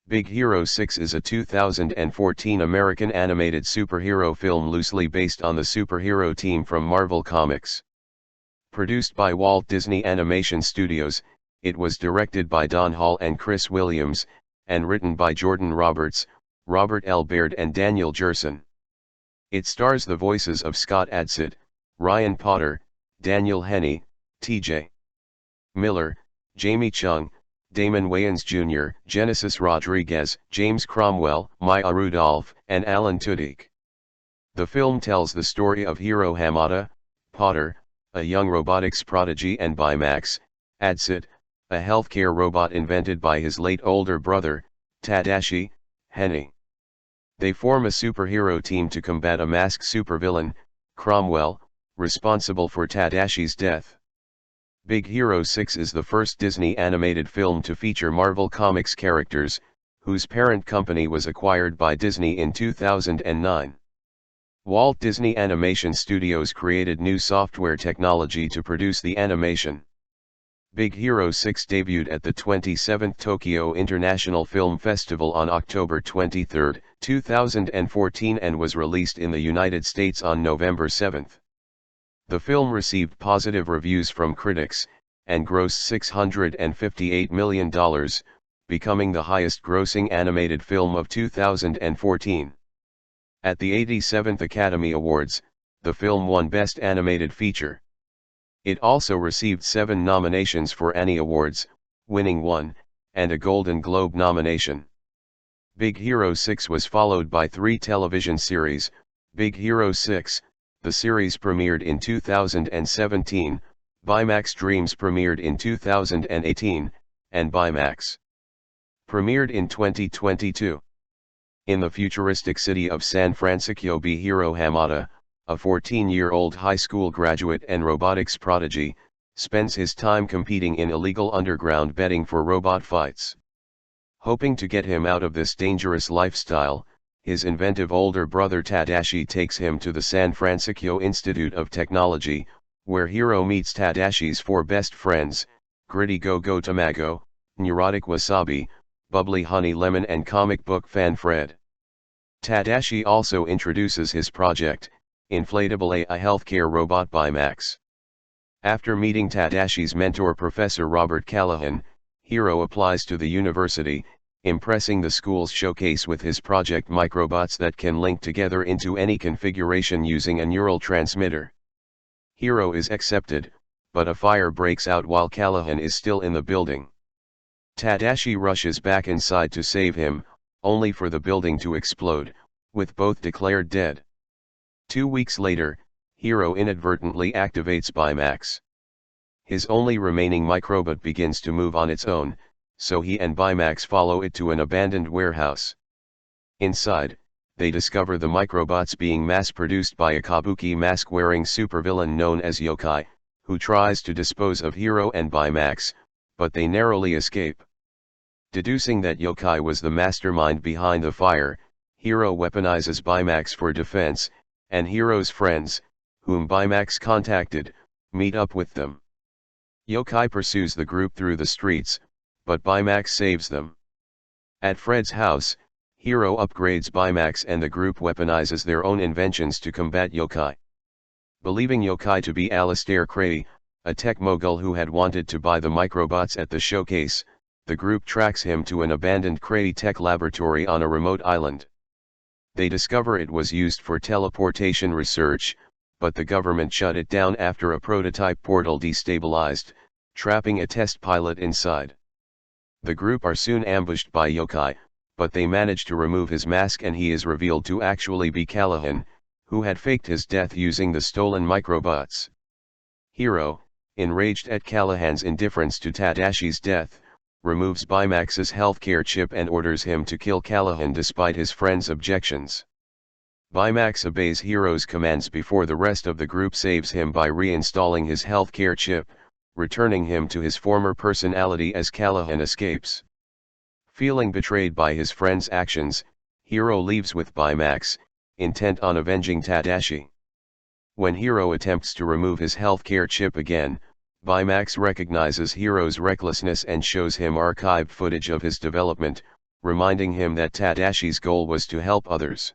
Big Hero 6 is a 2014 American animated superhero film loosely based on the superhero team from Marvel Comics. Produced by Walt Disney Animation Studios, it was directed by Don Hall and Chris Williams, and written by Jordan Roberts, Robert L. Baird and Daniel Jerson. It stars the voices of Scott Adsit, Ryan Potter, Daniel Henney, T.J. Miller, Jamie Chung, Damon Wayans Jr., Genesis Rodriguez, James Cromwell, Maya Rudolph, and Alan Tudyk. The film tells the story of Hiro Hamada, Potter, a young robotics prodigy, and Baymax, Adsit, a healthcare robot invented by his late older brother, Tadashi, Henney. They form a superhero team to combat a masked supervillain, Cromwell, responsible for Tadashi's death. Big Hero 6 is the first Disney animated film to feature Marvel Comics characters, whose parent company was acquired by Disney in 2009. Walt Disney Animation Studios created new software technology to produce the animation. Big Hero 6 debuted at the 27th Tokyo International Film Festival on October 23, 2014 and was released in the United States on November 7. The film received positive reviews from critics, and grossed $658 million, becoming the highest-grossing animated film of 2014. At the 87th Academy Awards, the film won Best Animated Feature. It also received 7 nominations for Annie Awards, winning 1, and a Golden Globe nomination. Big Hero 6 was followed by 3 television series. Big Hero 6, the series premiered in 2017, Baymax Dreams premiered in 2018, and Baymax premiered in 2022. In the futuristic city of San Fransokyo, Hiro Hamada, a 14-year-old high school graduate and robotics prodigy, spends his time competing in illegal underground betting for robot fights. Hoping to get him out of this dangerous lifestyle, his inventive older brother Tadashi takes him to the San Fransokyo Institute of Technology, where Hiro meets Tadashi's 4 best friends, Gritty Go-Go Tamago, Neurotic Wasabi, Bubbly Honey Lemon and comic book fan Fred. Tadashi also introduces his project, Inflatable AI healthcare robot Baymax. After meeting Tadashi's mentor Professor Robert Callahan, Hiro applies to the university, impressing the school's showcase with his project microbots that can link together into any configuration using a neural transmitter. Hiro is accepted, but a fire breaks out while Callahan is still in the building. Tadashi rushes back inside to save him, only for the building to explode, with both declared dead. 2 weeks later, Hiro inadvertently activates Baymax. His only remaining microbot begins to move on its own, so he and Baymax follow it to an abandoned warehouse. Inside, they discover the microbots being mass-produced by a kabuki mask-wearing supervillain known as Yokai, who tries to dispose of Hiro and Baymax, but they narrowly escape. Deducing that Yokai was the mastermind behind the fire, Hiro weaponizes Baymax for defense, and Hiro's friends, whom Baymax contacted, meet up with them. Yokai pursues the group through the streets, but Baymax saves them. At Fred's house, Hiro upgrades Baymax and the group weaponizes their own inventions to combat Yokai. Believing Yokai to be Alistair Cray, a tech mogul who had wanted to buy the microbots at the showcase, the group tracks him to an abandoned Cray tech laboratory on a remote island. They discover it was used for teleportation research, but the government shut it down after a prototype portal destabilized, trapping a test pilot inside. The group are soon ambushed by Yokai, but they manage to remove his mask and he is revealed to actually be Callahan, who had faked his death using the stolen microbots. Hiro, enraged at Callahan's indifference to Tadashi's death, removes Baymax's healthcare chip and orders him to kill Callahan despite his friend's objections. Baymax obeys Hiro's commands before the rest of the group saves him by reinstalling his healthcare chip, returning him to his former personality as Callahan escapes. Feeling betrayed by his friend's actions, Hiro leaves with Baymax, intent on avenging Tadashi. When Hiro attempts to remove his healthcare chip again, Baymax recognizes Hiro's recklessness and shows him archived footage of his development, reminding him that Tadashi's goal was to help others.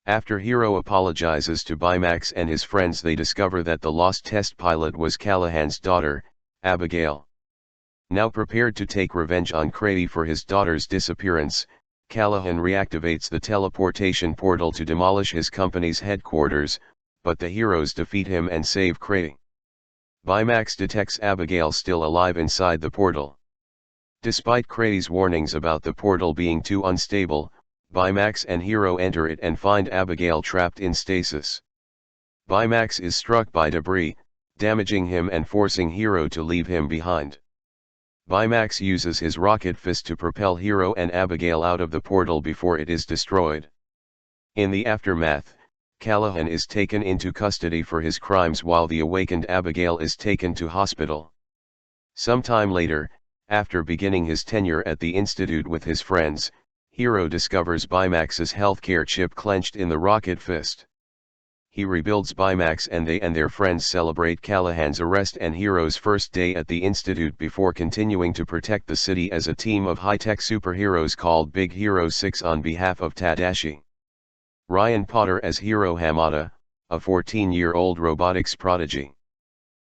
After Hiro apologizes to Baymax and his friends, they discover that the lost test pilot was Callahan's daughter, Abigail. Now prepared to take revenge on Crady for his daughter's disappearance, Callahan reactivates the teleportation portal to demolish his company's headquarters, but the heroes defeat him and save Crady. Baymax detects Abigail still alive inside the portal. Despite Crady's warnings about the portal being too unstable, Baymax and Hiro enter it and find Abigail trapped in stasis. Baymax is struck by debris, damaging him and forcing Hiro to leave him behind. Baymax uses his rocket fist to propel Hiro and Abigail out of the portal before it is destroyed. In the aftermath, Callahan is taken into custody for his crimes while the awakened Abigail is taken to hospital. Sometime later, after beginning his tenure at the institute with his friends, Hiro discovers Baymax's healthcare chip clenched in the rocket fist. He rebuilds Baymax and they and their friends celebrate Callahan's arrest and Hiro's first day at the institute before continuing to protect the city as a team of high-tech superheroes called Big Hero 6 on behalf of Tadashi. Ryan Potter as Hiro Hamada, a 14-year-old robotics prodigy.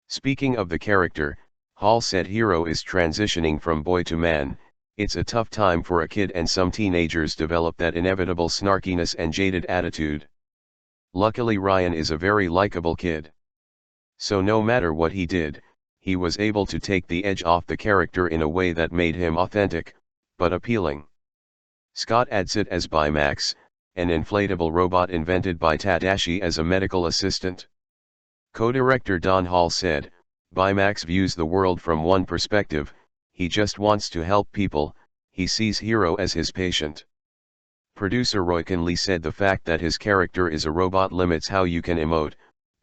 Speaking of the character, Hall said Hiro is transitioning from boy to man. It's a tough time for a kid and some teenagers develop that inevitable snarkiness and jaded attitude. Luckily Ryan is a very likable kid. So no matter what he did, he was able to take the edge off the character in a way that made him authentic, but appealing. Scott Adsit as Baymax, an inflatable robot invented by Tadashi as a medical assistant. Co-director Don Hall said, Baymax views the world from one perspective, he just wants to help people, he sees Hiro as his patient. Producer Roy Conley said the fact that his character is a robot limits how you can emote,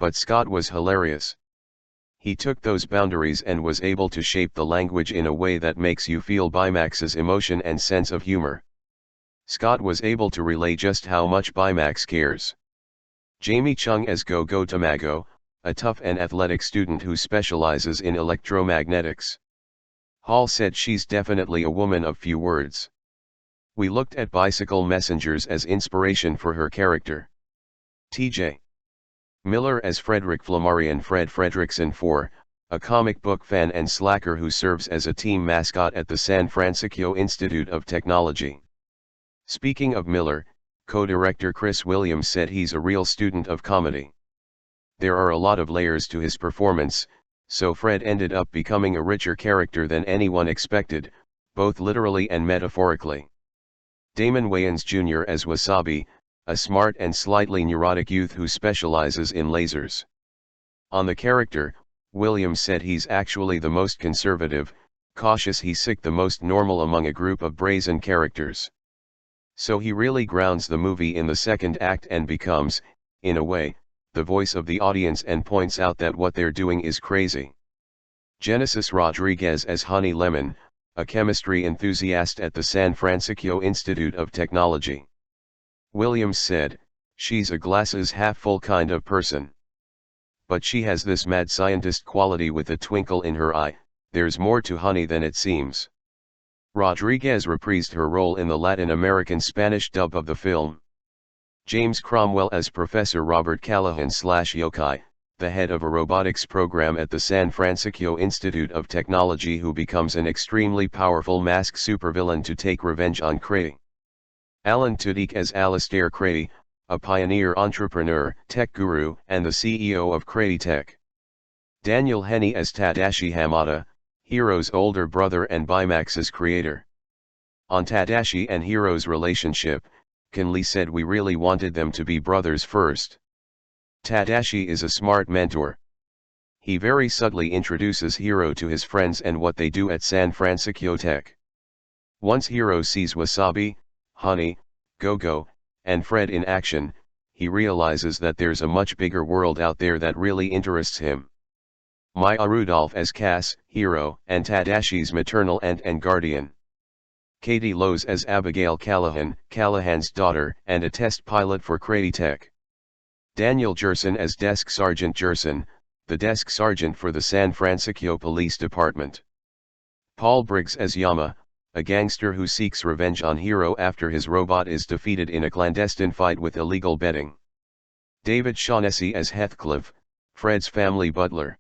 but Scott was hilarious. He took those boundaries and was able to shape the language in a way that makes you feel Baymax's emotion and sense of humor. Scott was able to relay just how much Baymax cares. Jamie Chung as Go-Go Tamago, a tough and athletic student who specializes in electromagnetics. Hall said she's definitely a woman of few words. We looked at bicycle messengers as inspiration for her character. T.J. Miller as Frederick Flammarion Fred Fredrickson IV, a comic book fan and slacker who serves as a team mascot at the San Fransokyo Institute of Technology. Speaking of Miller, co-director Chris Williams said he's a real student of comedy. There are a lot of layers to his performance, so Fred ended up becoming a richer character than anyone expected, both literally and metaphorically. Damon Wayans Jr. as Wasabi, a smart and slightly neurotic youth who specializes in lasers. On the character, Williams said he's actually the most conservative, cautious, he's sick, the most normal among a group of brazen characters. So he really grounds the movie in the second act and becomes, in a way, the voice of the audience and points out that what they're doing is crazy. Genesis Rodriguez as Honey Lemon, a chemistry enthusiast at the San Fransokyo Institute of Technology. Williams said, she's a glasses half full kind of person. But she has this mad scientist quality with a twinkle in her eye, there's more to Honey than it seems. Rodriguez reprised her role in the Latin American Spanish dub of the film. James Cromwell as Professor Robert Callahan/Yokai, the head of a robotics program at the San Fransokyo Institute of Technology, who becomes an extremely powerful masked supervillain to take revenge on Crady. Alan Tudyk as Alistair Crady, a pioneer entrepreneur, tech guru, and the CEO of Crady Tech. Daniel Henney as Tadashi Hamada, Hiro's older brother and Baymax's creator. On Tadashi and Hiro's relationship, Conley said, we really wanted them to be brothers first. Tadashi is a smart mentor. He very subtly introduces Hiro to his friends and what they do at San Fransokyo Tech. Once Hiro sees Wasabi, Honey, Go-Go, and Fred in action, he realizes that there's a much bigger world out there that really interests him. Maya Rudolph as Cass, Hiro, and Tadashi's maternal aunt and guardian. Katie Lowes as Abigail Callahan, Callahan's daughter and a test pilot for Crady Tech. Daniel Jerson as Desk Sergeant Jerson, the desk sergeant for the San Fransokyo Police Department. Paul Briggs as Yama, a gangster who seeks revenge on Hiro after his robot is defeated in a clandestine fight with illegal betting. David Shaughnessy as Heathcliff, Fred's family butler.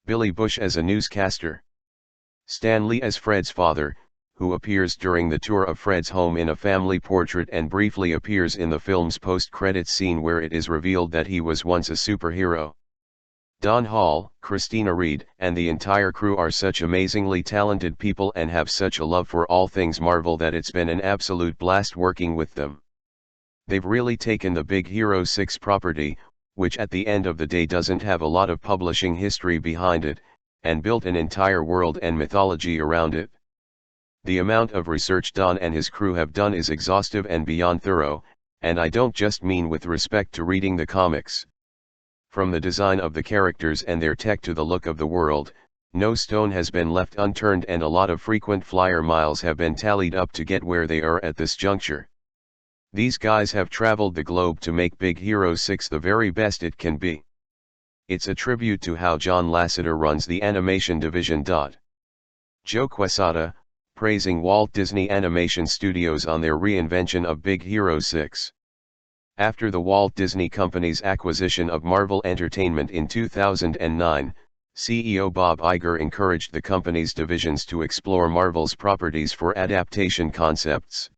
Billy Bush as a newscaster. Stan Lee as Fred's father, who appears during the tour of Fred's home in a family portrait and briefly appears in the film's post-credits scene where it is revealed that he was once a superhero. Don Hall, Christina Reed, and the entire crew are such amazingly talented people and have such a love for all things Marvel that it's been an absolute blast working with them. They've really taken the Big Hero 6 property, which at the end of the day doesn't have a lot of publishing history behind it, and built an entire world and mythology around it. The amount of research Don and his crew have done is exhaustive and beyond thorough, and I don't just mean with respect to reading the comics. From the design of the characters and their tech to the look of the world, no stone has been left unturned and a lot of frequent flyer miles have been tallied up to get where they are at this juncture. These guys have traveled the globe to make Big Hero 6 the very best it can be. It's a tribute to how John Lasseter runs the animation division. Joe Quesada, praising Walt Disney Animation Studios on their reinvention of Big Hero 6. After the Walt Disney Company's acquisition of Marvel Entertainment in 2009, CEO Bob Iger encouraged the company's divisions to explore Marvel's properties for adaptation concepts.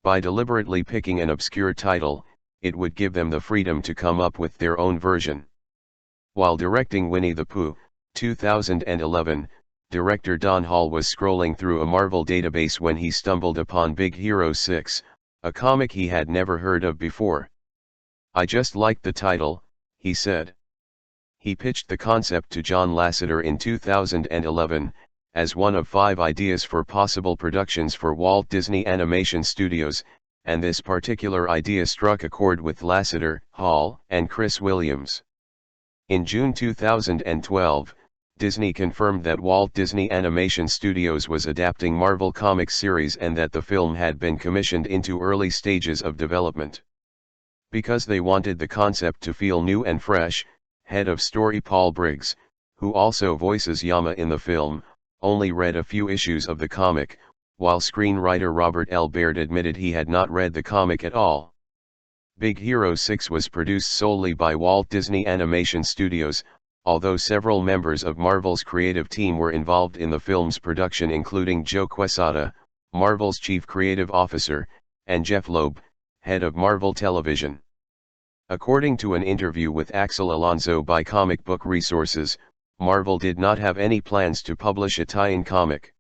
By deliberately picking an obscure title, it would give them the freedom to come up with their own version. While directing Winnie the Pooh, 2011, director Don Hall was scrolling through a Marvel database when he stumbled upon Big Hero 6, a comic he had never heard of before. "I just liked the title," he said. He pitched the concept to John Lasseter in 2011, as one of 5 ideas for possible productions for Walt Disney Animation Studios, and this particular idea struck a chord with Lasseter, Hall, and Chris Williams. In June 2012, Disney confirmed that Walt Disney Animation Studios was adapting Marvel Comics series and that the film had been commissioned into early stages of development. Because they wanted the concept to feel new and fresh, head of story Paul Briggs, who also voices Yama in the film, only read a few issues of the comic, while screenwriter Robert L. Baird admitted he had not read the comic at all. Big Hero 6 was produced solely by Walt Disney Animation Studios, although several members of Marvel's creative team were involved in the film's production including Joe Quesada, Marvel's chief creative officer, and Jeff Loeb, head of Marvel Television. According to an interview with Axel Alonso by Comic Book Resources, Marvel did not have any plans to publish a tie-in comic.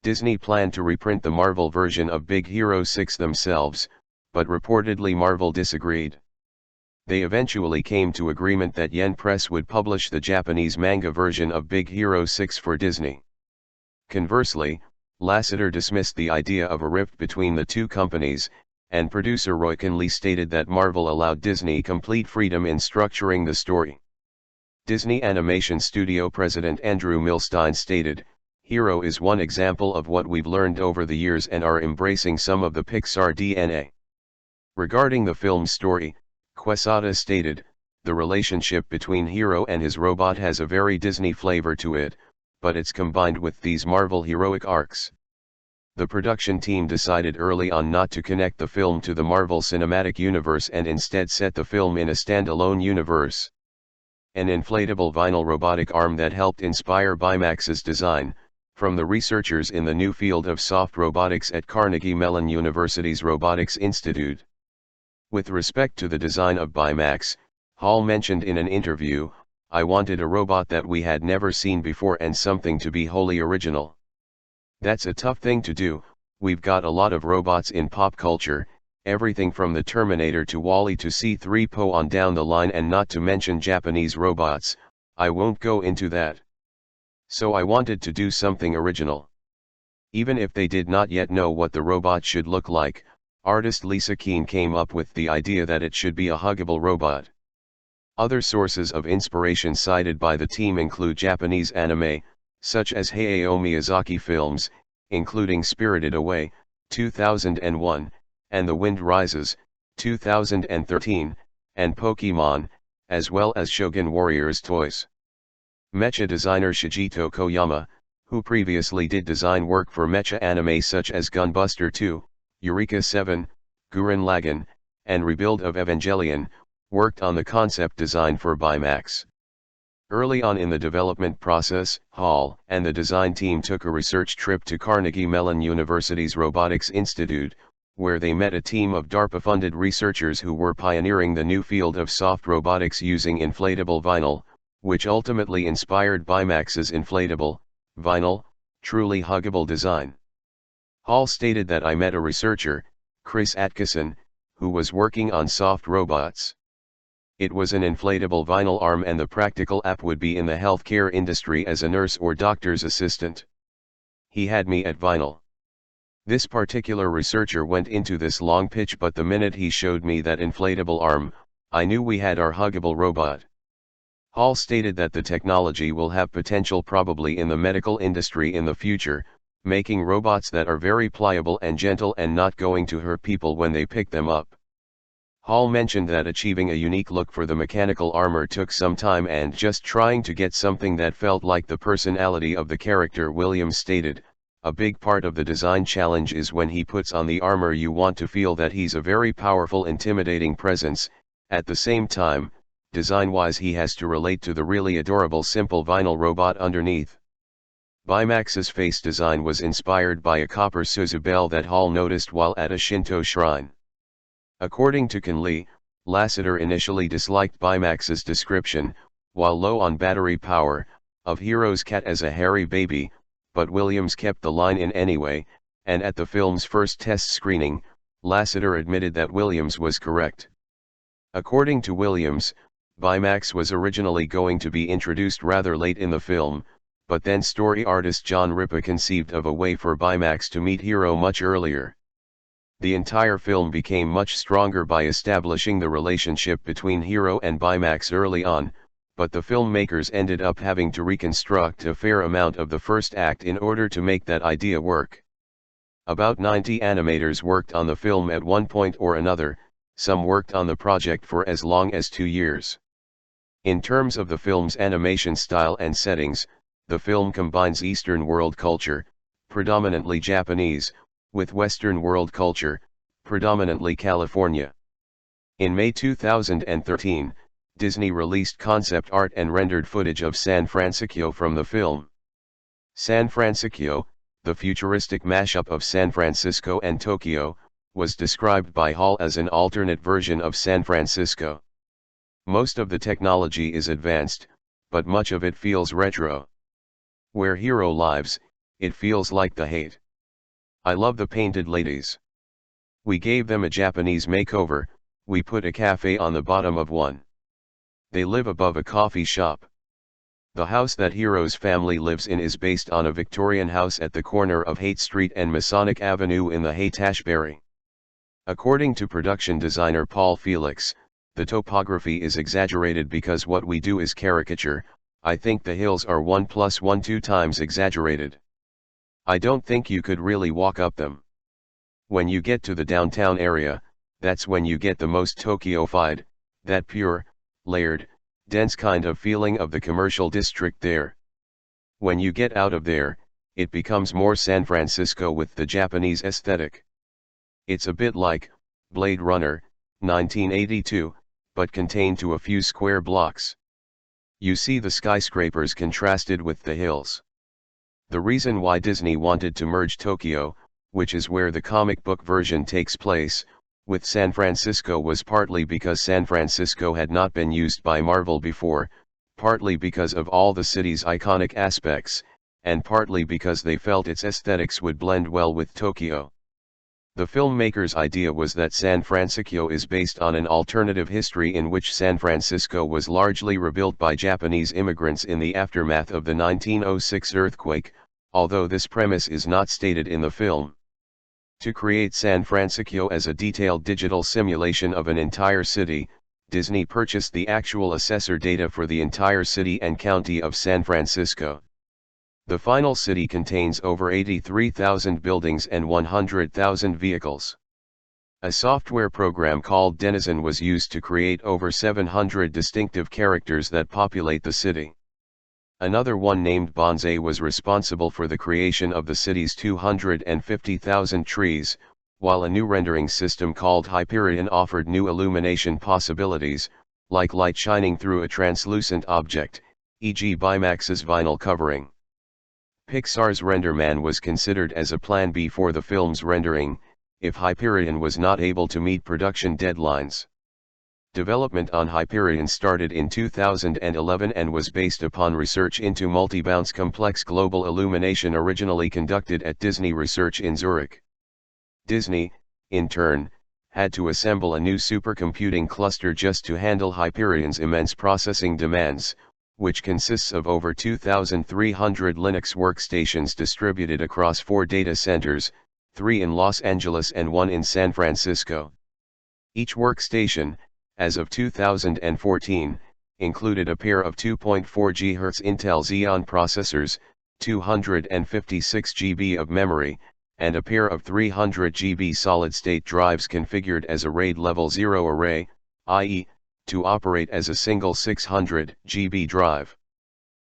Disney planned to reprint the Marvel version of Big Hero 6 themselves, but reportedly Marvel disagreed. They eventually came to agreement that Yen Press would publish the Japanese manga version of Big Hero 6 for Disney. Conversely, Lasseter dismissed the idea of a rift between the two companies, and producer Roy Conley stated that Marvel allowed Disney complete freedom in structuring the story. Disney Animation Studio president Andrew Milstein stated, "Hero is one example of what we've learned over the years and are embracing some of the Pixar DNA." Regarding the film's story, Quesada stated, "The relationship between Hiro and his robot has a very Disney flavor to it, but it's combined with these Marvel heroic arcs." The production team decided early on not to connect the film to the Marvel Cinematic Universe and instead set the film in a standalone universe. An inflatable vinyl robotic arm that helped inspire Baymax's design, from the researchers in the new field of soft robotics at Carnegie Mellon University's Robotics Institute. With respect to the design of Baymax, Hall mentioned in an interview, "I wanted a robot that we had never seen before and something to be wholly original. That's a tough thing to do. We've got a lot of robots in pop culture, everything from the Terminator to WALL-E to C-3PO on down the line, and not to mention Japanese robots. I won't go into that. So I wanted to do something original." Even if they did not yet know what the robot should look like, artist Lisa Keene came up with the idea that it should be a huggable robot. Other sources of inspiration cited by the team include Japanese anime, such as Hayao Miyazaki films, including Spirited Away, 2001, and The Wind Rises, 2013, and Pokémon, as well as Shogun Warriors toys. Mecha designer Shigito Koyama, who previously did design work for mecha anime such as Gunbuster 2, Eureka 7, Gurren Lagann, and Rebuild of Evangelion, worked on the concept design for Baymax. Early on in the development process, Hall and the design team took a research trip to Carnegie Mellon University's Robotics Institute, where they met a team of DARPA-funded researchers who were pioneering the new field of soft robotics using inflatable vinyl, which ultimately inspired Baymax's inflatable, vinyl, truly huggable design. Hall stated that I met a researcher, Chris Atkinson, who was working on soft robots. It was an inflatable vinyl arm and the practical app would be in the healthcare industry as a nurse or doctor's assistant. He had me at vinyl. This particular researcher went into this long pitch, but the minute he showed me that inflatable arm, I knew we had our huggable robot. Hall stated that the technology will have potential probably in the medical industry in the future, making robots that are very pliable and gentle and not going to hurt people when they pick them up. Hall mentioned that achieving a unique look for the mechanical armor took some time, and just trying to get something that felt like the personality of the character. Williams stated, "A big part of the design challenge is when he puts on the armor you want to feel that he's a very powerful, intimidating presence. At the same time, design-wise he has to relate to the really adorable simple vinyl robot underneath." Baymax's face design was inspired by a copper Suzu bell that Hall noticed while at a Shinto shrine. According to Ken Lee, Lasseter initially disliked Baymax's description, while low on battery power, of Hiro's cat as a hairy baby, but Williams kept the line in anyway, and at the film's first test screening, Lasseter admitted that Williams was correct. According to Williams, Baymax was originally going to be introduced rather late in the film, but then story artist John Ripa conceived of a way for Baymax to meet Hiro much earlier. The entire film became much stronger by establishing the relationship between Hiro and Baymax early on, but the filmmakers ended up having to reconstruct a fair amount of the first act in order to make that idea work. About 90 animators worked on the film at one point or another, some worked on the project for as long as 2 years. In terms of the film's animation style and settings, the film combines Eastern world culture, predominantly Japanese, with Western world culture, predominantly California. In May 2013, Disney released concept art and rendered footage of San Fransokyo from the film. San Fransokyo, the futuristic mashup of San Francisco and Tokyo, was described by Hall as an alternate version of San Francisco. Most of the technology is advanced, but much of it feels retro. Where Hiro lives, it feels like the hate. I love the painted ladies. We gave them a Japanese makeover, we put a cafe on the bottom of one. They live above a coffee shop. The house that Hiro's family lives in is based on a Victorian house at the corner of Haight Street and Masonic Avenue in the Haight-Ashbury. According to production designer Paul Felix, the topography is exaggerated because what we do is caricature. I think the hills are 1 + 1 2 times exaggerated. I don't think you could really walk up them. When you get to the downtown area, that's when you get the most Tokyo-fied, that pure, layered, dense kind of feeling of the commercial district there. When you get out of there, it becomes more San Francisco with the Japanese aesthetic. It's a bit like Blade Runner, 1982, but contained to a few square blocks. You see the skyscrapers contrasted with the hills. The reason why Disney wanted to merge Tokyo, which is where the comic book version takes place, with San Francisco was partly because San Francisco had not been used by Marvel before, partly because of all the city's iconic aspects, and partly because they felt its aesthetics would blend well with Tokyo. The filmmaker's idea was that San Fransokyo is based on an alternative history in which San Francisco was largely rebuilt by Japanese immigrants in the aftermath of the 1906 earthquake, although this premise is not stated in the film. To create San Fransokyo as a detailed digital simulation of an entire city, Disney purchased the actual assessor data for the entire city and county of San Francisco. The final city contains over 83,000 buildings and 100,000 vehicles. A software program called Denizen was used to create over 700 distinctive characters that populate the city. Another one named Bonsai was responsible for the creation of the city's 250,000 trees, while a new rendering system called Hyperion offered new illumination possibilities, like light shining through a translucent object, e.g. Baymax's vinyl covering. Pixar's RenderMan was considered as a plan B for the film's rendering, if Hyperion was not able to meet production deadlines. Development on Hyperion started in 2011 and was based upon research into multi-bounce complex global illumination originally conducted at Disney Research in Zurich. Disney, in turn, had to assemble a new supercomputing cluster just to handle Hyperion's immense processing demands, which consists of over 2,300 Linux workstations distributed across 4 data centers, 3 in Los Angeles and 1 in San Francisco. Each workstation, as of 2014, included a pair of 2.4 GHz Intel Xeon processors, 256 GB of memory, and a pair of 300 GB solid-state drives configured as a RAID Level 0 array, i.e., to operate as a single 600 GB drive.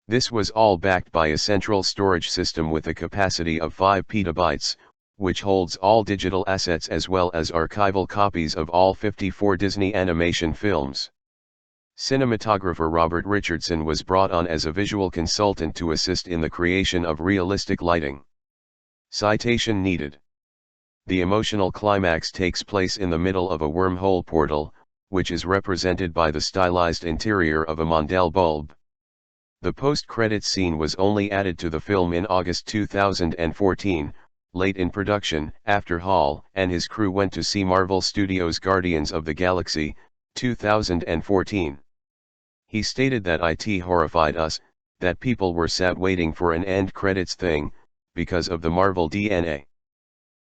This was all backed by a central storage system with a capacity of 5 petabytes, which holds all digital assets as well as archival copies of all 54 Disney animation films. Cinematographer Robert Richardson was brought on as a visual consultant to assist in the creation of realistic lighting. Citation needed. The emotional climax takes place in the middle of a wormhole portal, which is represented by the stylized interior of a Mondale bulb. The post-credits scene was only added to the film in August 2014, late in production, after Hall and his crew went to see Marvel Studios' Guardians of the Galaxy, 2014. He stated that "It horrified us, that people were sat waiting for an end credits thing, because of the Marvel DNA.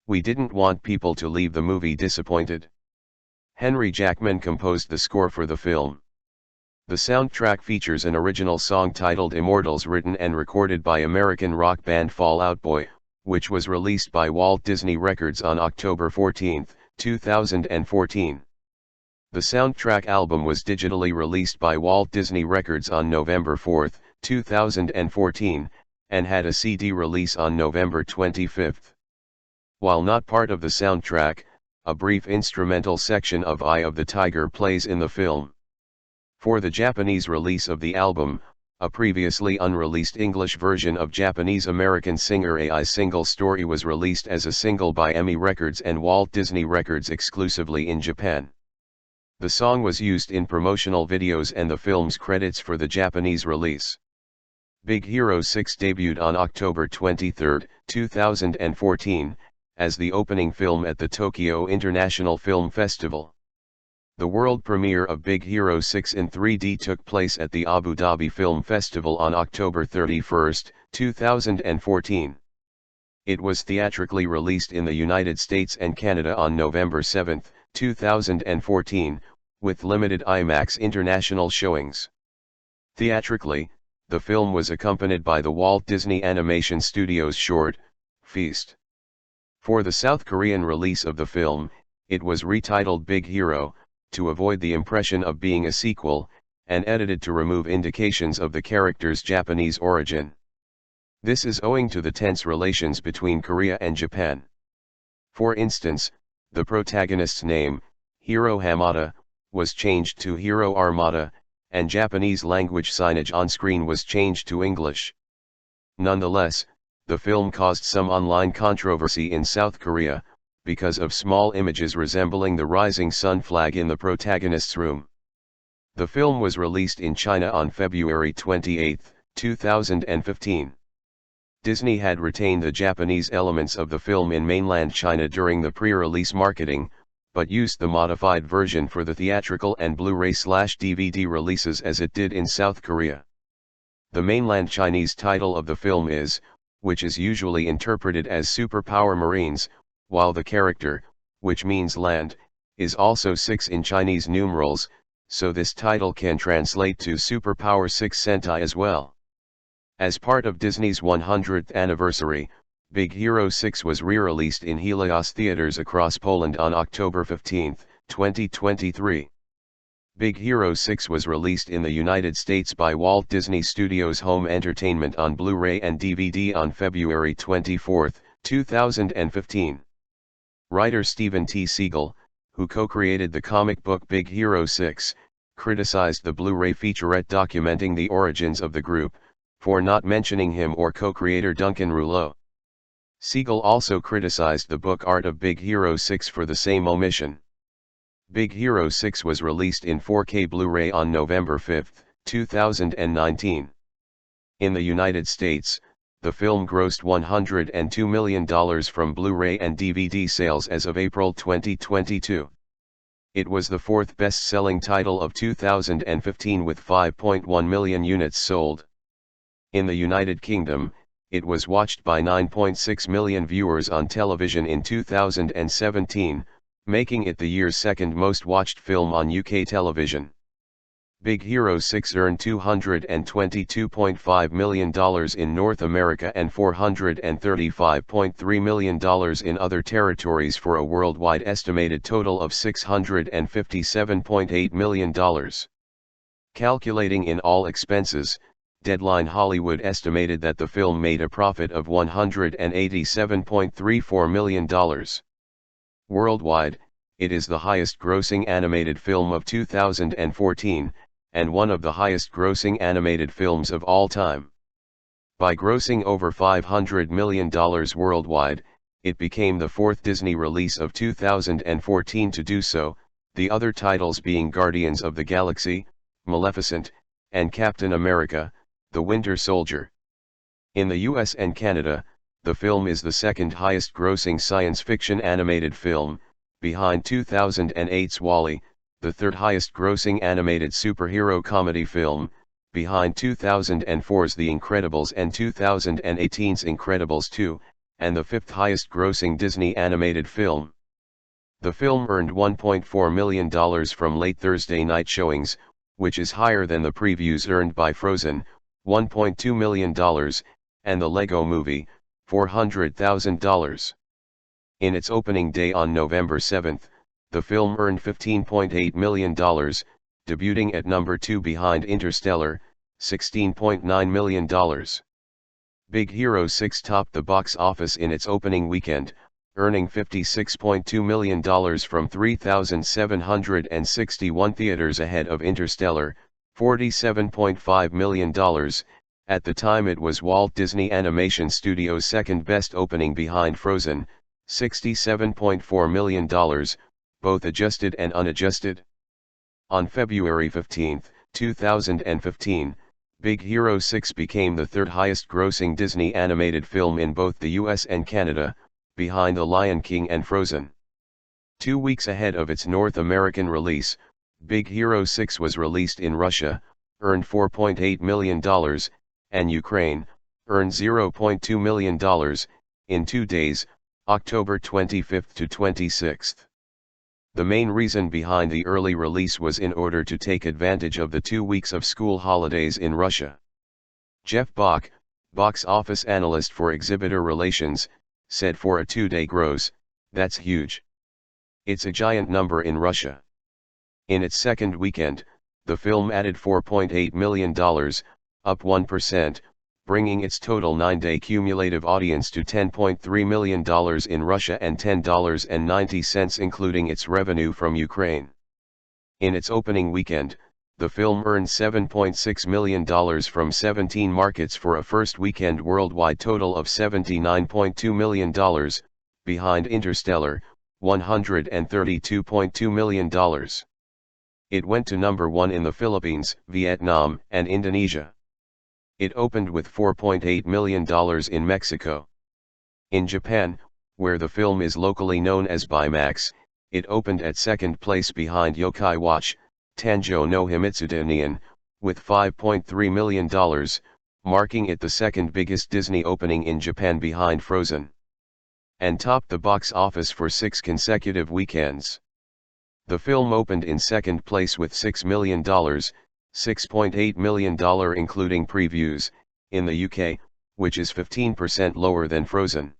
We didn't want people to leave the movie disappointed." Henry Jackman composed the score for the film. The soundtrack features an original song titled Immortals written and recorded by American rock band Fall Out Boy, which was released by Walt Disney Records on October 14, 2014. The soundtrack album was digitally released by Walt Disney Records on November 4, 2014, and had a CD release on November 25. While not part of the soundtrack, a brief instrumental section of Eye of the Tiger plays in the film. For the Japanese release of the album, a previously unreleased English version of Japanese-American singer AI's single Story was released as a single by EMI Records and Walt Disney Records exclusively in Japan. The song was used in promotional videos and the film's credits for the Japanese release. Big Hero 6 debuted on October 23, 2014, as the opening film at the Tokyo International Film Festival. The world premiere of Big Hero 6 in 3D took place at the Abu Dhabi Film Festival on October 31, 2014. It was theatrically released in the United States and Canada on November 7, 2014, with limited IMAX international showings. Theatrically, the film was accompanied by the Walt Disney Animation Studios short, Feast. For the South Korean release of the film, it was retitled Big Hero, to avoid the impression of being a sequel, and edited to remove indications of the character's Japanese origin. This is owing to the tense relations between Korea and Japan. For instance, the protagonist's name, Hiro Hamada, was changed to Hiro Armada, and Japanese language signage on screen was changed to English. Nonetheless, the film caused some online controversy in South Korea, because of small images resembling the rising sun flag in the protagonist's room. The film was released in China on February 28, 2015. Disney had retained the Japanese elements of the film in mainland China during the pre-release marketing, but used the modified version for the theatrical and Blu-ray/DVD releases as it did in South Korea. The mainland Chinese title of the film is, which is usually interpreted as Superpower Marines, while the character, which means land, is also 6 in Chinese numerals, so this title can translate to Superpower 6 Sentai as well. As part of Disney's 100th anniversary, Big Hero 6 was re-released in Helios theaters across Poland on October 15, 2023. Big Hero 6 was released in the United States by Walt Disney Studios Home Entertainment on Blu-ray and DVD on February 24, 2015. Writer Steven T. Seagal, who co-created the comic book Big Hero 6, criticized the Blu-ray featurette documenting the origins of the group, for not mentioning him or co-creator Duncan Rouleau. Seagal also criticized the book art of Big Hero 6 for the same omission. Big Hero 6 was released in 4K Blu-ray on November 5, 2019. In the United States, the film grossed $102 million from Blu-ray and DVD sales as of April 2022. It was the fourth best-selling title of 2015 with 5.1 million units sold. In the United Kingdom, it was watched by 9.6 million viewers on television in 2017, making it the year's second most watched film on UK television. Big Hero 6 earned $222.5 million in North America and $435.3 million in other territories for a worldwide estimated total of $657.8 million. Calculating in all expenses, Deadline Hollywood estimated that the film made a profit of $187.34 million. Worldwide, it is the highest-grossing animated film of 2014, and one of the highest-grossing animated films of all time. By grossing over $500 million worldwide, it became the fourth Disney release of 2014 to do so, the other titles being Guardians of the Galaxy, Maleficent, and Captain America, The Winter Soldier. In the US and Canada, the film is the second highest-grossing science fiction animated film, behind 2008's Wall-E, the third highest-grossing animated superhero comedy film, behind 2004's The Incredibles and 2018's Incredibles 2, and the fifth highest-grossing Disney animated film. The film earned $1.4 million from late Thursday night showings, which is higher than the previews earned by Frozen, $1.2 million, and The Lego Movie, $400,000. In its opening day on November 7, the film earned $15.8 million, debuting at number 2 behind Interstellar, $16.9 million. Big Hero 6 topped the box office in its opening weekend, earning $56.2 million from 3,761 theaters ahead of Interstellar, $47.5 million. At the time it was Walt Disney Animation Studios' second best opening behind Frozen, $67.4 million, both adjusted and unadjusted. On February 15, 2015, Big Hero 6 became the third highest-grossing Disney animated film in both the US and Canada, behind The Lion King and Frozen. 2 weeks ahead of its North American release, Big Hero 6 was released in Russia, earned $4.8 million, and Ukraine, earned $0.2 million, in 2 days, October 25 to 26. The main reason behind the early release was in order to take advantage of the 2 weeks of school holidays in Russia. Jeff Bach, box office analyst for Exhibitor Relations, said for a 2-day gross, "That's huge. It's a giant number in Russia." In its second weekend, the film added $4.8 million, up 1%, bringing its total 9-day cumulative audience to $10.3 million in Russia and $10.90 including its revenue from Ukraine. In its opening weekend, the film earned $7.6 million from 17 markets for a first weekend worldwide total of $79.2 million, behind Interstellar, $132.2 million. It went to number 1 in the Philippines, Vietnam, and Indonesia. It opened with $4.8 million in Mexico. In Japan, where the film is locally known as Baymax, it opened at second place behind Yokai Watch, Tanjo no Himitsuda Neon, with $5.3 million, marking it the second biggest Disney opening in Japan behind Frozen. And topped the box office for 6 consecutive weekends. The film opened in second place with $6 million, $6.8 million including previews, in the UK, which is 15% lower than Frozen.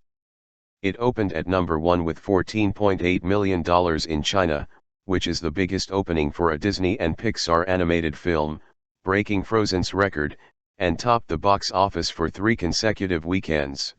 It opened at number 1 with $14.8 million in China, which is the biggest opening for a Disney and Pixar animated film, breaking Frozen's record, and topped the box office for 3 consecutive weekends.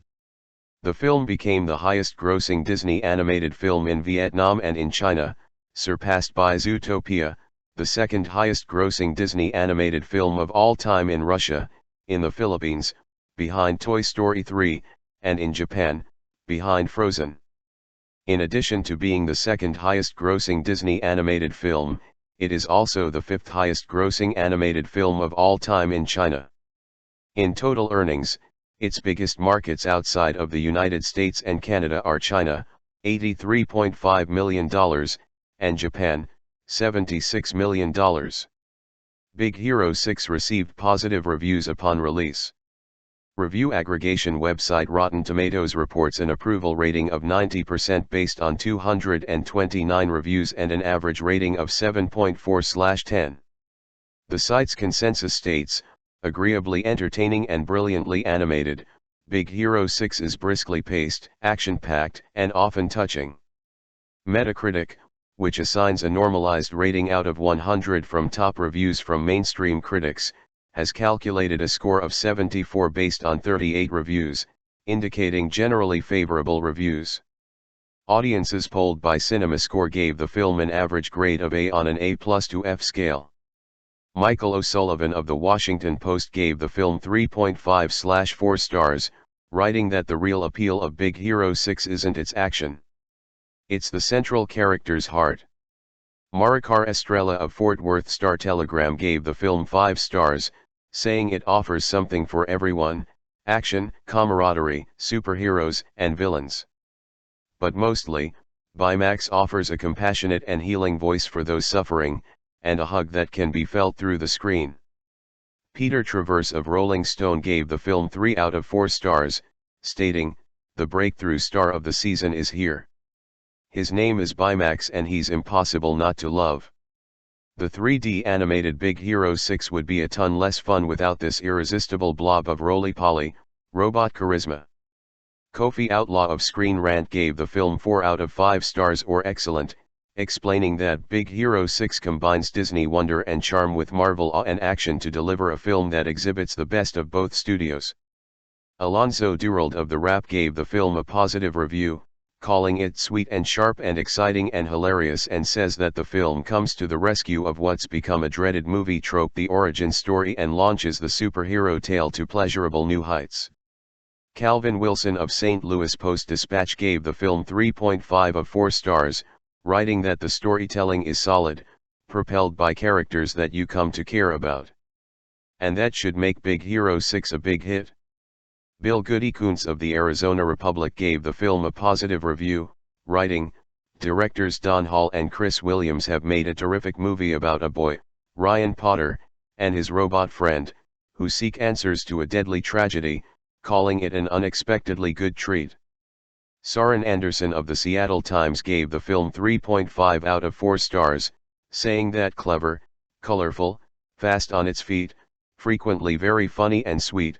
The film became the highest-grossing Disney animated film in Vietnam and in China, surpassed by Zootopia, the second highest-grossing Disney animated film of all time in Russia, in the Philippines, behind Toy Story 3, and in Japan, behind Frozen. In addition to being the second highest-grossing Disney animated film, it is also the 5th highest-grossing animated film of all time in China. In total earnings, its biggest markets outside of the United States and Canada are China, $83.5 million, and Japan, $76 million. Big Hero 6 received positive reviews upon release. Review aggregation website Rotten Tomatoes reports an approval rating of 90% based on 229 reviews and an average rating of 7.4/10. The site's consensus states, agreeably entertaining and brilliantly animated, Big Hero 6 is briskly paced, action-packed, and often touching. Metacritic, which assigns a normalized rating out of 100 from top reviews from mainstream critics, has calculated a score of 74 based on 38 reviews, indicating generally favorable reviews. Audiences polled by CinemaScore gave the film an average grade of A on an A+ to F scale. Michael O'Sullivan of The Washington Post gave the film 3.5/4 stars, writing that the real appeal of Big Hero 6 isn't its action. It's the central character's heart. Maricar Estrella of Fort Worth Star-Telegram gave the film 5 stars, saying it offers something for everyone: action, camaraderie, superheroes, and villains. But mostly, Baymax offers a compassionate and healing voice for those suffering, and a hug that can be felt through the screen. Peter Travers of Rolling Stone gave the film 3 out of 4 stars, stating, "The breakthrough star of the season is here. His name is Baymax and he's impossible not to love." The 3D animated Big Hero 6 would be a ton less fun without this irresistible blob of roly-poly, robot charisma. Kofi Outlaw of Screen Rant gave the film 4 out of 5 stars or excellent, explaining that Big Hero 6 combines Disney wonder and charm with Marvel awe and action to deliver a film that exhibits the best of both studios. Alonzo Durald of The Wrap gave the film a positive review, calling it sweet and sharp and exciting and hilarious, and says that the film comes to the rescue of what's become a dreaded movie trope, the origin story, and launches the superhero tale to pleasurable new heights. Calvin Wilson of St. Louis Post-Dispatch gave the film 3.5 of 4 stars, writing that the storytelling is solid, propelled by characters that you come to care about. And that should make Big Hero 6 a big hit. Bill Goody Kuntz of the Arizona Republic gave the film a positive review, writing, "Directors Don Hall and Chris Williams have made a terrific movie about a boy, Ryan Potter, and his robot friend, who seek answers to a deadly tragedy, calling it an unexpectedly good treat." Soren Anderson of the Seattle Times gave the film 3.5 out of 4 stars, saying that clever, colorful, fast on its feet, frequently very funny and sweet,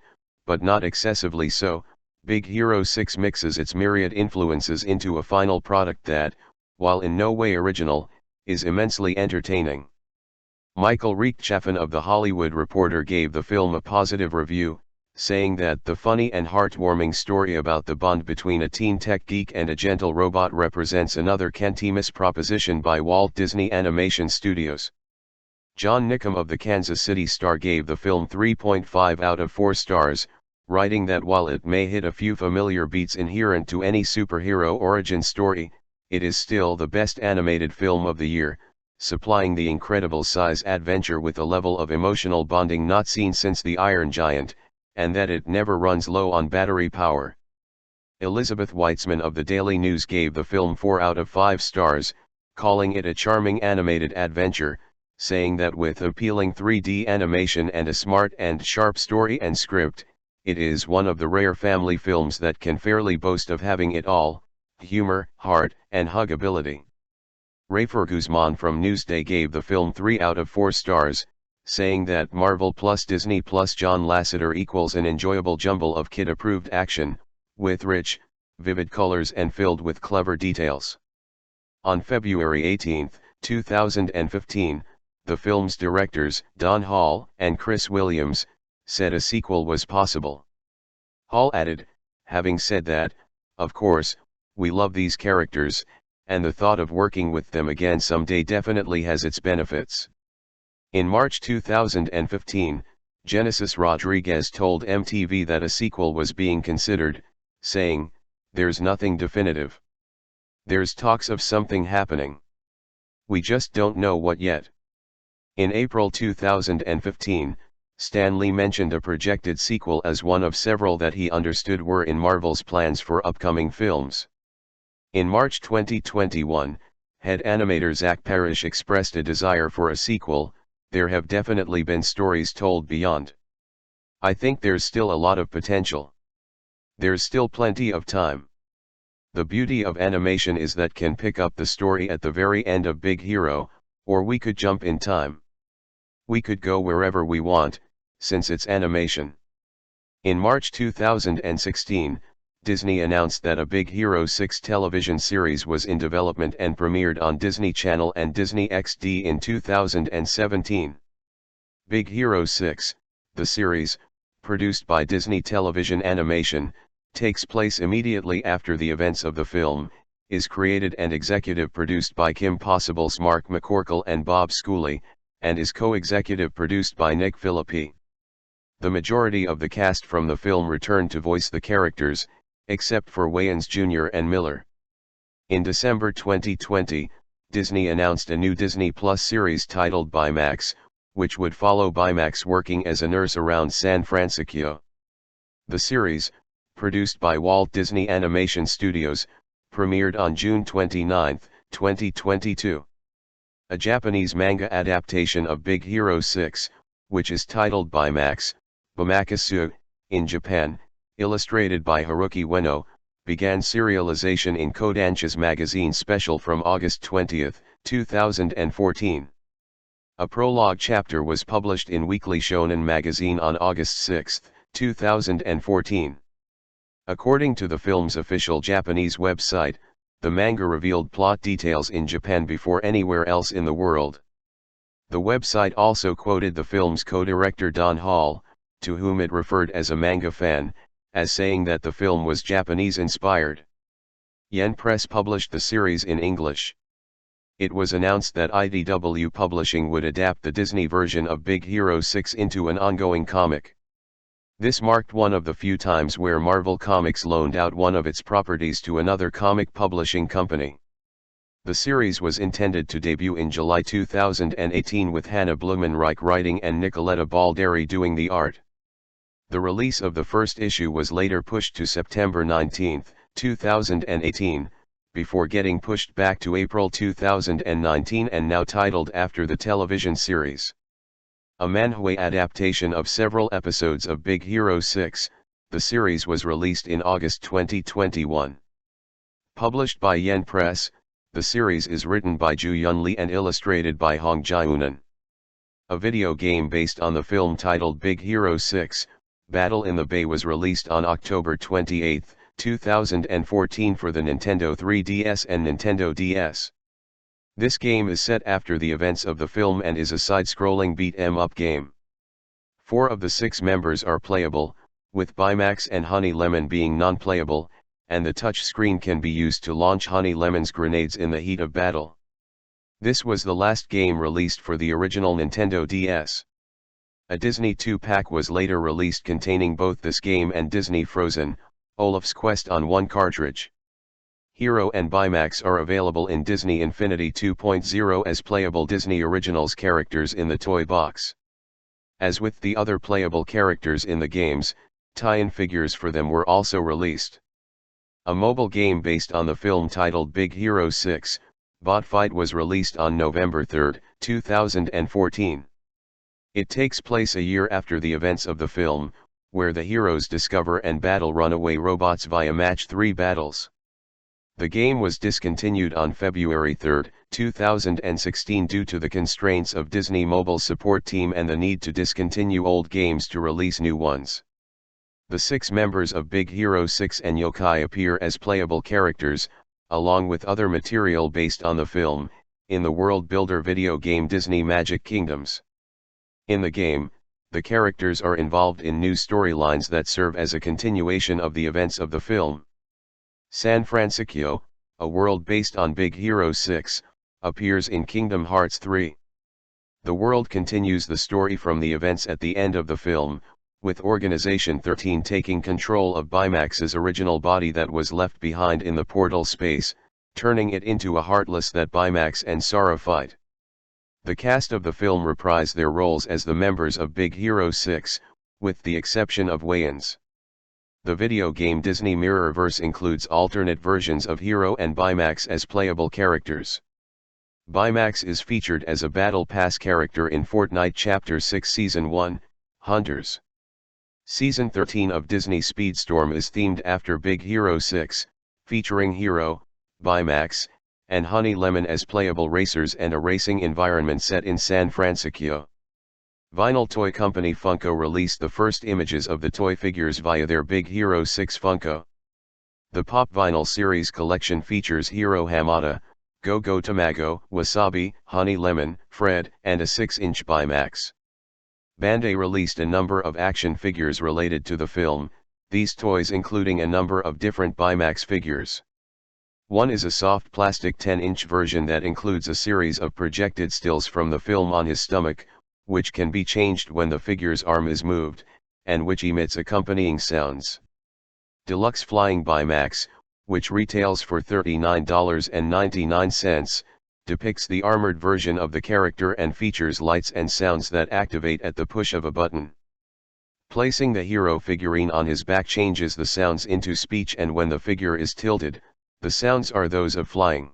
but not excessively so, Big Hero 6 mixes its myriad influences into a final product that, while in no way original, is immensely entertaining. Michael Reichchaffen of The Hollywood Reporter gave the film a positive review, saying that the funny and heartwarming story about the bond between a teen tech geek and a gentle robot represents another can't-miss proposition by Walt Disney Animation Studios. John Nickham of the Kansas City Star gave the film 3.5 out of 4 stars, writing that while it may hit a few familiar beats inherent to any superhero origin story, it is still the best animated film of the year, supplying the incredible size adventure with a level of emotional bonding not seen since The Iron Giant, and that it never runs low on battery power. Elizabeth Weitzman of the Daily News gave the film 4 out of 5 stars, calling it a charming animated adventure, saying that with appealing 3D animation and a smart and sharp story and script, it is one of the rare family films that can fairly boast of having it all: humor, heart, and huggability. Rafer Guzman from Newsday gave the film 3 out of 4 stars, saying that Marvel plus Disney plus John Lasseter equals an enjoyable jumble of kid-approved action, with rich, vivid colors and filled with clever details. On February 18, 2015, the film's directors, Don Hall and Chris Williams, said a sequel was possible. Hall added, "Having said that, of course, we love these characters, and the thought of working with them again someday definitely has its benefits." In March 2015, Genesis Rodriguez told MTV that a sequel was being considered, saying, "There's nothing definitive. There's talks of something happening. We just don't know what yet." In April 2015, Stan Lee mentioned a projected sequel as one of several that he understood were in Marvel's plans for upcoming films. In March 2021, head animator Zach Parrish expressed a desire for a sequel. "There have definitely been stories told beyond. I think there's still a lot of potential. There's still plenty of time. The beauty of animation is that can pick up the story at the very end of Big Hero, or we could jump in time. We could go wherever we want, since it's animation." In March 2016, Disney announced that a Big Hero 6 television series was in development and premiered on Disney Channel and Disney XD in 2017. Big Hero 6, the series, produced by Disney Television Animation, takes place immediately after the events of the film, is created and executive produced by Kim Possible's Mark McCorkle and Bob Schooley, and is co-executive produced by Nick Philippi. The majority of the cast from the film returned to voice the characters, except for Wayans Jr. and Miller. In December 2020, Disney announced a new Disney Plus series titled Baymax, which would follow Baymax working as a nurse around San Fransokyo. The series, produced by Walt Disney Animation Studios, premiered on June 29, 2022. A Japanese manga adaptation of Big Hero 6, which is titled Baymax, Bamakasu, in Japan, illustrated by Haruki Ueno, began serialization in Kodansha's magazine special from August 20, 2014. A prologue chapter was published in Weekly Shonen magazine on August 6, 2014. According to the film's official Japanese website, the manga revealed plot details in Japan before anywhere else in the world. The website also quoted the film's co-director Don Hall, to whom it referred as a manga fan, as saying that the film was Japanese-inspired. Yen Press published the series in English. It was announced that IDW Publishing would adapt the Disney version of Big Hero 6 into an ongoing comic. This marked one of the few times where Marvel Comics loaned out one of its properties to another comic publishing company. The series was intended to debut in July 2018 with Hannah Blumenreich writing and Nicoletta Balderi doing the art. The release of the first issue was later pushed to September 19, 2018, before getting pushed back to April 2019 and now titled after the television series. A manhwa adaptation of several episodes of Big Hero 6, the series was released in August 2021. Published by Yen Press, the series is written by Ju Yun Lee and illustrated by Hong Jiunan. A video game based on the film titled Big Hero 6, Battle in the Bay was released on October 28, 2014 for the Nintendo 3DS and Nintendo DS. This game is set after the events of the film and is a side-scrolling beat-em-up game. 4 of the 6 members are playable, with Baymax and Honey Lemon being non-playable, and the touch screen can be used to launch Honey Lemon's grenades in the heat of battle. This was the last game released for the original Nintendo DS. A Disney 2-pack was later released containing both this game and Disney Frozen, Olaf's Quest on one cartridge. Hiro and Baymax are available in Disney Infinity 2.0 as playable Disney Originals characters in the toy box. As with the other playable characters in the games, tie-in figures for them were also released. A mobile game based on the film titled Big Hero 6, Bot Fight was released on November 3, 2014. It takes place a year after the events of the film, where the heroes discover and battle runaway robots via Match 3 battles. The game was discontinued on February 3, 2016 due to the constraints of Disney Mobile support team and the need to discontinue old games to release new ones. The 6 members of Big Hero 6 and Yokai appear as playable characters, along with other material based on the film, in the world builder video game Disney Magic Kingdoms. In the game, the characters are involved in new storylines that serve as a continuation of the events of the film. San Fransokyo, a world based on Big Hero 6, appears in Kingdom Hearts 3. The world continues the story from the events at the end of the film, with Organization 13 taking control of Baymax's original body that was left behind in the portal space, turning it into a Heartless that Baymax and Sora fight. The cast of the film reprise their roles as the members of Big Hero 6, with the exception of Wayans. The video game Disney Mirrorverse includes alternate versions of Hiro and Baymax as playable characters. Baymax is featured as a Battle Pass character in Fortnite Chapter 6 Season 1, Hunters. Season 13 of Disney Speedstorm is themed after Big Hero 6, featuring Hiro, Baymax, and Honey Lemon as playable racers and a racing environment set in San Fransokyo. Vinyl toy company Funko released the first images of the toy figures via their Big Hero 6 Funko. The Pop Vinyl series collection features Hiro Hamada, Go-Go Tamago, Wasabi, Honey Lemon, Fred, and a 6-inch Baymax. Bandai released a number of action figures related to the film, these toys including a number of different Baymax figures. One is a soft plastic 10-inch version that includes a series of projected stills from the film on his stomach, which can be changed when the figure's arm is moved, and which emits accompanying sounds. Deluxe Flying Baymax, which retails for $39.99, depicts the armored version of the character and features lights and sounds that activate at the push of a button. Placing the hero figurine on his back changes the sounds into speech, and when the figure is tilted, the sounds are those of flying.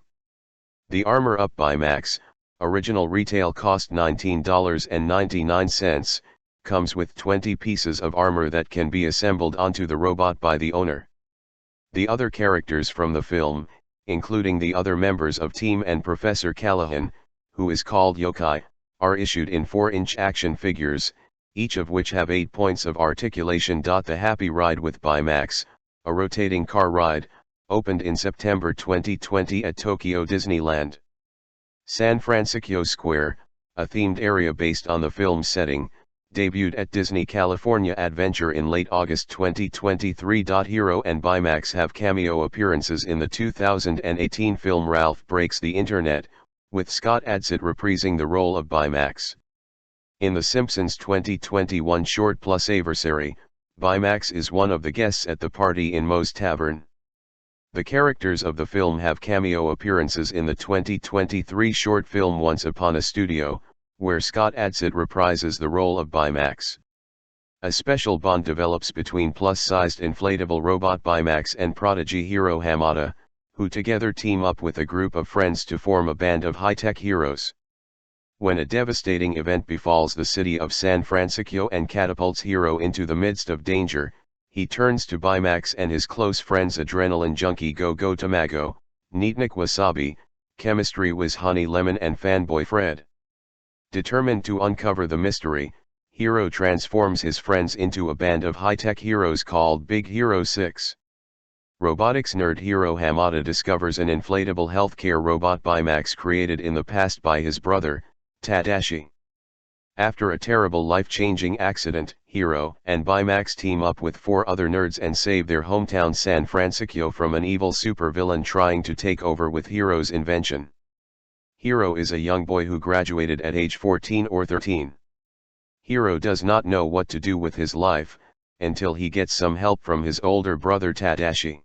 The Armor Up Baymax, original retail cost $19.99, comes with 20 pieces of armor that can be assembled onto the robot by the owner. The other characters from the film, including the other members of Team and Professor Callahan, who is called Yokai, are issued in 4-inch action figures, each of which have 8 points of articulation. The Happy Ride with Baymax, a rotating car ride, opened in September 2020 at Tokyo Disneyland. San Fransokyo Square, a themed area based on the film's setting, debuted at Disney California Adventure in late August 2023. Hiro and Baymax have cameo appearances in the 2018 film Ralph Breaks the Internet, with Scott Adsit reprising the role of Baymax. In The Simpsons 2021 short plus Aversary, Baymax is one of the guests at the party in Moe's Tavern. The characters of the film have cameo appearances in the 2023 short film Once Upon a Studio, where Scott Adsit reprises the role of Baymax. A special bond develops between plus-sized inflatable robot Baymax and prodigy Hiro Hamada, who together team up with a group of friends to form a band of high-tech heroes. When a devastating event befalls the city of San Fransokyo and catapults Hiro into the midst of danger, he turns to Baymax and his close friends adrenaline junkie Go-Go Tamago, Neatnik Wasabi, chemistry whiz Honey Lemon and fanboy Fred. Determined to uncover the mystery, Hiro transforms his friends into a band of high-tech heroes called Big Hero 6. Robotics nerd Hiro Hamada discovers an inflatable healthcare robot Baymax created in the past by his brother, Tadashi. After a terrible life-changing accident, Hiro and Baymax team up with 4 other nerds and save their hometown San Fransokyo from an evil supervillain trying to take over with Hiro's invention. Hiro is a young boy who graduated at age 14 or 13. Hiro does not know what to do with his life, until he gets some help from his older brother Tadashi.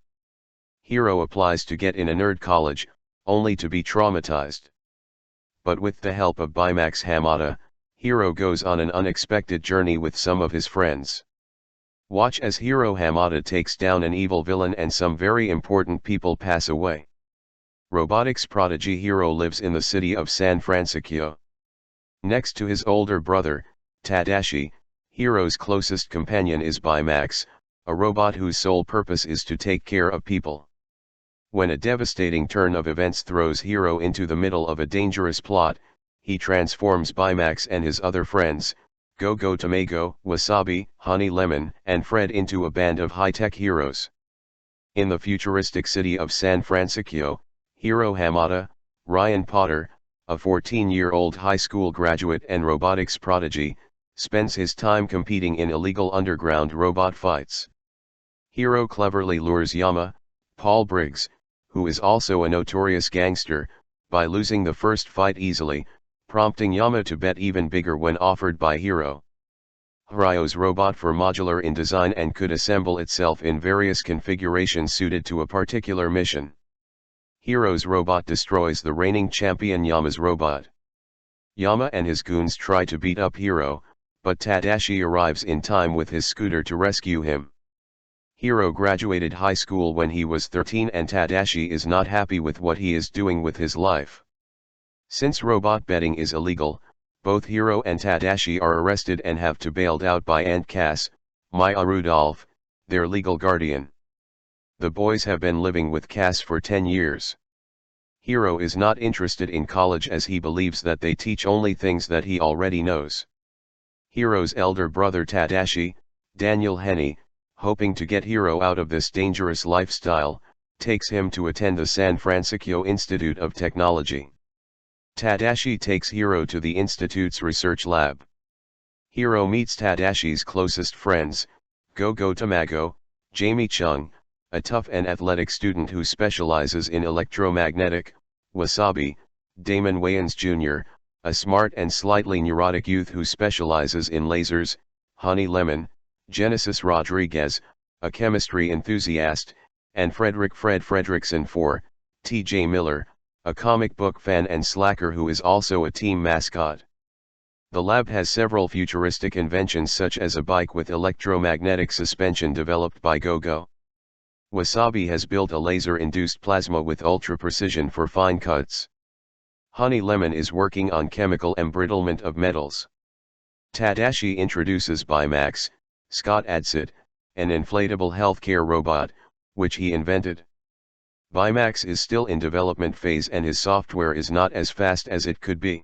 Hiro applies to get in a nerd college, only to be traumatized. But with the help of Baymax Hamada, Hiro goes on an unexpected journey with some of his friends. Watch as Hiro Hamada takes down an evil villain and some very important people pass away. Robotics prodigy Hiro lives in the city of San Fransokyo. Next to his older brother, Tadashi, Hiro's closest companion is Baymax, a robot whose sole purpose is to take care of people. When a devastating turn of events throws Hiro into the middle of a dangerous plot, he transforms Baymax and his other friends, Go-Go Tamago, Wasabi, Honey Lemon, and Fred into a band of high-tech heroes. In the futuristic city of San Fransokyo, Hiro Hamada, Ryan Potter, a 14-year-old high school graduate and robotics prodigy, spends his time competing in illegal underground robot fights. Hiro cleverly lures Yama, Paul Briggs, who is also a notorious gangster, by losing the first fight easily, prompting Yama to bet even bigger when offered by Hiro. Hiro's robot for modular in design and could assemble itself in various configurations suited to a particular mission. Hiro's robot destroys the reigning champion Yama's robot. Yama and his goons try to beat up Hiro, but Tadashi arrives in time with his scooter to rescue him. Hiro graduated high school when he was 13 and Tadashi is not happy with what he is doing with his life. Since robot betting is illegal, both Hiro and Tadashi are arrested and have to be bailed out by Aunt Cass, Maya Rudolph, their legal guardian. The boys have been living with Cass for 10 years. Hiro is not interested in college as he believes that they teach only things that he already knows. Hiro's elder brother Tadashi, Daniel Henny, hoping to get Hiro out of this dangerous lifestyle, takes him to attend the San Fransokyo Institute of Technology. Tadashi takes Hiro to the institute's research lab. Hiro meets Tadashi's closest friends, Go-Go Tamago, Jamie Chung, a tough and athletic student who specializes in electromagnetic, Wasabi, Damon Wayans Jr., a smart and slightly neurotic youth who specializes in lasers, Honey Lemon, Genesis Rodriguez, a chemistry enthusiast, and Fred Fredrickson IV, T.J. Miller, a comic book fan and slacker who is also a team mascot. The lab has several futuristic inventions such as a bike with electromagnetic suspension developed by Go-Go. Wasabi has built a laser-induced plasma with ultra-precision for fine cuts. Honey Lemon is working on chemical embrittlement of metals. Tadashi introduces Baymax, Scott Adsit, an inflatable healthcare robot, which he invented. Baymax is still in development phase and his software is not as fast as it could be.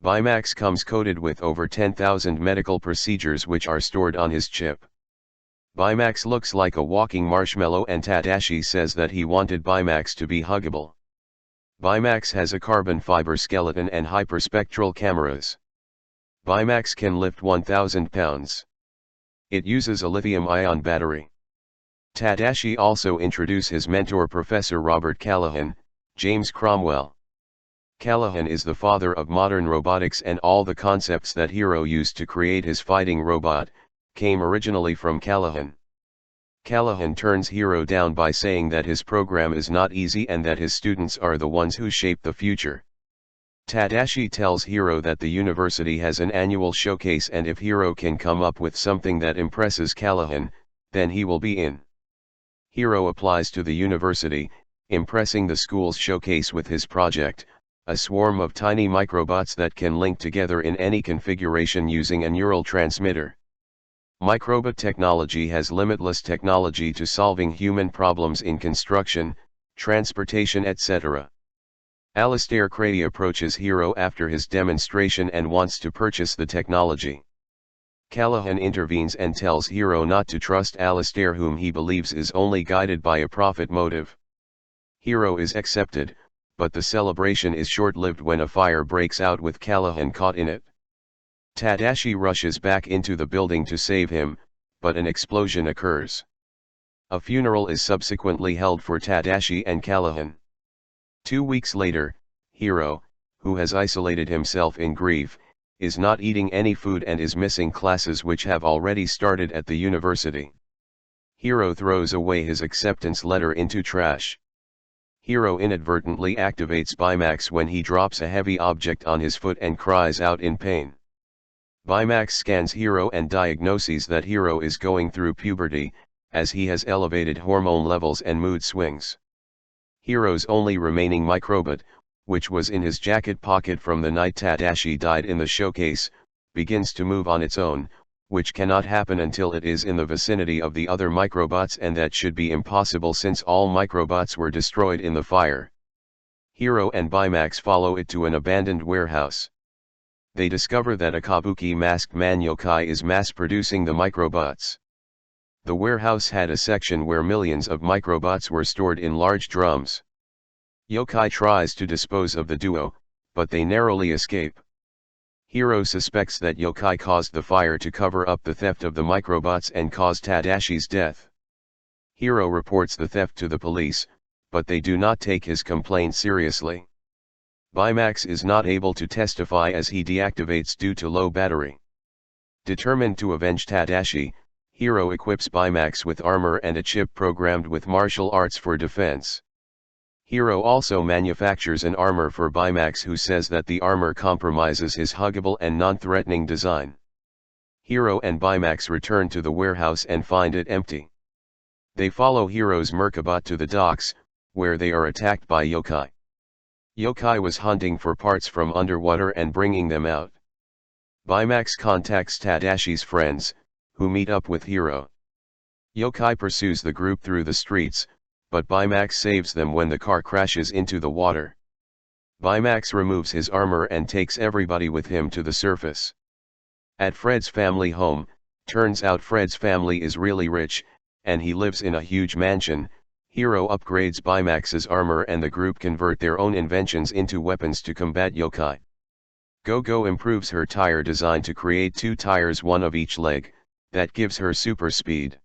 Baymax comes coded with over 10,000 medical procedures which are stored on his chip. Baymax looks like a walking marshmallow and Tadashi says that he wanted Baymax to be huggable. Baymax has a carbon fiber skeleton and hyperspectral cameras. Baymax can lift 1,000 pounds. It uses a lithium-ion battery. Tadashi also introduced his mentor Professor Robert Callahan, James Cromwell. Callahan is the father of modern robotics and all the concepts that Hiro used to create his fighting robot, came originally from Callahan. Callahan turns Hiro down by saying that his program is not easy and that his students are the ones who shape the future. Tadashi tells Hiro that the university has an annual showcase and if Hiro can come up with something that impresses Callahan, then he will be in. Hiro applies to the university, impressing the school's showcase with his project, a swarm of tiny microbots that can link together in any configuration using a neural transmitter. Microbot technology has limitless technology to solving human problems in construction, transportation etc. Alistair Cray approaches Hiro after his demonstration and wants to purchase the technology. Callahan intervenes and tells Hiro not to trust Alistair, whom he believes is only guided by a profit motive. Hiro is accepted, but the celebration is short-lived when a fire breaks out with Callahan caught in it. Tadashi rushes back into the building to save him, but an explosion occurs. A funeral is subsequently held for Tadashi and Callahan. 2 weeks later, Hiro, who has isolated himself in grief, is not eating any food and is missing classes which have already started at the university. Hiro throws away his acceptance letter into trash. Hiro inadvertently activates Baymax when he drops a heavy object on his foot and cries out in pain. Baymax scans Hiro and diagnoses that Hiro is going through puberty, as he has elevated hormone levels and mood swings. Hiro's only remaining microbot, which was in his jacket pocket from the night Tadashi died in the showcase, begins to move on its own, which cannot happen until it is in the vicinity of the other microbots, and that should be impossible since all microbots were destroyed in the fire. Hiro and Baymax follow it to an abandoned warehouse. They discover that a kabuki masked man yokai is mass-producing the microbots. The warehouse had a section where millions of microbots were stored in large drums. Yokai tries to dispose of the duo, but they narrowly escape. Hiro suspects that yokai caused the fire to cover up the theft of the microbots and cause Tadashi's death. Hiro reports the theft to the police, but they do not take his complaint seriously. Baymax is not able to testify as he deactivates due to low battery. Determined to avenge Tadashi, Hiro equips Baymax with armor and a chip programmed with martial arts for defense. Hiro also manufactures an armor for Baymax, who says that the armor compromises his huggable and non-threatening design. Hiro and Baymax return to the warehouse and find it empty. They follow Hiro's Merkabot to the docks, where they are attacked by yokai. Yokai was hunting for parts from underwater and bringing them out. Baymax contacts Tadashi's friends, who meet up with Hiro. Yokai pursues the group through the streets, but Baymax saves them when the car crashes into the water. Baymax removes his armor and takes everybody with him to the surface. At Fred's family home, turns out Fred's family is really rich, and he lives in a huge mansion. Hiro upgrades Baymax's armor and the group convert their own inventions into weapons to combat yokai. Go-Go improves her tire design to create 2 tires, one of each leg, that gives her super speed.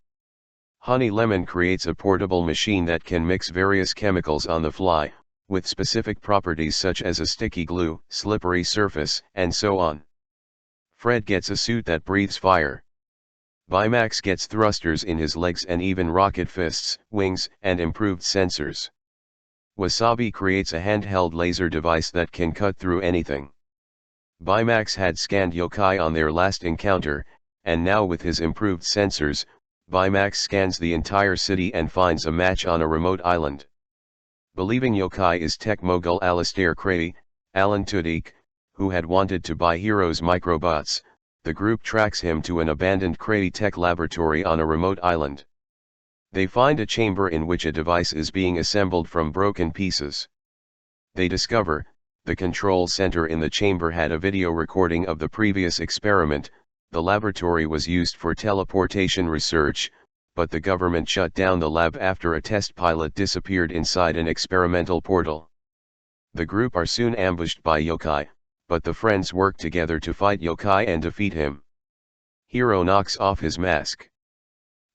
Honey Lemon creates a portable machine that can mix various chemicals on the fly, with specific properties such as a sticky glue, slippery surface, and so on. Fred gets a suit that breathes fire. Baymax gets thrusters in his legs and even rocket fists, wings, and improved sensors. Wasabi creates a handheld laser device that can cut through anything. Baymax had scanned yokai on their last encounter, and now with his improved sensors, Baymax scans the entire city and finds a match on a remote island. Believing yokai is tech mogul Alistair Crady, Alan Tudyk, who had wanted to buy Hiro's microbots, the group tracks him to an abandoned Crady tech laboratory on a remote island. They find a chamber in which a device is being assembled from broken pieces. They discover, the control center in the chamber had a video recording of the previous experiment. The laboratory was used for teleportation research, but the government shut down the lab after a test pilot disappeared inside an experimental portal. The group are soon ambushed by yokai, but the friends work together to fight yokai and defeat him. Hiro knocks off his mask.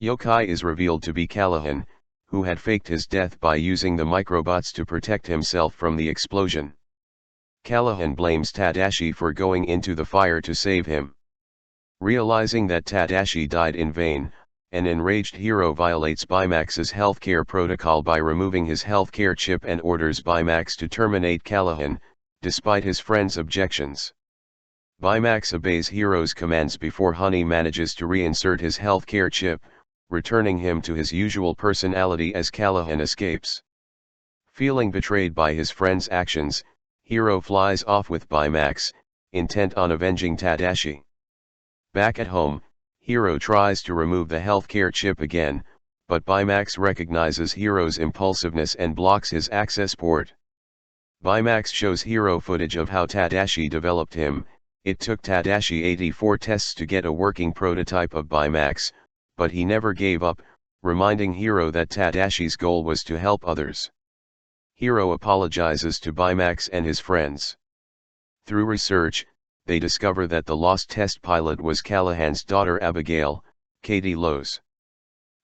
Yokai is revealed to be Callahan, who had faked his death by using the microbots to protect himself from the explosion. Callahan blames Tadashi for going into the fire to save him. Realizing that Tadashi died in vain, an enraged Hiro violates Baymax's healthcare protocol by removing his healthcare chip and orders Baymax to terminate Callahan, despite his friend's objections. Baymax obeys Hiro's commands before Honey manages to reinsert his healthcare chip, returning him to his usual personality as Callahan escapes. Feeling betrayed by his friend's actions, Hiro flies off with Baymax, intent on avenging Tadashi. Back at home, Hiro tries to remove the healthcare chip again, but Baymax recognizes Hiro's impulsiveness and blocks his access port. Baymax shows Hiro footage of how Tadashi developed him. It took Tadashi 84 tests to get a working prototype of Baymax, but he never gave up, reminding Hiro that Tadashi's goal was to help others. Hiro apologizes to Baymax and his friends. Through research, they discover that the lost test pilot was Callahan's daughter Abigail, Katie Lowe's.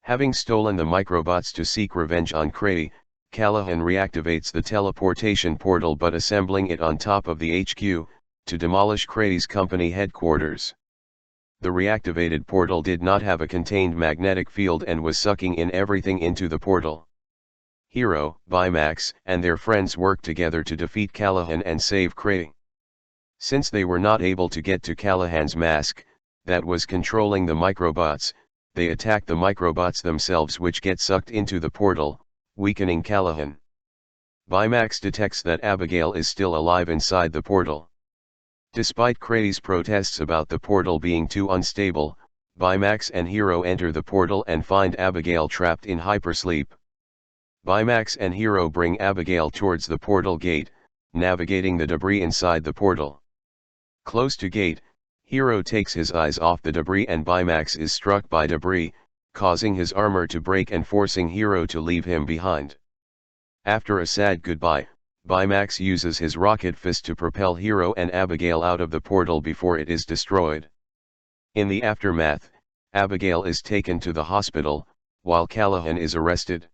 Having stolen the microbots to seek revenge on Crady, Callahan reactivates the teleportation portal but assembling it on top of the HQ, to demolish Crady's company headquarters. The reactivated portal did not have a contained magnetic field and was sucking in everything into the portal. Hiro, Baymax, and their friends work together to defeat Callahan and save Crady. Since they were not able to get to Callahan's mask, that was controlling the microbots, they attack the microbots themselves, which get sucked into the portal, weakening Callahan. Baymax detects that Abigail is still alive inside the portal. Despite Crady's protests about the portal being too unstable, Baymax and Hiro enter the portal and find Abigail trapped in hypersleep. Baymax and Hiro bring Abigail towards the portal gate, navigating the debris inside the portal. Close to gate, Hiro takes his eyes off the debris and Baymax is struck by debris, causing his armor to break and forcing Hiro to leave him behind. After a sad goodbye, Baymax uses his rocket fist to propel Hiro and Abigail out of the portal before it is destroyed. In the aftermath, Abigail is taken to the hospital, while Callahan is arrested.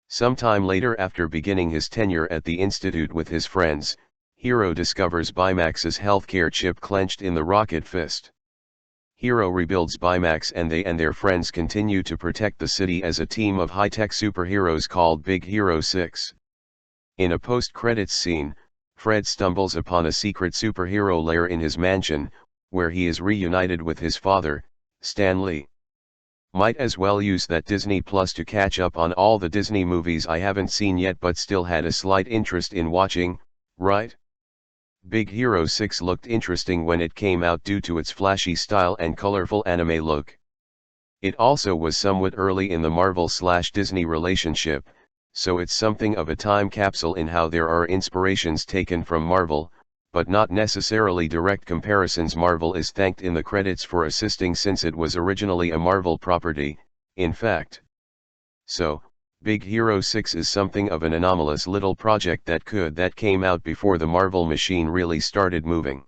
Sometime later, after beginning his tenure at the institute with his friends, Hiro discovers Baymax's healthcare chip clenched in the rocket fist. Hiro rebuilds Baymax and they and their friends continue to protect the city as a team of high-tech superheroes called Big Hero 6. In a post-credits scene, Fred stumbles upon a secret superhero lair in his mansion, where he is reunited with his father, Stan Lee. Might as well use that Disney Plus to catch up on all the Disney movies I haven't seen yet but still had a slight interest in watching, right? Big Hero 6 looked interesting when it came out due to its flashy style and colorful anime look. It also was somewhat early in the Marvel/Disney relationship, so it's something of a time capsule in how there are inspirations taken from Marvel, but not necessarily direct comparisons. Marvel is thanked in the credits for assisting since it was originally a Marvel property, in fact. So, Big Hero 6 is something of an anomalous little project that came out before the Marvel machine really started moving.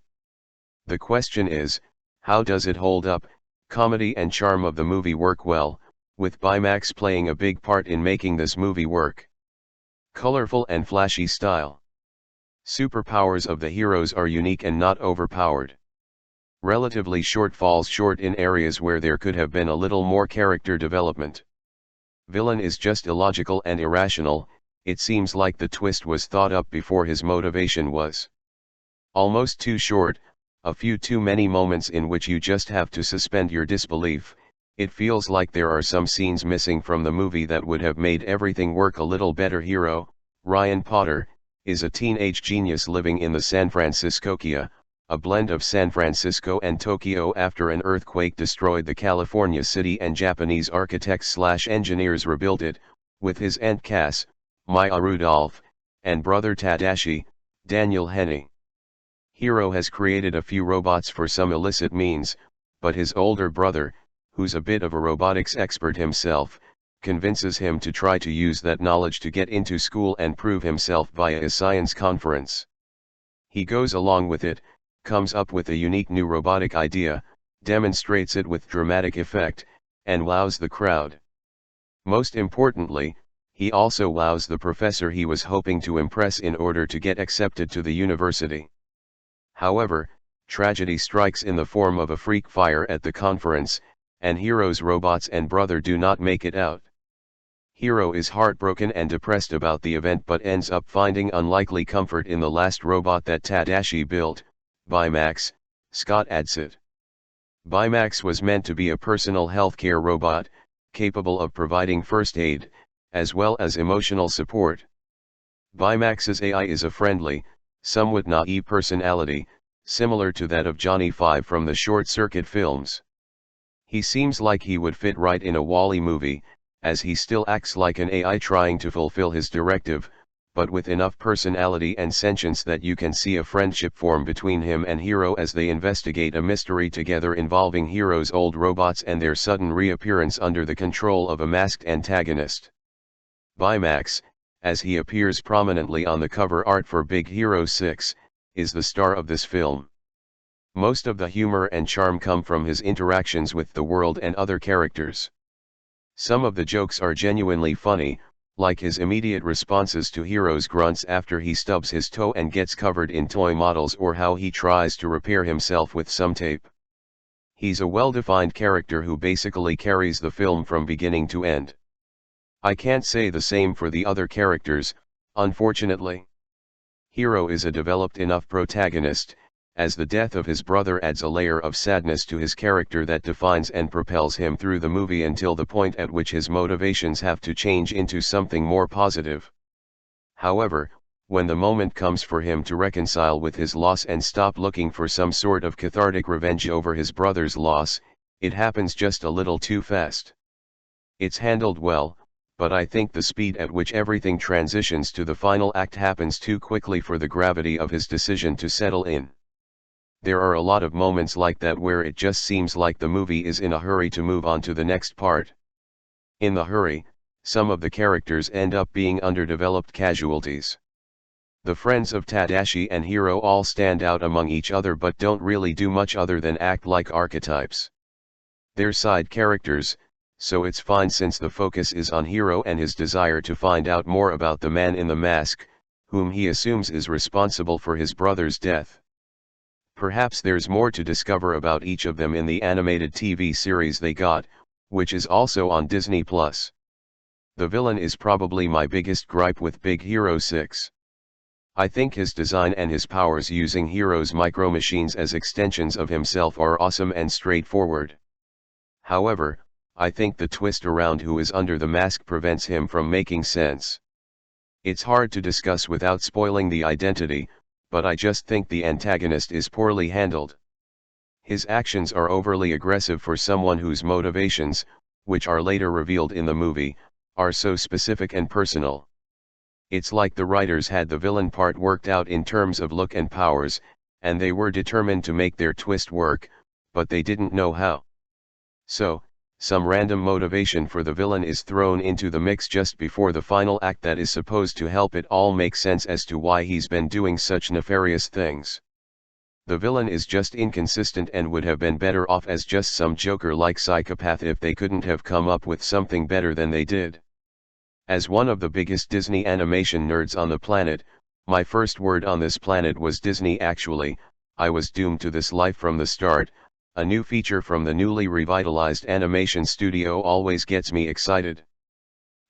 The question is, how does it hold up? Comedy and charm of the movie work well, with Baymax playing a big part in making this movie work. Colorful and flashy style. Superpowers of the heroes are unique and not overpowered. Relatively short, falls short in areas where there could have been a little more character development. Villain is just illogical and irrational. It seems like the twist was thought up before his motivation was. Almost too short, a few too many moments in which you just have to suspend your disbelief. It feels like there are some scenes missing from the movie that would have made everything work a little better. Hiro, Ryan Potter, is a teenage genius living in the San Fransokyo, a blend of San Francisco and Tokyo after an earthquake destroyed the California city and Japanese architects/engineers rebuilt it, with his aunt Cass, Maya Rudolph, and brother Tadashi, Daniel Henney. Hiro has created a few robots for some illicit means, but his older brother, who's a bit of a robotics expert himself, convinces him to try to use that knowledge to get into school and prove himself via a science conference. He goes along with it, comes up with a unique new robotic idea, demonstrates it with dramatic effect, and wows the crowd. Most importantly, he also wows the professor he was hoping to impress in order to get accepted to the university. However, tragedy strikes in the form of a freak fire at the conference, and Hiro's robots and brother do not make it out. Hiro is heartbroken and depressed about the event but ends up finding unlikely comfort in the last robot that Tadashi built, Baymax, Scott Adsit. Baymax was meant to be a personal healthcare robot, capable of providing first aid, as well as emotional support. Baymax's AI is a friendly, somewhat naive personality, similar to that of Johnny Five from the Short Circuit films. He seems like he would fit right in a Wall-E movie, as he still acts like an AI trying to fulfill his directive, but with enough personality and sentience that you can see a friendship form between him and Hiro as they investigate a mystery together involving Hiro's old robots and their sudden reappearance under the control of a masked antagonist. Baymax, as he appears prominently on the cover art for Big Hero 6, is the star of this film. Most of the humor and charm come from his interactions with the world and other characters. Some of the jokes are genuinely funny, like his immediate responses to Hiro's grunts after he stubs his toe and gets covered in toy models, or how he tries to repair himself with some tape. He's a well-defined character who basically carries the film from beginning to end. I can't say the same for the other characters, unfortunately. Hiro is a developed enough protagonist, as the death of his brother adds a layer of sadness to his character that defines and propels him through the movie until the point at which his motivations have to change into something more positive. However, when the moment comes for him to reconcile with his loss and stop looking for some sort of cathartic revenge over his brother's loss, it happens just a little too fast. It's handled well, but I think the speed at which everything transitions to the final act happens too quickly for the gravity of his decision to settle in. There are a lot of moments like that where it just seems like the movie is in a hurry to move on to the next part. In the hurry, some of the characters end up being underdeveloped casualties. The friends of Tadashi and Hiro all stand out among each other but don't really do much other than act like archetypes. They're side characters, so it's fine since the focus is on Hiro and his desire to find out more about the man in the mask, whom he assumes is responsible for his brother's death. Perhaps there's more to discover about each of them in the animated TV series they got, which is also on Disney+. The villain is probably my biggest gripe with Big Hero 6. I think his design and his powers using Hiro's micro-machines as extensions of himself are awesome and straightforward. However, I think the twist around who is under the mask prevents him from making sense. It's hard to discuss without spoiling the identity, but I just think the antagonist is poorly handled. His actions are overly aggressive for someone whose motivations, which are later revealed in the movie, are so specific and personal. It's like the writers had the villain part worked out in terms of look and powers, and they were determined to make their twist work, but they didn't know how. So, some random motivation for the villain is thrown into the mix just before the final act that is supposed to help it all make sense as to why he's been doing such nefarious things. The villain is just inconsistent and would have been better off as just some Joker-like psychopath if they couldn't have come up with something better than they did. As one of the biggest Disney animation nerds on the planet, my first word on this planet was Disney. Actually, I was doomed to this life from the start. A new feature from the newly revitalized animation studio always gets me excited.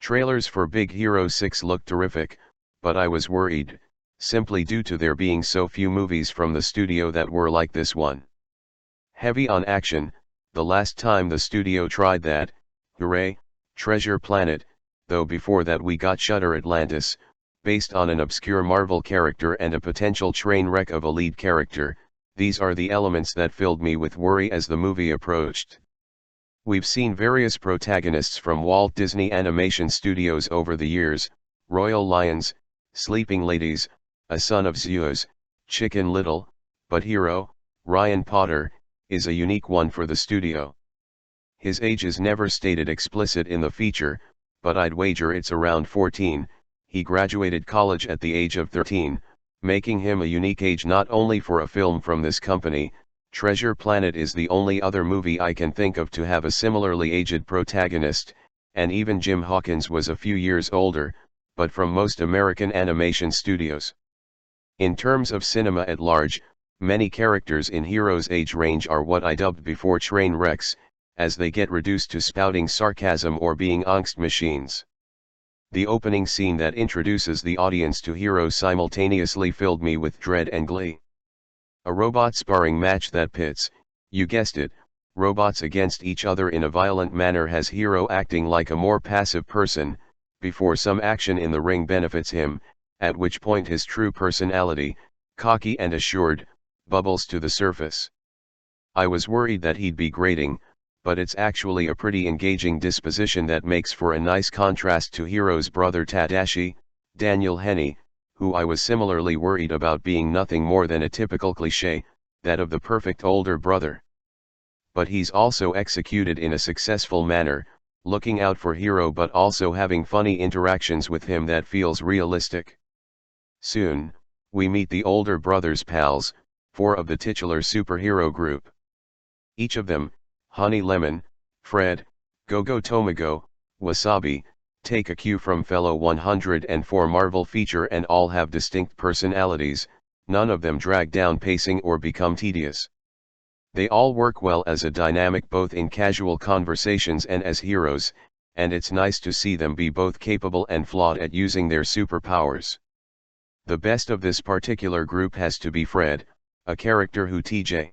Trailers for Big Hero 6 look terrific, but I was worried, simply due to there being so few movies from the studio that were like this one. Heavy on action, the last time the studio tried that, hooray, Treasure Planet, though before that we got Shutter Atlantis, based on an obscure Marvel character and a potential train wreck of a lead character. These are the elements that filled me with worry as the movie approached. We've seen various protagonists from Walt Disney Animation Studios over the years: Royal Lions, Sleeping Ladies, A Son of Zeus, Chicken Little, but Hiro, Ryan Potter, is a unique one for the studio. His age is never stated explicit in the feature, but I'd wager it's around 14. He graduated college at the age of 13. Making him a unique age not only for a film from this company. Treasure Planet is the only other movie I can think of to have a similarly aged protagonist, and even Jim Hawkins was a few years older, but from most American animation studios. In terms of cinema at large, many characters in Hiro's age range are what I dubbed before train wrecks, as they get reduced to spouting sarcasm or being angst machines. The opening scene that introduces the audience to Hiro simultaneously filled me with dread and glee. A robot sparring match that pits, you guessed it, robots against each other in a violent manner has Hiro acting like a more passive person, before some action in the ring benefits him, at which point his true personality, cocky and assured, bubbles to the surface. I was worried that he'd be grating, but it's actually a pretty engaging disposition that makes for a nice contrast to Hiro's brother Tadashi, Daniel Henney, who I was similarly worried about being nothing more than a typical cliché, that of the perfect older brother. But he's also executed in a successful manner, looking out for Hiro but also having funny interactions with him that feels realistic. Soon, we meet the older brother's pals, 4 of the titular superhero group. Each of them, Honey Lemon, Fred, Go-Go Tomago, Wasabi, take a cue from fellow 104 Marvel feature and all have distinct personalities, none of them drag down pacing or become tedious. They all work well as a dynamic both in casual conversations and as heroes, and it's nice to see them be both capable and flawed at using their superpowers. The best of this particular group has to be Fred, a character who T.J.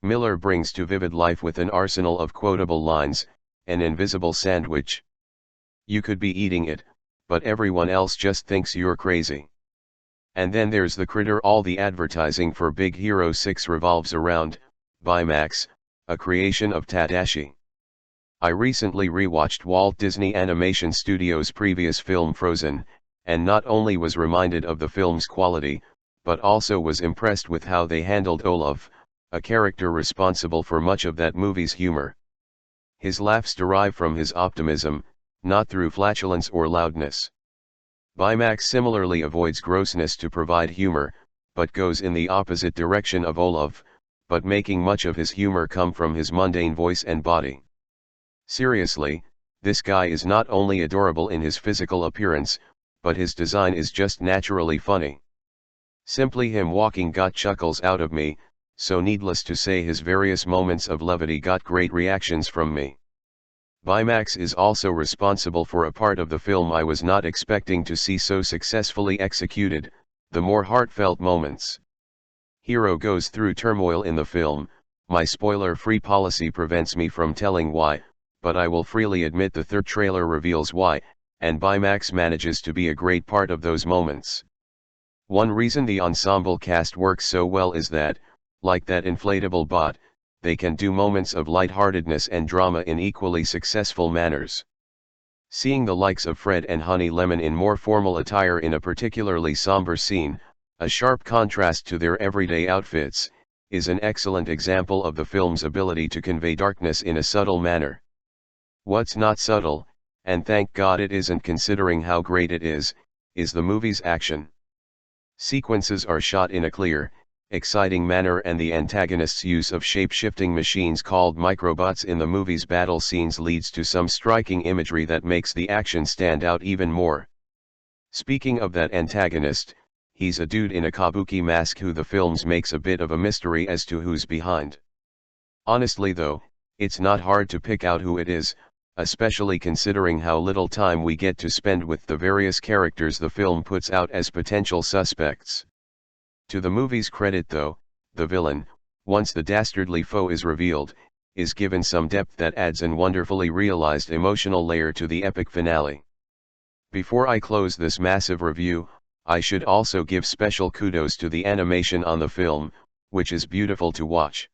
Miller brings to vivid life with an arsenal of quotable lines, an invisible sandwich. You could be eating it, but everyone else just thinks you're crazy. And then there's the critter all the advertising for Big Hero 6 revolves around, Baymax, a creation of Tadashi. I recently rewatched Walt Disney Animation Studios' previous film Frozen, and not only was reminded of the film's quality, but also was impressed with how they handled Olaf, a character responsible for much of that movie's humor. His laughs derive from his optimism, not through flatulence or loudness. Baymax similarly avoids grossness to provide humor, but goes in the opposite direction of Olaf, but making much of his humor come from his mundane voice and body. Seriously, this guy is not only adorable in his physical appearance, but his design is just naturally funny. Simply him walking got chuckles out of me, so needless to say his various moments of levity got great reactions from me. Baymax is also responsible for a part of the film I was not expecting to see so successfully executed, the more heartfelt moments. Hiro goes through turmoil in the film. My spoiler-free policy prevents me from telling why, but I will freely admit the third trailer reveals why, and Baymax manages to be a great part of those moments. One reason the ensemble cast works so well is that, like that inflatable bot, they can do moments of lightheartedness and drama in equally successful manners. Seeing the likes of Fred and Honey Lemon in more formal attire in a particularly somber scene, a sharp contrast to their everyday outfits, is an excellent example of the film's ability to convey darkness in a subtle manner. What's not subtle, and thank God it isn't considering how great it is the movie's action. Sequences are shot in a clear, exciting manner, and the antagonist's use of shape-shifting machines called microbots in the movie's battle scenes leads to some striking imagery that makes the action stand out even more. Speaking of that antagonist, he's a dude in a kabuki mask who the films makes a bit of a mystery as to who's behind. Honestly though, it's not hard to pick out who it is, especially considering how little time we get to spend with the various characters the film puts out as potential suspects. To the movie's credit though, the villain, once the dastardly foe is revealed, is given some depth that adds an wonderfully realized emotional layer to the epic finale. Before I close this massive review, I should also give special kudos to the animation on the film, which is beautiful to watch.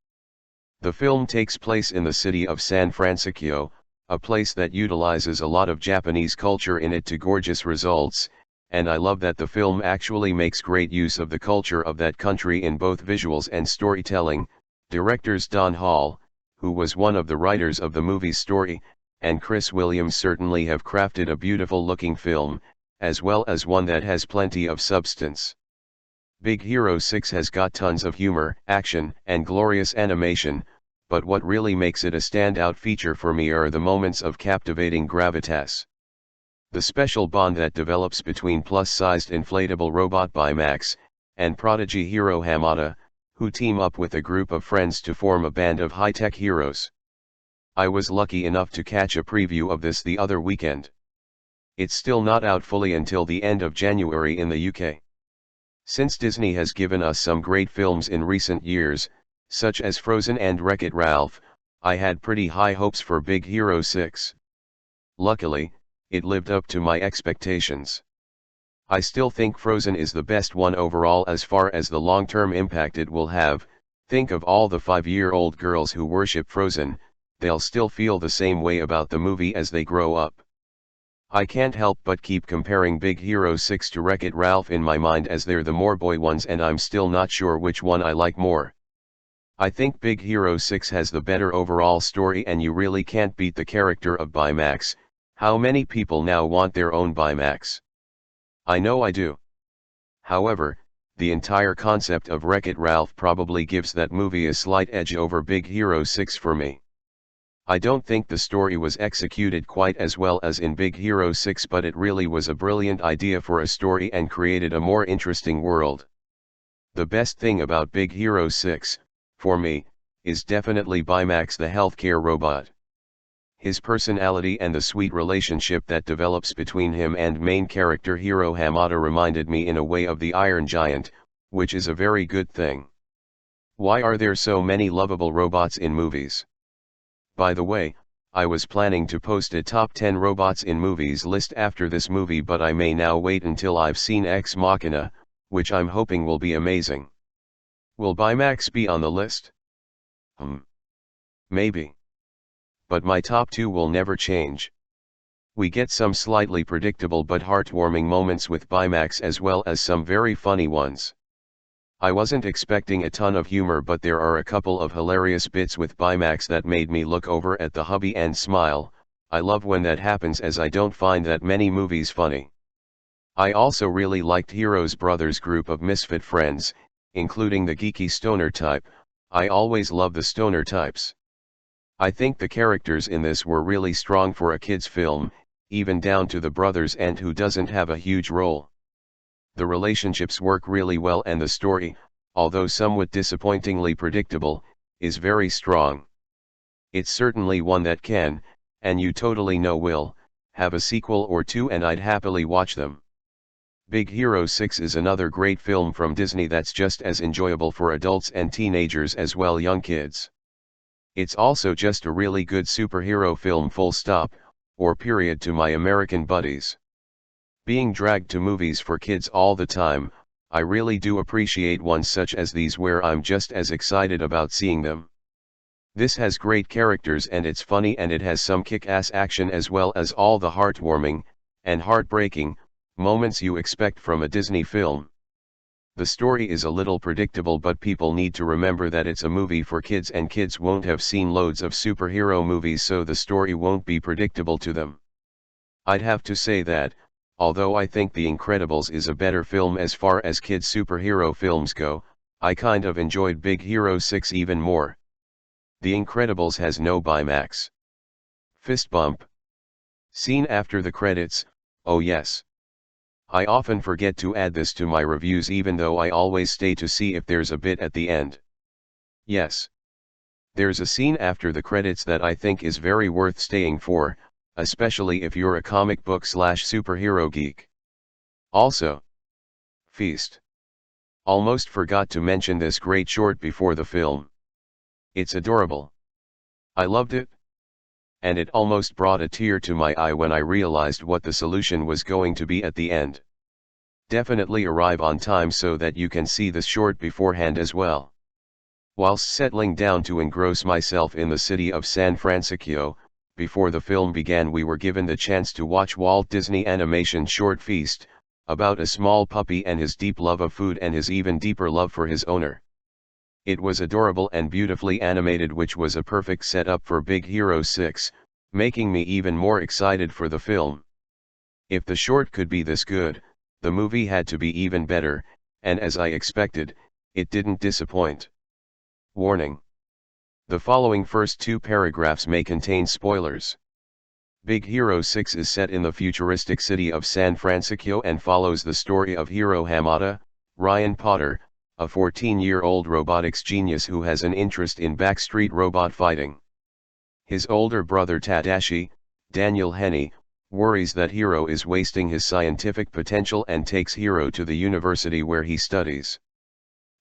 The film takes place in the city of San Fransokyo, a place that utilizes a lot of Japanese culture in it to gorgeous results, and I love that the film actually makes great use of the culture of that country in both visuals and storytelling. Directors Don Hall, who was one of the writers of the movie's story, and Chris Williams certainly have crafted a beautiful looking film, as well as one that has plenty of substance. Big Hero 6 has got tons of humor, action, and glorious animation, but what really makes it a standout feature for me are the moments of captivating gravitas. The special bond that develops between plus-sized inflatable robot Baymax, and prodigy Hiro Hamada, who team up with a group of friends to form a band of high-tech heroes. I was lucky enough to catch a preview of this the other weekend. It's still not out fully until the end of January in the UK. Since Disney has given us some great films in recent years, such as Frozen and Wreck-It Ralph, I had pretty high hopes for Big Hero 6. Luckily, it lived up to my expectations. I still think Frozen is the best one overall as far as the long-term impact it will have. Think of all the 5-year-old girls who worship Frozen, they'll still feel the same way about the movie as they grow up. I can't help but keep comparing Big Hero 6 to Wreck-It Ralph in my mind as they're the more boy ones, and I'm still not sure which one I like more. I think Big Hero 6 has the better overall story, and you really can't beat the character of Baymax. How many people now want their own Baymax? I know I do. However, the entire concept of Wreck-It Ralph probably gives that movie a slight edge over Big Hero 6 for me. I don't think the story was executed quite as well as in Big Hero 6, but it really was a brilliant idea for a story and created a more interesting world. The best thing about Big Hero 6, for me, is definitely Baymax the healthcare robot. His personality and the sweet relationship that develops between him and main character Hiro Hamada reminded me in a way of the Iron Giant, which is a very good thing. Why are there so many lovable robots in movies? By the way, I was planning to post a top 10 robots in movies list after this movie, but I may now wait until I've seen Ex Machina, which I'm hoping will be amazing. Will Baymax be on the list? Maybe. But my top 2 will never change. We get some slightly predictable but heartwarming moments with Baymax as well as some very funny ones. I wasn't expecting a ton of humor, but there are a couple of hilarious bits with Baymax that made me look over at the hubby and smile. I love when that happens, as I don't find that many movies funny. I also really liked Hiro's brothers' group of misfit friends, including the geeky stoner type. I always love the stoner types. I think the characters in this were really strong for a kid's film, even down to the brother's end who doesn't have a huge role. The relationships work really well and the story, although somewhat disappointingly predictable, is very strong. It's certainly one that can, and you totally know will, have a sequel or two, and I'd happily watch them. Big Hero 6 is another great film from Disney that's just as enjoyable for adults and teenagers as well young kids. It's also just a really good superhero film full stop, or period to my American buddies. Being dragged to movies for kids all the time, I really do appreciate ones such as these where I'm just as excited about seeing them. This has great characters and it's funny and it has some kick-ass action as well as all the heartwarming, and heartbreaking, moments you expect from a Disney film. The story is a little predictable, but people need to remember that it's a movie for kids and kids won't have seen loads of superhero movies, so the story won't be predictable to them. I'd have to say that, although I think The Incredibles is a better film as far as kids superhero films go, I kind of enjoyed Big Hero 6 even more. The Incredibles has no Baymax. Fist bump. Scene after the credits, oh yes. I often forget to add this to my reviews even though I always stay to see if there's a bit at the end. Yes. There's a scene after the credits that I think is very worth staying for, especially if you're a comic book / superhero geek. Also, Feast. Almost forgot to mention this great short before the film. It's adorable. I loved it. And it almost brought a tear to my eye when I realized what the solution was going to be at the end. Definitely arrive on time so that you can see the short beforehand as well. Whilst settling down to engross myself in the city of San Fransokyo, before the film began we were given the chance to watch Walt Disney Animation short Feast, about a small puppy and his deep love of food and his even deeper love for his owner. It was adorable and beautifully animated, which was a perfect setup for Big Hero 6, making me even more excited for the film. If the short could be this good, the movie had to be even better, and as I expected, it didn't disappoint. Warning. The following first two paragraphs may contain spoilers. Big Hero 6 is set in the futuristic city of San Fransokyo and follows the story of Hiro Hamada, Ryan Potter, a 14-year-old robotics genius who has an interest in backstreet robot fighting. His older brother Tadashi, Daniel Henny, worries that Hiro is wasting his scientific potential and takes Hiro to the university where he studies.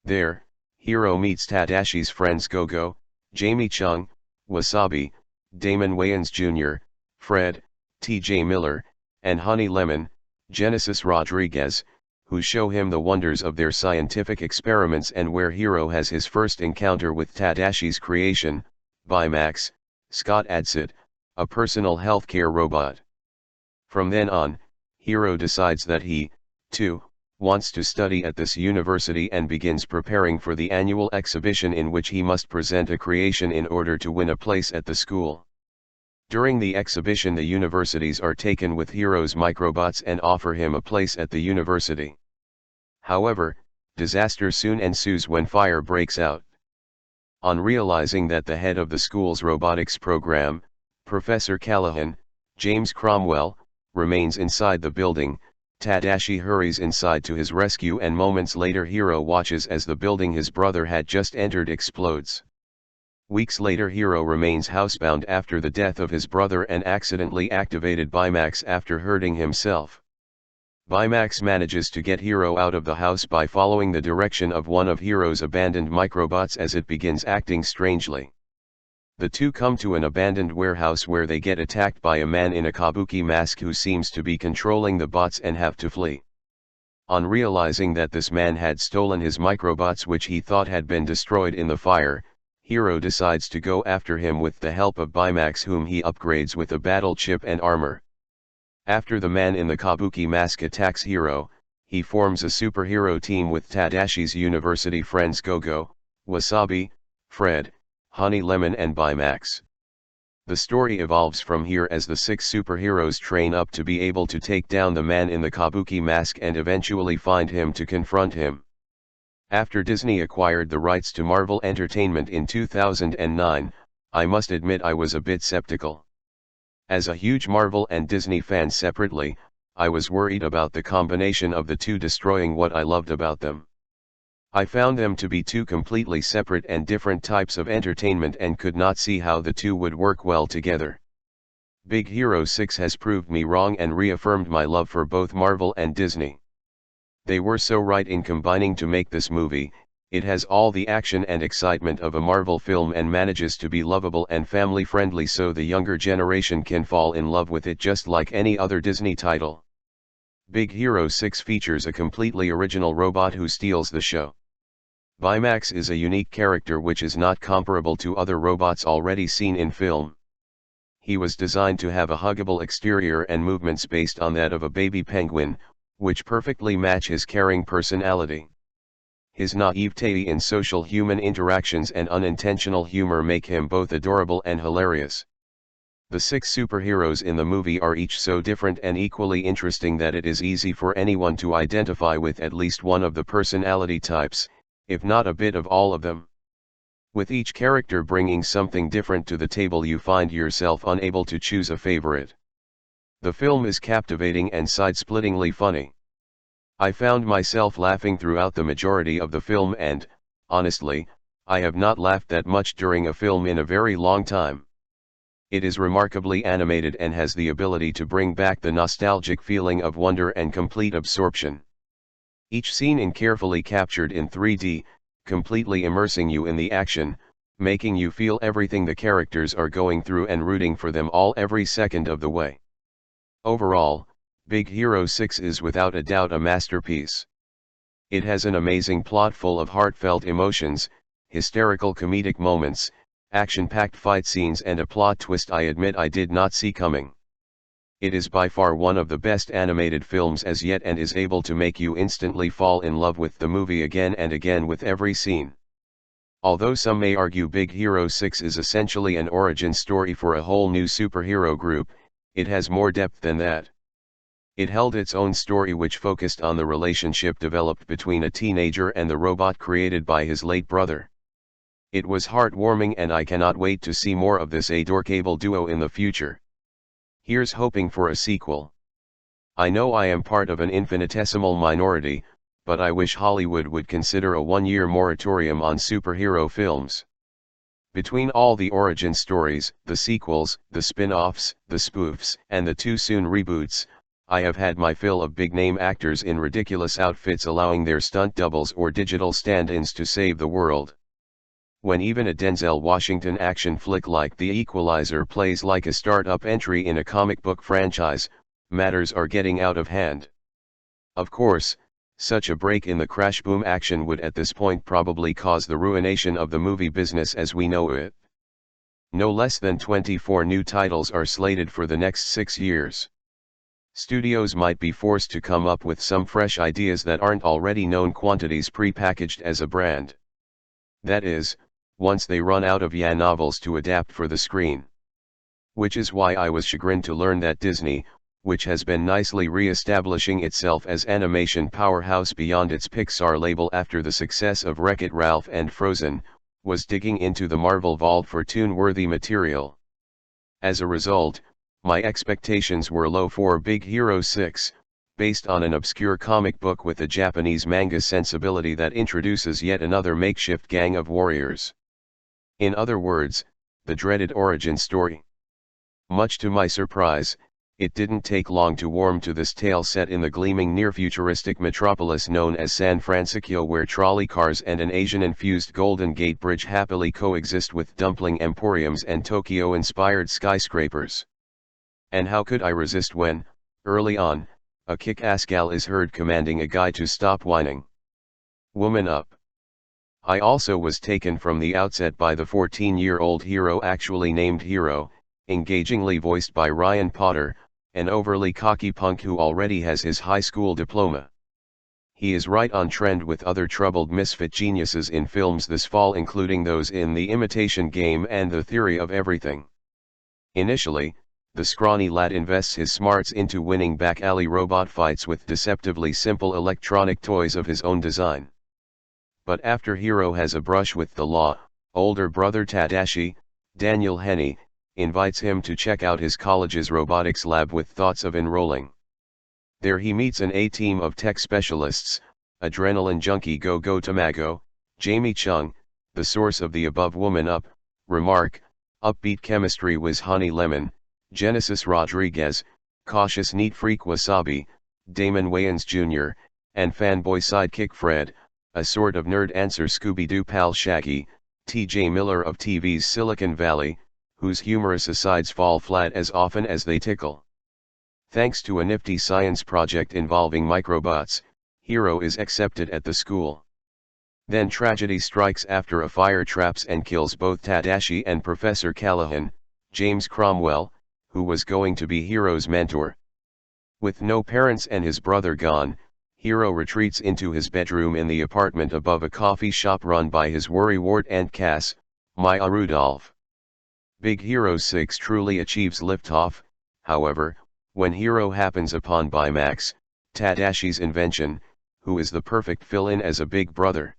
There, Hiro meets Tadashi's friends Gogo, Jamie Chung, Wasabi, Damon Wayans Jr., Fred, T.J. Miller, and Honey Lemon, Genesis Rodriguez, who show him the wonders of their scientific experiments and where Hiro has his first encounter with Tadashi's creation, Baymax, Scott Adsit, a personal healthcare robot. From then on, Hiro decides that he, too, wants to study at this university and begins preparing for the annual exhibition in which he must present a creation in order to win a place at the school. During the exhibition the universities are taken with Hiro's microbots and offer him a place at the university. However, disaster soon ensues when fire breaks out. On realizing that the head of the school's robotics program, Professor Callahan, James Cromwell, remains inside the building, Tadashi hurries inside to his rescue and moments later Hiro watches as the building his brother had just entered explodes. Weeks later Hiro remains housebound after the death of his brother and accidentally activated Baymax after hurting himself. Baymax manages to get Hiro out of the house by following the direction of one of Hiro's abandoned microbots as it begins acting strangely. The two come to an abandoned warehouse where they get attacked by a man in a kabuki mask who seems to be controlling the bots and have to flee. On realizing that this man had stolen his microbots which he thought had been destroyed in the fire, Hiro decides to go after him with the help of Baymax, whom he upgrades with a battle chip and armor. After the man in the kabuki mask attacks Hiro, he forms a superhero team with Tadashi's university friends Gogo, Wasabi, Fred, Honey Lemon and Baymax. The story evolves from here as the 6 superheroes train up to be able to take down the man in the kabuki mask and eventually find him to confront him. After Disney acquired the rights to Marvel Entertainment in 2009, I must admit I was a bit skeptical. As a huge Marvel and Disney fan separately, I was worried about the combination of the two destroying what I loved about them. I found them to be two completely separate and different types of entertainment and could not see how the two would work well together. Big Hero 6 has proved me wrong and reaffirmed my love for both Marvel and Disney. They were so right in combining to make this movie. It has all the action and excitement of a Marvel film and manages to be lovable and family-friendly so the younger generation can fall in love with it just like any other Disney title. Big Hero 6 features a completely original robot who steals the show. Baymax is a unique character which is not comparable to other robots already seen in film. He was designed to have a huggable exterior and movements based on that of a baby penguin, which perfectly match his caring personality. His naivete in social human interactions and unintentional humor make him both adorable and hilarious. The 6 superheroes in the movie are each so different and equally interesting that it is easy for anyone to identify with at least one of the personality types, if not a bit of all of them. With each character bringing something different to the table, you find yourself unable to choose a favorite. The film is captivating and side-splittingly funny. I found myself laughing throughout the majority of the film and, honestly, I have not laughed that much during a film in a very long time. It is remarkably animated and has the ability to bring back the nostalgic feeling of wonder and complete absorption. Each scene is carefully captured in 3D, completely immersing you in the action, making you feel everything the characters are going through and rooting for them all every second of the way. Overall, Big Hero 6 is without a doubt a masterpiece. It has an amazing plot full of heartfelt emotions, hysterical comedic moments, action-packed fight scenes and a plot twist I admit I did not see coming. It is by far one of the best animated films as yet and is able to make you instantly fall in love with the movie again and again with every scene. Although some may argue Big Hero 6 is essentially an origin story for a whole new superhero group, it has more depth than that. It held its own story which focused on the relationship developed between a teenager and the robot created by his late brother. It was heartwarming and I cannot wait to see more of this adorable duo in the future. Here's hoping for a sequel. I know I am part of an infinitesimal minority, but I wish Hollywood would consider a one-year moratorium on superhero films. Between all the origin stories, the sequels, the spin-offs, the spoofs, and the too soon reboots, I have had my fill of big-name actors in ridiculous outfits allowing their stunt doubles or digital stand-ins to save the world. When even a Denzel Washington action flick like The Equalizer plays like a start-up entry in a comic book franchise, matters are getting out of hand. Of course, such a break in the crash-boom action would at this point probably cause the ruination of the movie business as we know it. No less than 24 new titles are slated for the next 6 years. Studios might be forced to come up with some fresh ideas that aren't already known quantities pre-packaged as a brand. That is, once they run out of novels to adapt for the screen. Which is why I was chagrined to learn that Disney, which has been nicely re-establishing itself as animation powerhouse beyond its Pixar label after the success of Wreck-It Ralph and Frozen, was digging into the Marvel vault for tune-worthy material. As a result, my expectations were low for Big Hero 6, based on an obscure comic book with a Japanese manga sensibility that introduces yet another makeshift gang of warriors. In other words, the dreaded origin story. Much to my surprise, it didn't take long to warm to this tale set in the gleaming near-futuristic metropolis known as San Fransokyo, where trolley cars and an Asian-infused Golden Gate Bridge happily coexist with dumpling emporiums and Tokyo-inspired skyscrapers. And how could I resist when, early on, a kick-ass gal is heard commanding a guy to stop whining. Woman up. I also was taken from the outset by the 14-year-old hero actually named Hiro, engagingly voiced by Ryan Potter, an overly cocky punk who already has his high school diploma. He is right on trend with other troubled misfit geniuses in films this fall, including those in The Imitation Game and The Theory of Everything. Initially, the scrawny lad invests his smarts into winning back alley robot fights with deceptively simple electronic toys of his own design. But after Hiro has a brush with the law, older brother Tadashi, Daniel Henney, invites him to check out his college's robotics lab with thoughts of enrolling. There he meets an A-team of tech specialists, adrenaline junkie Go-Go Tamago, Jamie Chung, the source of the above woman up, remark, upbeat chemistry whiz Honey Lemon, Genesis Rodriguez, cautious neat freak Wasabi, Damon Wayans Jr., and fanboy sidekick Fred, a sort of nerd answer Scooby-Doo pal Shaggy, T.J. Miller of TV's Silicon Valley, whose humorous asides fall flat as often as they tickle. Thanks to a nifty science project involving microbots, Hiro is accepted at the school. Then tragedy strikes after a fire traps and kills both Tadashi and Professor Callahan, James Cromwell, who was going to be Hiro's mentor. With no parents and his brother gone, Hiro retreats into his bedroom in the apartment above a coffee shop run by his worrywart Aunt Cass, Maya Rudolph. Big Hero 6 truly achieves liftoff, however, when Hiro happens upon Baymax, Tadashi's invention, who is the perfect fill-in as a big brother.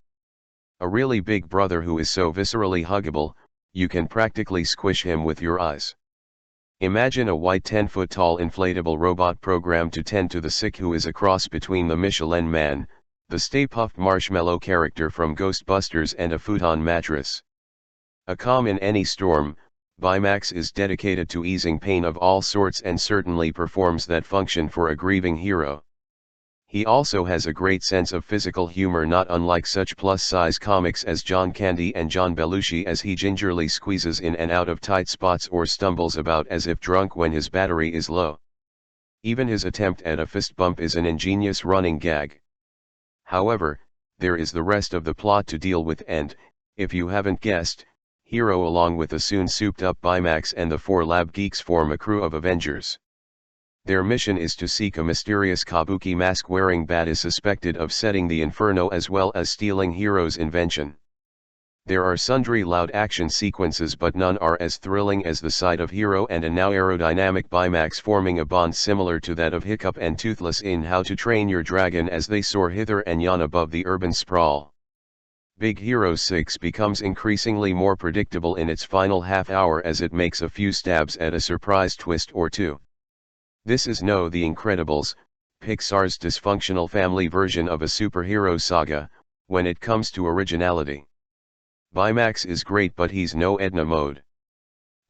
A really big brother who is so viscerally huggable, you can practically squish him with your eyes. Imagine a white 10-foot-tall inflatable robot programmed to tend to the sick who is a cross between the Michelin Man, the Stay Puft Marshmallow character from Ghostbusters and a futon mattress. A calm in any storm, Baymax is dedicated to easing pain of all sorts and certainly performs that function for a grieving hero. He also has a great sense of physical humor, not unlike such plus-size comics as John Candy and John Belushi, as he gingerly squeezes in and out of tight spots or stumbles about as if drunk when his battery is low. Even his attempt at a fist bump is an ingenious running gag. However, there is the rest of the plot to deal with and, if you haven't guessed, Hiro along with the soon souped-up Baymax and the 4 lab geeks form a crew of Avengers. Their mission is to seek a mysterious kabuki mask-wearing bat is suspected of setting the inferno as well as stealing Hiro's invention. There are sundry loud action sequences, but none are as thrilling as the sight of Hiro and a now aerodynamic Baymax forming a bond similar to that of Hiccup and Toothless in How to Train Your Dragon as they soar hither and yon above the urban sprawl. Big Hero 6 becomes increasingly more predictable in its final half hour as it makes a few stabs at a surprise twist or two. This is No The Incredibles, Pixar's dysfunctional family version of a superhero saga, when it comes to originality. Baymax is great, but he's no Edna Mode.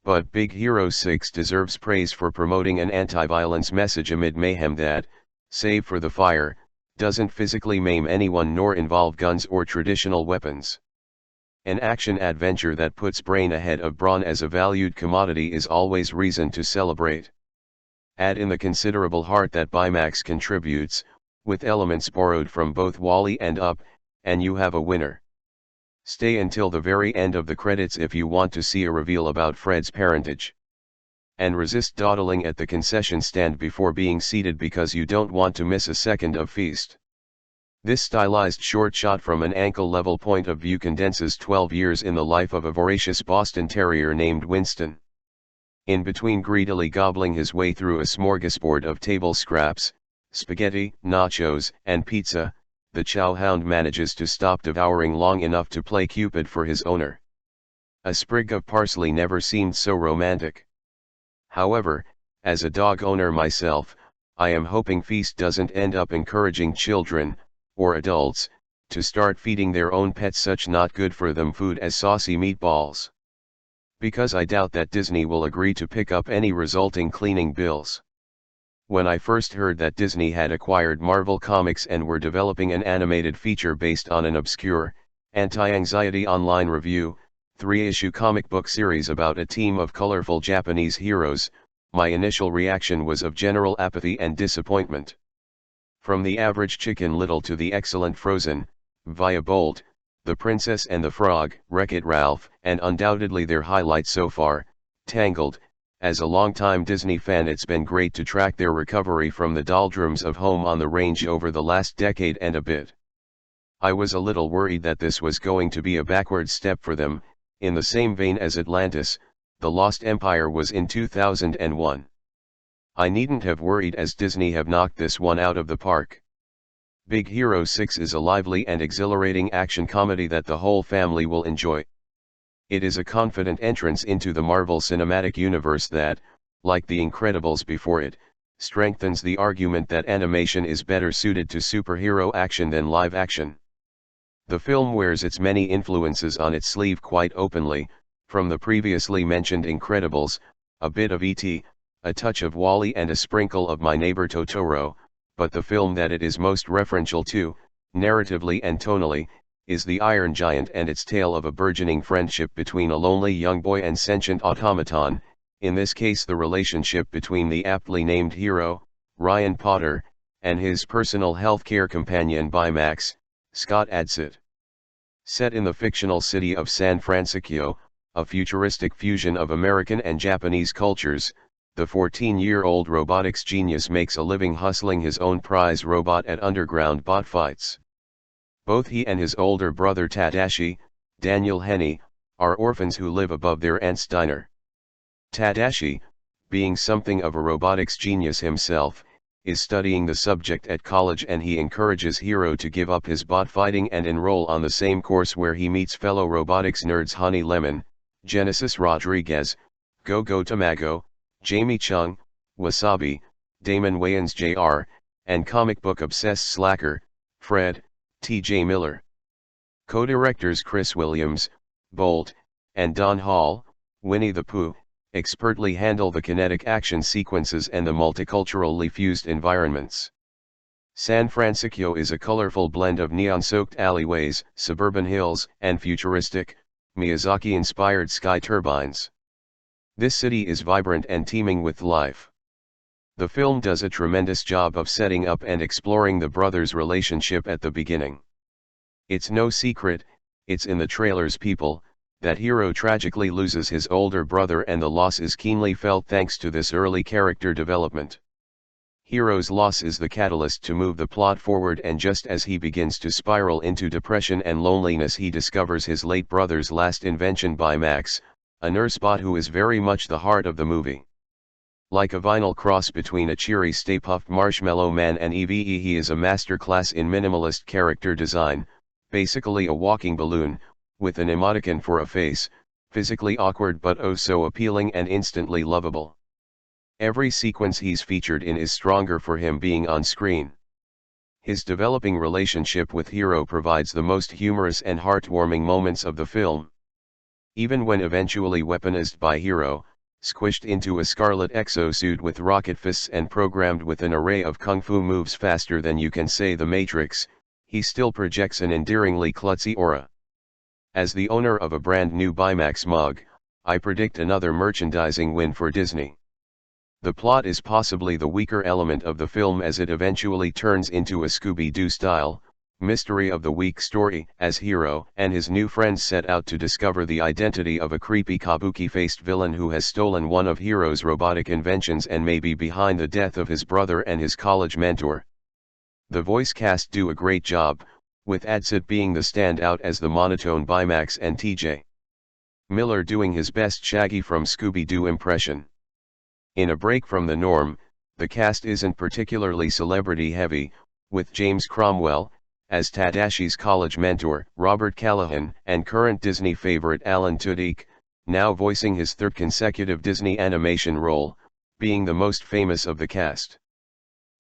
But Big Hero 6 deserves praise for promoting an anti-violence message amid mayhem that, save for the fire, doesn't physically maim anyone nor involve guns or traditional weapons. An action-adventure that puts brain ahead of brawn as a valued commodity is always reason to celebrate. Add in the considerable heart that Baymax contributes, with elements borrowed from both WALL-E and Up, and you have a winner. Stay until the very end of the credits if you want to see a reveal about Fred's parentage. And resist dawdling at the concession stand before being seated because you don't want to miss a second of feast. This stylized short shot from an ankle-level point of view condenses 12 years in the life of a voracious Boston Terrier named Winston. In between greedily gobbling his way through a smorgasbord of table scraps, spaghetti, nachos, and pizza, the chow hound manages to stop devouring long enough to play Cupid for his owner. A sprig of parsley never seemed so romantic. However, as a dog owner myself, I am hoping Feast doesn't end up encouraging children, or adults, to start feeding their own pets such not good for them food as saucy meatballs. Because I doubt that Disney will agree to pick up any resulting cleaning bills. When I first heard that Disney had acquired Marvel Comics and were developing an animated feature based on an obscure, anti-anxiety online review, 3-issue comic book series about a team of colorful Japanese heroes, my initial reaction was of general apathy and disappointment. From the average Chicken Little to the excellent Frozen, via Bolt, The Princess and the Frog, Wreck-It Ralph, and undoubtedly their highlight so far, Tangled, as a longtime Disney fan it's been great to track their recovery from the doldrums of Home on the Range over the last decade and a bit. I was a little worried that this was going to be a backward step for them, in the same vein as Atlantis, The Lost Empire was in 2001. I needn't have worried as Disney have knocked this one out of the park. Big Hero 6 is a lively and exhilarating action comedy that the whole family will enjoy. It is a confident entrance into the Marvel Cinematic Universe that, like The Incredibles before it, strengthens the argument that animation is better suited to superhero action than live action. The film wears its many influences on its sleeve quite openly, from the previously mentioned Incredibles, a bit of E.T., a touch of Wall-E and a sprinkle of My Neighbor Totoro, but the film that it is most referential to, narratively and tonally, is The Iron Giant and its tale of a burgeoning friendship between a lonely young boy and sentient automaton, in this case the relationship between the aptly named hero, Ryan Potter, and his personal healthcare companion Baymax, Scott Adsit. Set in the fictional city of San Fransokyo, a futuristic fusion of American and Japanese cultures, the 14-year-old robotics genius makes a living hustling his own prize robot at underground bot fights. Both he and his older brother Tadashi, Daniel Henney, are orphans who live above their aunt's diner. Tadashi, being something of a robotics genius himself, is studying the subject at college and he encourages Hiro to give up his bot fighting and enroll on the same course where he meets fellow robotics nerds Honey Lemon, Genesis Rodriguez, Go-Go Tamago, Jamie Chung, Wasabi, Damon Wayans Jr., and comic book obsessed slacker, Fred, T.J. Miller. Co-directors Chris Williams, Bolt, and Don Hall, Winnie the Pooh, expertly handle the kinetic action sequences and the multiculturally fused environments. San Fransokyo is a colorful blend of neon-soaked alleyways, suburban hills, and futuristic, Miyazaki-inspired sky turbines. This city is vibrant and teeming with life. The film does a tremendous job of setting up and exploring the brothers' relationship at the beginning. It's no secret, it's in the trailers people, that Hiro tragically loses his older brother and the loss is keenly felt thanks to this early character development. Hiro's loss is the catalyst to move the plot forward and just as he begins to spiral into depression and loneliness he discovers his late brother's last invention Baymax, a nurse bot who is very much the heart of the movie. Like a vinyl cross between a cheery Stay Puft Marshmallow Man and EVE, he is a masterclass in minimalist character design, basically a walking balloon, with an emoticon for a face, physically awkward but oh so appealing and instantly lovable. Every sequence he's featured in is stronger for him being on screen. His developing relationship with Hiro provides the most humorous and heartwarming moments of the film. Even when eventually weaponized by Hiro, squished into a scarlet exosuit with rocket fists and programmed with an array of kung fu moves faster than you can say the Matrix, he still projects an endearingly klutzy aura. As the owner of a brand new Baymax mug, I predict another merchandising win for Disney. The plot is possibly the weaker element of the film as it eventually turns into a Scooby-Doo style Mystery of the Week story as Hiro and his new friends set out to discover the identity of a creepy kabuki-faced villain who has stolen one of Hiro's robotic inventions and may be behind the death of his brother and his college mentor. The voice cast do a great job, with Adsit being the standout as the monotone Baymax and T.J. Miller doing his best Shaggy from Scooby-Doo impression. In a break from the norm, the cast isn't particularly celebrity-heavy, with James Cromwell as Tadashi's college mentor, Robert Callahan, and current Disney favorite Alan Tudyk, now voicing his third consecutive Disney animation role, being the most famous of the cast.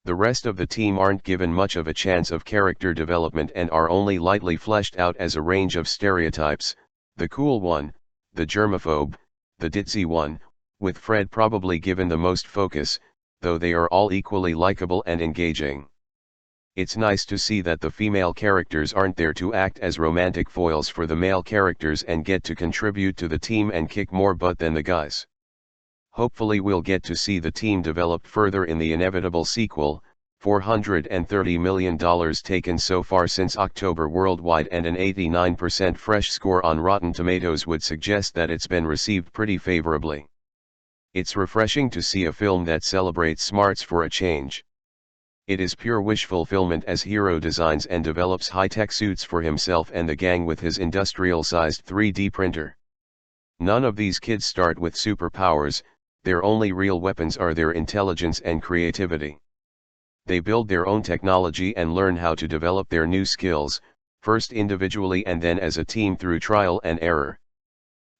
The rest of the team aren't given much of a chance of character development and are only lightly fleshed out as a range of stereotypes, the cool one, the germaphobe, the ditzy one, with Fred probably given the most focus, though they are all equally likable and engaging. It's nice to see that the female characters aren't there to act as romantic foils for the male characters and get to contribute to the team and kick more butt than the guys. Hopefully we'll get to see the team developed further in the inevitable sequel. $430 million taken so far since October worldwide and an 89% fresh score on Rotten Tomatoes would suggest that it's been received pretty favorably. It's refreshing to see a film that celebrates smarts for a change. It is pure wish fulfillment as Hiro designs and develops high-tech suits for himself and the gang with his industrial-sized 3D printer. None of these kids start with superpowers, their only real weapons are their intelligence and creativity. They build their own technology and learn how to develop their new skills, first individually and then as a team through trial and error.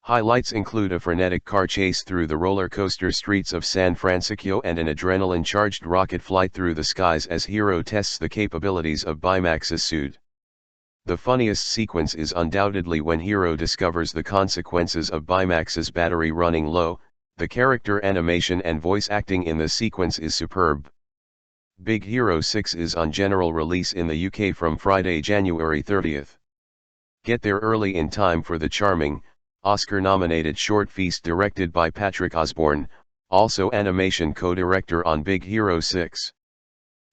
Highlights include a frenetic car chase through the roller coaster streets of San Fransokyo and an adrenaline-charged rocket flight through the skies as Hiro tests the capabilities of Baymax's suit. The funniest sequence is undoubtedly when Hiro discovers the consequences of Baymax's battery running low. The character animation and voice acting in the sequence is superb. Big Hero 6 is on general release in the UK from Friday, January 30th. Get there early in time for the charming, Oscar-nominated short Feast directed by Patrick Osborne, also animation co-director on Big Hero 6.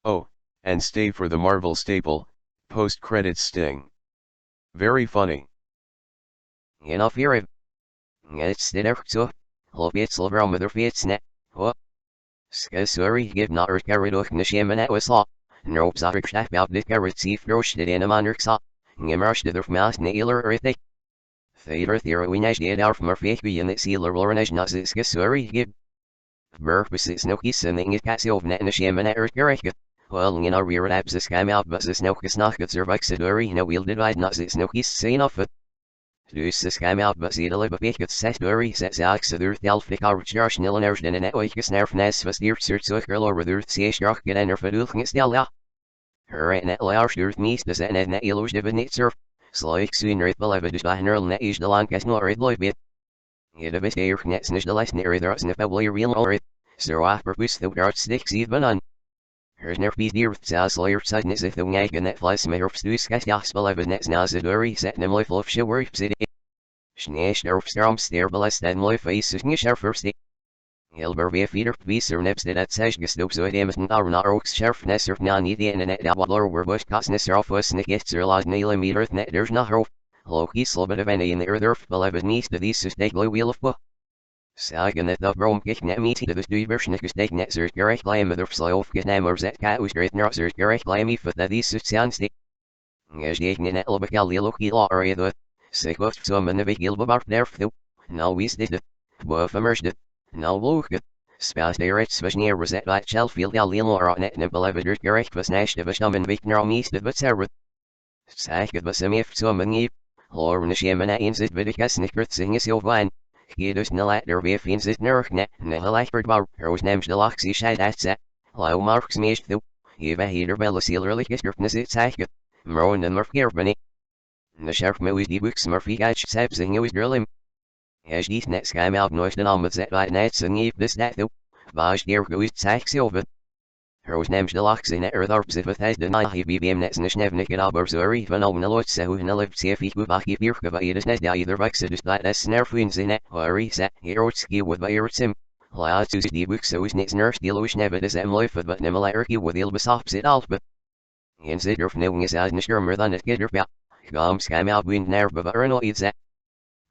Oh, and stay for the Marvel staple, post-credits sting. Very funny. Enough here. It's the next so. Hope it's over with their fates net. What? Sorry, give not a carrot of Nishaman was law. No, Zarek Shack about the carrot see frosh the Anamanur saw. Gimmersh the Mass Nailer or they. Theater Theroinage did our from our fake and the sealer Loranage Nazis sorry, give. Burpus is no kiss and the Casio net Nishaman or Gareka. Well, in our rear abs the scam out, but the Snokas knocket Zervaxidori, no wheel divide Nazis no kiss say enough. Dus the scam out, but the little bit set dory sets ax the earth alphic arch nil and erst in an etwikes nerfness was dear search so girl over the earth see shark get en for dulking stella. Her net large earth meets the set net yellows divinate surf. Sloik soon earth beloved is by neural net is the lankas nor red loy bit. Yet a bit air nets nish the less near the arts and if I will real or it. So after purpose the dark sticks even on. Her's nerf bees dear says lawyer side nets if the wag and net flies may herf stus gas gas beloved nets now the dory set them life of show work city. Schneesch der Strom ster belast en mooi face is niet first. Hilber weer feeder beeser neps dat zeg gestoop zo het met een naar ook scherf nesser na niet in en dat wat lower bush kastnesser of was niet echt er laat nele meter net there's not hope. Loki slobber de venne in de earth beloved niece de these is take wheel of book. Sagen het dat brom kijk net meet de duiver snickers take net zert gerecht lay met of slow get nem or zet cat was great ner zert gerecht lay me for that these is sound stick. Ges je net lobekel Loki law area dat. Sig was some in the big gilba barf nerf. Now we did it. Buff immersed it. Now look it. Spas der it swas near reset by Sheffield Alien or net and beloved gerecht was nash de bestam in week now meest but servet. Sag it was if some in eve. Lor nishamana in zit vidikas nickert sing is wine. He does no let der be fins it nerk net. Nehalaikbert bar. Her was named the loxy shad at set. Low marks meest though. Eva heater bella seal early gisterpness it sag it. Merwin and Murphy Erbany. The sheriff moes die books Murphy gatch sabsing was drilling. As these net scam out noise and on with that right nets and eve this that though. Vaj dear goes sax over. Her was named the locks in earth arps if it has the night BBM nets and snevnik at albers or even on the lot so in a live see if he could back if you're it net either vax just like that snare fins in it or reset here ski with by your sim. Laat to die books so is nets nurse deal with never is life but nemelarky with ilbus opposite alpha. Instead of knowing is as nishurmer than it get her. Gom scam out wind nerve bavarno is that.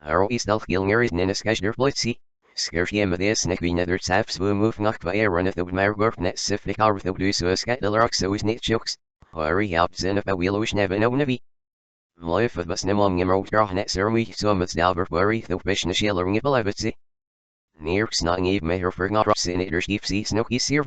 Arrow is stealth gilnger is nina skashner blitzy. Scarce yem of this neck we nether saps will move knocked by air run if the margorf net siflik ar with the do so a scat the lark so is net chokes. Hurry helps in if a wheel wish never no navi. Life of us nemong him road draw net ceremony so much dalver worry the fish na shillering it beloved. Near snong eve may her for not ross in it or sheep see snoky sear.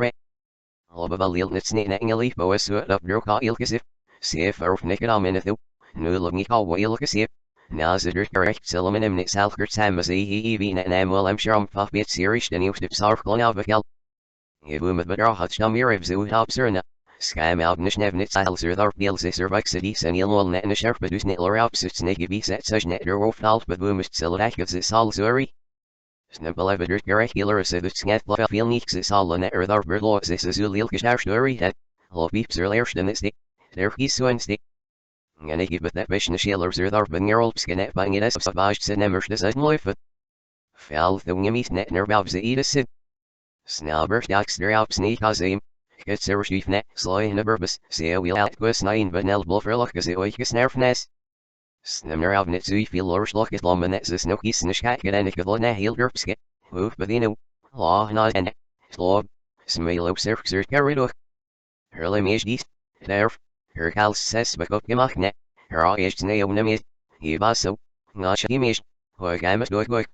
Lob of a lil net snake netting a leaf boa suit up your call ilk as if. See if earth naked on minute though. Nu looking call way look as if. Now the dirt correct Solomon and Nick Salker Sam as he net and well I'm sure I'm puff bit serious then you step sour clone out of hell. If we met better hot stum your ribs would help sir Scam out nish nev nit siles or the deals is survive city and you'll net and a sharp but who's net or out such snake be set such net or wolf out but boom is still act of this all sorry. Snipple of a dirt correct killer said that scat fluff feel neeks is all the net or the bird law this is ulil kishash story that all beeps are lairs than this day. There he's so and stick. And I give it that vision shillers or the bin your old skin at bang it as a savage sin emers this as life. Fell the wimmies net nerbabs the eat a sin. Snalbert dax der out sneak as aim. Get ser chief net sly in a burbus, say a wheel out quest nine but nel bluffer luck as it oikis nerfness. Snimner out net so you feel lorish luck is lom and that's a snoky snish cat get any good na heel derpskit. Hoof but you know. Law not and slog. Smile up surf sir carried hook. Hurley mage east. There. Her house says back up gemach net. Her age neo nemis. He was so. Not she mish. Hoy gamas doik.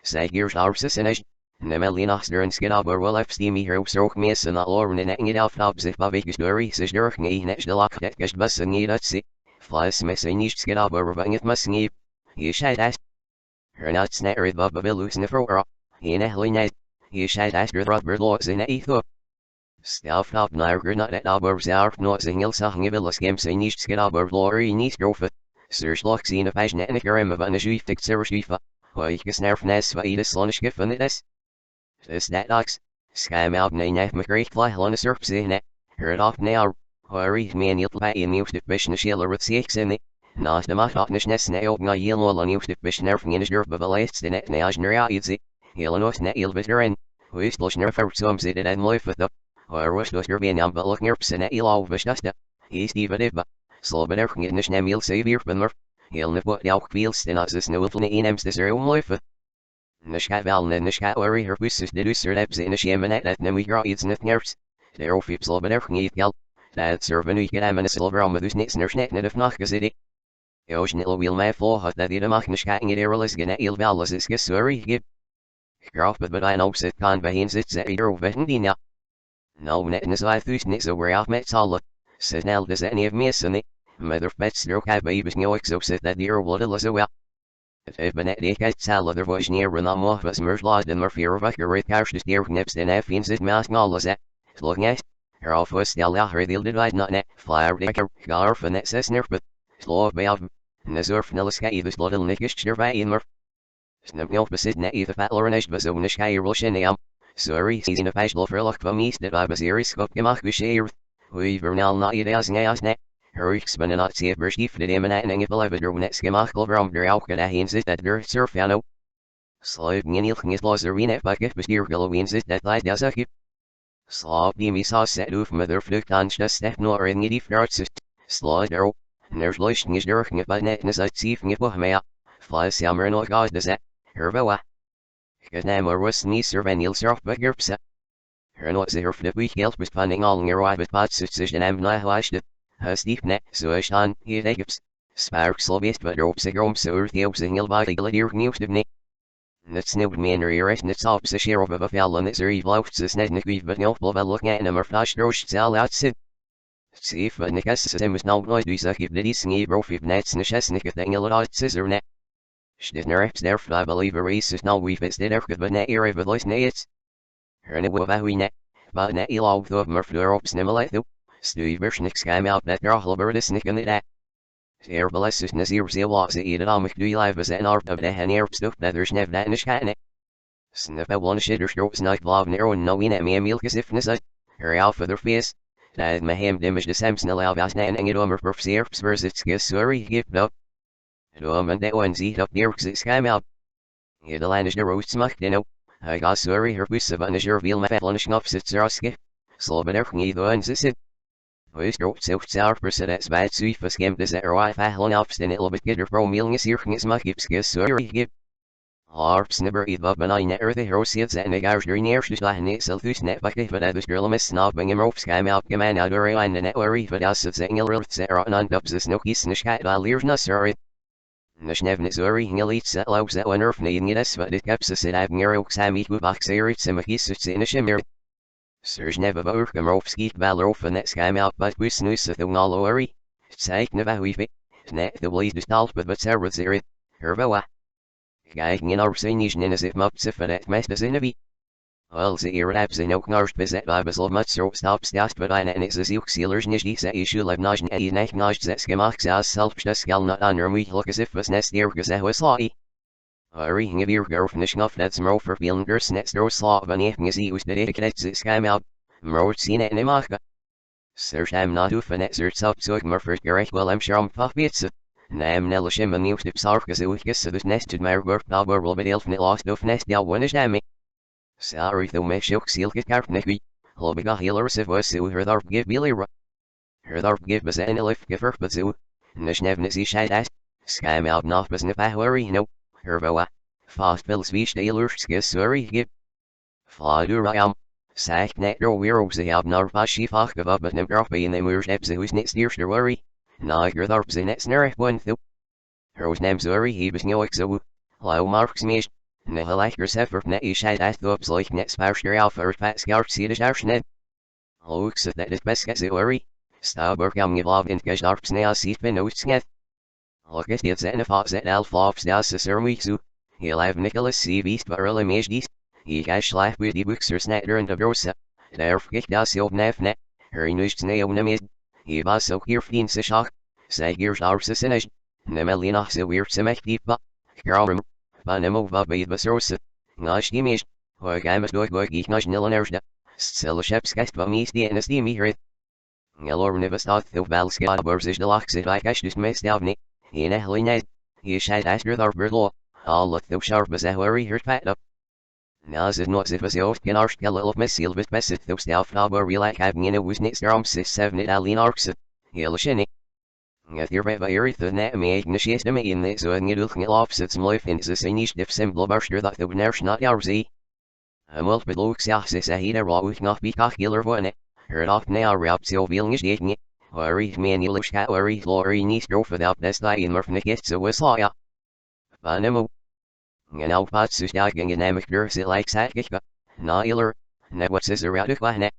Zij hier starpses en is. Nemelin achter een skidabber wel even steamy hier op strook mees en dat loren en het af op zich bij weekjes door is door nee net de lak dat gest bus en niet dat zie. Flies mes en niet skidabber vang het mas niet. Je schijt as. Her not snetter it bubba bilus nifro. Je nehli net. Je schijt as door rubber lots in het etho. Stelf op naar not at abber zelf not zingel sagen willen skems en niet skidabber glory niet grofe. Sir Schlock zien een page net en ik er van een juif dik zero juifa. Waar ik gesnerf nes waar ieder slonisch geffen het is. Dus dat ox. Schijm out nee nef me great fly on a surf in it. Heard off now. Hurry me en jiltel bij in nieuws de vision schiller with six in it. Naast de maat opnisch nes ne op na heel al nieuws de vision erfing in de durf bevaleist in het neas neer uitzie. Heel nooit net heel bitter in. Hoe is los nerf voor soms zit het en leuf with up. Waar was dus er bien aan belok nerps in het heel al bestasta. Is die wat ibba. Sloben erfing in de snemmeel savior benmer. Heel nef wat jouw kwielst en als is no van de inems de zero leuf. Nishka val en nishka worry her business de dus er in a shame net dat we grow iets net nerves. Der of je sloben erfing niet geld. Dat serven nu get am en silver om dus niks net net of nog gezit. Joos nil wheel mij vol had dat die mag nishka in er is gen heel wel is gesorry gib. Graf but I know sit kan beheen zit ze er wetten die na. No net is I thus niet zo weer af met zal. Sit nel dus any of me sunny. Mother bets stroke have babies no exo sit that dear what is so well. Het heeft me net niet gezegd er was neer en dan nog was meer laat en maar vier wakker uit kars de stier knips en hij vindt het maas alles hè. Slog niet. Er af was stel ja her deelde het not net. Flyer dikker gar van net zes nerf. Slog bij af. Nazor snelle schei dus lot niks erbij in maar. Snap niet op bezit net even fatler en echt zo een schei rol sorry is in een pijs verlag van mies dat I was series kop gemaakt bescheerd. Hoe vernal na je als net. Hurriks ben en Adsit berschief de demen en engel hebben er net schemakel waarom er ook dat heen zit dat er surfano. Slaap niet is los er in het bakje bestier geloof zit dat leidt als ik. Slaap die mis als set hoef met er vlucht aan de stef nor in die verartst. Slaap er op. Ners luisteren is er geen bij net is uit zief niet boh mee. Flies jammer nog uit de zet. Herboa. Het naam er was niet surveniel surf begerpse. Her not zeer voor de week geld bespanning al in er uit het zich en hem na huisde. Stief net, zo is aan, hier Egypts. Sparksel wist wat er op zich om zo er die op zich heel wat ik hier nieuws de niet. Net sneeuwt me in er is net op zich hier op een bevel en is er even loopt ze net niet wie wat niet wel look at hem er flash roos zal uitzien. Zie wat ik is het is nou nooit dus ik heb dit is niet rof if net snes niet het engel uit er net. Schdit nerfs derf I believe er is nou wie vist dit erg but net hier even los net. Herne wat we net, maar net heel op de maar voor op snemmel Stuivers niks kwam out net graag is niet in het. Zeer belesses nezier zeer was het in het doe live as en art of de hen erpstof dat er snef dat in de schijne. Snef wel een shitter stroops niet blaven er en no in het meer milk gesifnes uit. Er al voor de feest. Dat me hem dimmers de sem snel al was net en het omer per zeerps verzit sorry gift up. Het omen de oen ziet op neer gezit schijm out. Je de lijn is de roos smacht in op. Hij gaat sorry her busse van de jur veel met vel en schnaf zit zeraske. Sloben er niet oen zit. Weestrop zelfs zelf het bij het zuiver schempt is er wifi lang afstaan het lobet gitter pro miljoen siergens mag gipskes sorry gip. Harp snibber iets wat benai net earthe herosiets en ik uit er neer dus lachen niet zelf dus net bakken van de spullen met snapping en rope schijm uit gemein uit door en net worry van als het zijn rult zeer aan op ze snokies en schijt al leers na sorry. De snevne sorry hingel iets zet loop zet en erf niet het wat dit heb ze zit uit meer ook zijn niet goed bak zeer iets en magies zit in de shimmer. Serge never boer gemrof skiet balrof en net schijm uit but we snoes het doen al worry. Zeik never wie net de bleed dus half but zeer wat zeer herboa. Kijk in our sinischen in as if map ziffer het meest is in a wie. Wel ze hier abs in ook naast bezet bij bezol met zo stops dast but ein en is ook sealers niet die ze issue live nagen en niet naast zet gemaakt zelfs zelfs de skal not aan we look as if was nest hier gezet was saai. Hurry hing weer girl van de schnof net smro verveelen gers net stro slaap van even is us de dedicated ze schijm out. Mroot zien en imaga. Serge am not hoeven net zert zelf zoek maar voor gerecht wel am sure am paf bietse. Naam nelle shimmen nieuws de psarkes uitges dus nested maar gorp alber wel bedeeld van het last of nest jou wanneer dame. Sorry though me shook seal get carp nekwi. Hobiga healer se was so her darp give billy ra. Her darp give was en elif giver but so. Nishnev is shade as. Scam out not was nip worry no. Her voa. Fast bills wie steelers skis sorry give. Fladur I am. Sagt net door weer op ze hebben naar pas schiefach gehad met nem graf bij in de muurs heb ze hoes niet stierste worry. Na ik darp ze net snerig one though. Her was nem sorry he was no exo. Lau marks meest. Nehalaker sefer net ishad at thobs like net spouster alpha or fat scout seedish arshned. Looks at that is best get zori. Stauberg am evolved in Gajarps nea seat ben outsnet. Look at the Zenifos at Alflops das Sermixu. He'll have Nicholas C. Beast but early Majdies. He gash life with the books or snatter and the brosa. There forget das yob nefnet. Her nush neo nemid. He was so here fin se shock. Say gears arps sinnage. Nemelina se weird semech deep but. Karum. Banemo va beid basosa. Nash dimage. Or gamas dog geek nash nilanerda. Still a shep's guest va mees the NSD me here. Gelor nivas thought the valskad burzis de lax it I gash dus mest davni. In a helinet. He shad after the bird all look though sharp as a worry hurt fat up. Nas is not if as oft can arch a little missil with bessit though staff naba relax having in a was nit strom 6-7 at alin arcs. He'll shinny. At your vet by earth the net me initiate them in the so and you looking at opposites some life in the same if symbol barster that the nerves not yours. A multiple looks yaxis a heater raw with not be cockiller one. Heard off now rap so feeling is dating it. Worry manual cat worry glory niece drove without this die in Murphy so we saw ya. Banemo. En al pat susdagen en amicdur se like satgika. Na iller. Ne what's is erratic wane.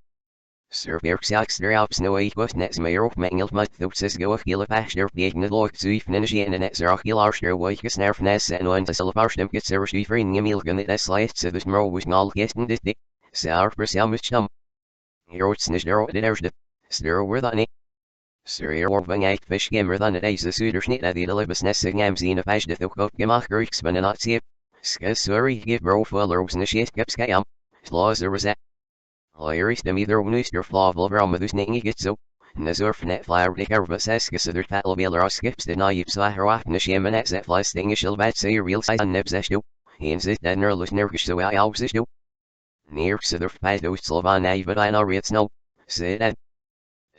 Sir Berksax der alps no equus nets mayor mangel mut thosis go gila pastor being the lord zuif ninja and net zerachil arster weikus nerfnes and on to celebrate get ser schifring emilgen that slice so this mo was nal gesten dit dik. Sar persamuchum. Herots nisdero did erste. Stir were that Sir Orvang eight fish gamer than a days the suitor snit at the delibus nessing amzine of ash the thok gemach grieks but not see. Skasuri give bro fuller was nishit gepskayam. Slaws there was that. Lyris dem either unuster flaw vlver with usning get so. Nazurf net flower de carvus escus other tattle bailer skips the naif saharwat nishim net set fly sting a shilbat say real size on nebzestu. Hins it then nerlus nerkish so I alwsistu. Near sither pado slovan but I know read no. Say that.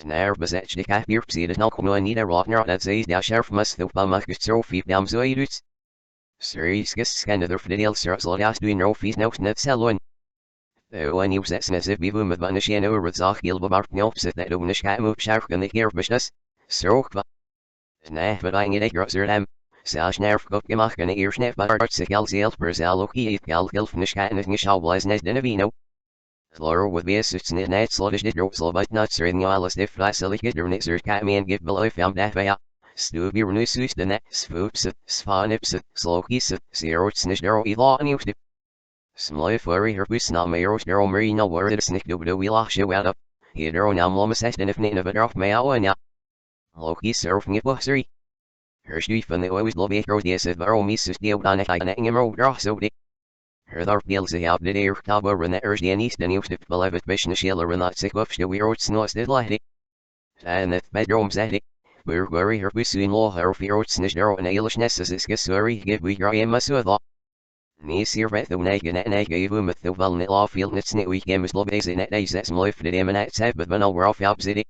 Naar bezet de kapir psie no kono anita rotner dat says da sheriff must the pamak so feet dam so iduts. Series gis scan other fidel sir so das do no fees no net selon. When you set as if bivu with banishian over zach gil babar opposite that onish cat move shark and the gear business. So nah but I get a grosser them. Sash nerf got gemach and ear snap but art sigal zelt brazil okay gal gilfnish cat and nishal was net denavino. Laura would be a suits in net slottish did rope slow but not serving all if facility get your nixer cat man give below found that way up. Stubby renew suits the net swoops span ipsit slow keys zero snish narrow elaw and used it. Smlife worry her boots not mayor narrow marino word it snick do we lock show out up. He narrow now lomas and if name of it off may out ya. Loki surfing it bussary. Her sheaf and the always love a crow yes at barrow me sus deal on a high and emerald draw so dick. Her dark deals the out the air taba run that urge the east and used to beloved vision shiller run that sick of the weird snows did light. And that bedrooms at it. We're worry her boots in law her fear snish narrow and ailishness as is gasuri give we gray and masudha. Nis here vet the nagan and I gave him with the valnit law field nits net we came as lobbies in that days that's life the demon at said but when all we're off out city.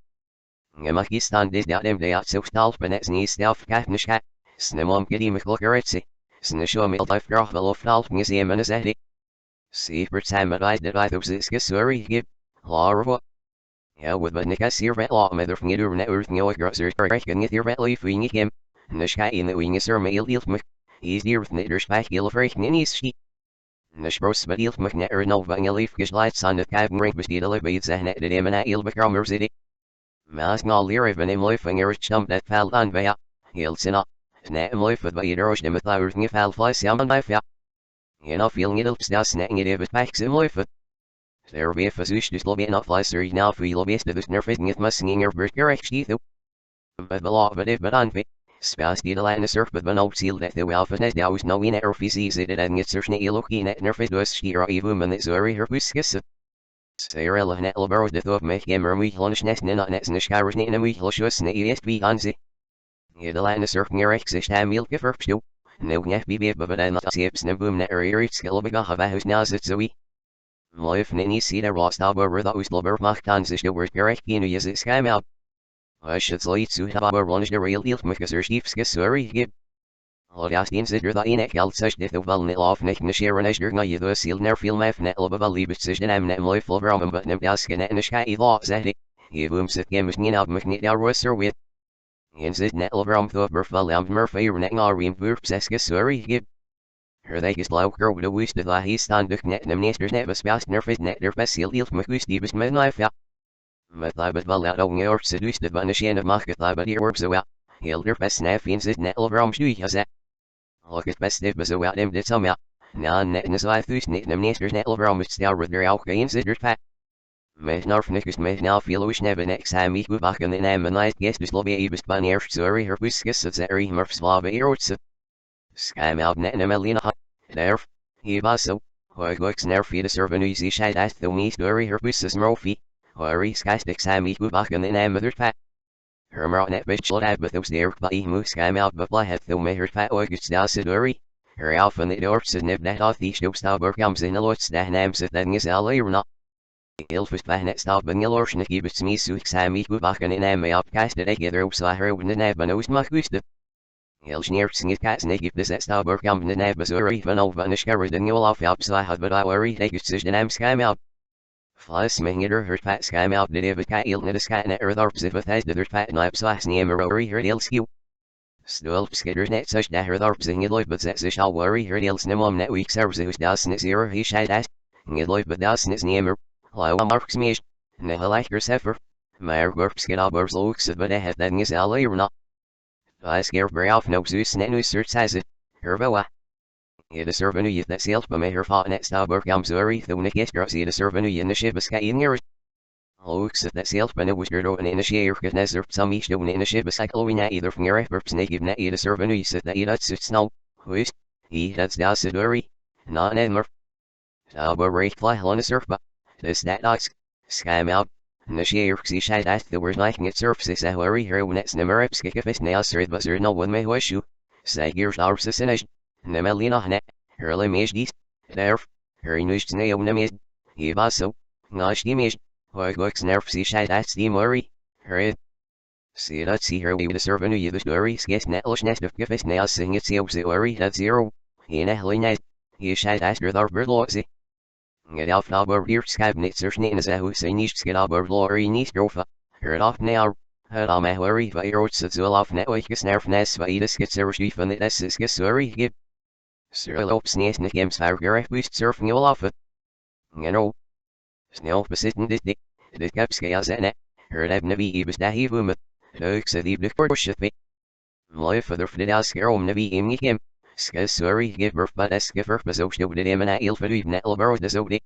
Gamaki stand is that them day out so stalf but that's knees stealth catnish cat. Snimom giddy mclockeritzy. Snisho mil life graph the loft alf museum and a zeddy. See per time at I did I those is gasuri give. Law or what? Yeah with but nickas here vet law mother from your net earth no grosser correcting it your vet leaf wing him. Nishka in the wing is her mail deal He's dear with knitters back yellow freak ninnies sheet. Nishbros but ilf mcnetter no vang a leaf gish lights on the cabin ring was the elevated zahnet did him and I ill become ziddy. Mask all lear of an life and erich chump that fell on via. He'll sin up. Net him life with by it erosh him with our thing if I'll fly sam and I fell. You know feeling it helps now snacking it if it packs him life. There be a fazush just lobby enough fly sir now for you lobbyist to this nerfing it must singing your birth your ex teeth. But the law but if but on fit. Spas did a land surf but no seal that the alpha net now is no in air feces it and it's certain iloki net nerfed was shira even and it's very her buskis. Sarah net labor the thought make him we lunch net not nets nishkarish net and we lushus net esb anzi. It a land surf near exish hamil giver pshu. No net be but not sips and boom net area skill big have a house now zit zoe. Life nini see the rost albor the uslober mach tanzish the word gerek inu is it scam out. I should slate to have a run the real deal because her sheep's gasuri give. Lodastin sidder the inek held such that the valnit off neck nashir and ashdur na you the seal near feel my fnet love a leave it such an amnet life over on but nem daskin and a sky law zeddy. He boom sit game machine out mcnit our russer with. In sit net over on the burfal lamb murphy neck na ream burps esgasuri give. Her they is blauw girl de woest de la he standig net nem neesters net was best nervous net der best heel hield me goest die was mijn life ja. Met labet wel uit onge orp seduced de vanishing of market labet hier orp zo ja. Heel der best snap in zit net overom stuur je zet. Look het best dit zo uit hem dit zo ja. Na net in zwaai thuis net nem neesters net overom het stel met der ook geen zit er pat. Met narfnikus met nou veel wish never next time ik goed bakken in hem en night guest dus lobby even ban eerst sorry her buskus het zet murf slaven eerotse. Schijm out net nem elina nerf. He was so. Hoy looks nerf de serven u zie scheid uit de meest door her busses murphy. Hoy skystic sam ik goed bakken in hem met pat. Her mar net bitch lot uit met those there by moose schijm out but bly het though me her fat oigus dasidori. Her alpha net orps nib net off die stoopstauber comes in a lot stan nam zit then is allee or not. Ilfus bij net stap ben je lorsje niet best me zoek sam ik goed bakken in hem op kast dat ik er op zwaar her op de neb maar nooit mag gusten. Heel sneert zing het kaas niet de zet stauber comes in de neb zo even over een scherre den je wel af op zwaar had but I worry ik het zich de naam schijm out. Flies minger her fat schijm out de even kat ilt net de skat net earth orps if het is de fat nip zwaar neem worry her heel skew. Stulp skidders net such that her orps in je loop but zet zich al worry her heel snim net week serves who's das net zero he scheid as. Je loop but das net neem Hallo Marks meest, ne gelijker seffer, maar gorpsket albers looks but het dan is allee or not. I scare bray off no zeus net nu search says it, hervoa. Je de serven u dat seelt bij mij her vat net stauber gam sorry though ne gest je de serven u in de ship ska in hier. Looks dat seelt bij ne was er in de sheer get nezer some each doen in de ship cycle we net either from your efforts ne give net je de serven u zit dat je dat zit snel, hoest, he that's dasidori, not en mer. Stauber recht fly on the surf but. This that dogs, scam out, and the sheer see shed at the word liking it surfaces a worry here when it's nimmer ipskick if it's nails or but no one may wish you. Say gears arses in it, Nemelina net, her limage geese, derf, her nush neo nemid, he was so, nosh image, or looks nerf see shed at steam worry, her it. See that see her we the servant you the story sketch netlish nest of if it's nails sing it see worry that zero, in a helinet, he shed at her bird loxy. Get off now over here scabnet search in a who say niche get over glory niche drofa. Heard off now. Heard on my worry by your oats so off network snarf nest by the skits er chief and that's is sorry give. Sir lopes nest in the games fire boost surfing you off it. You know. Snell besitten dit dick. The cap scales at net. Heard I've never even that he woman. Looks at the big shit me. My father for the scare om never aiming him. Sorry give birth but as giver but so showed him and I ill for net elbow the so dick.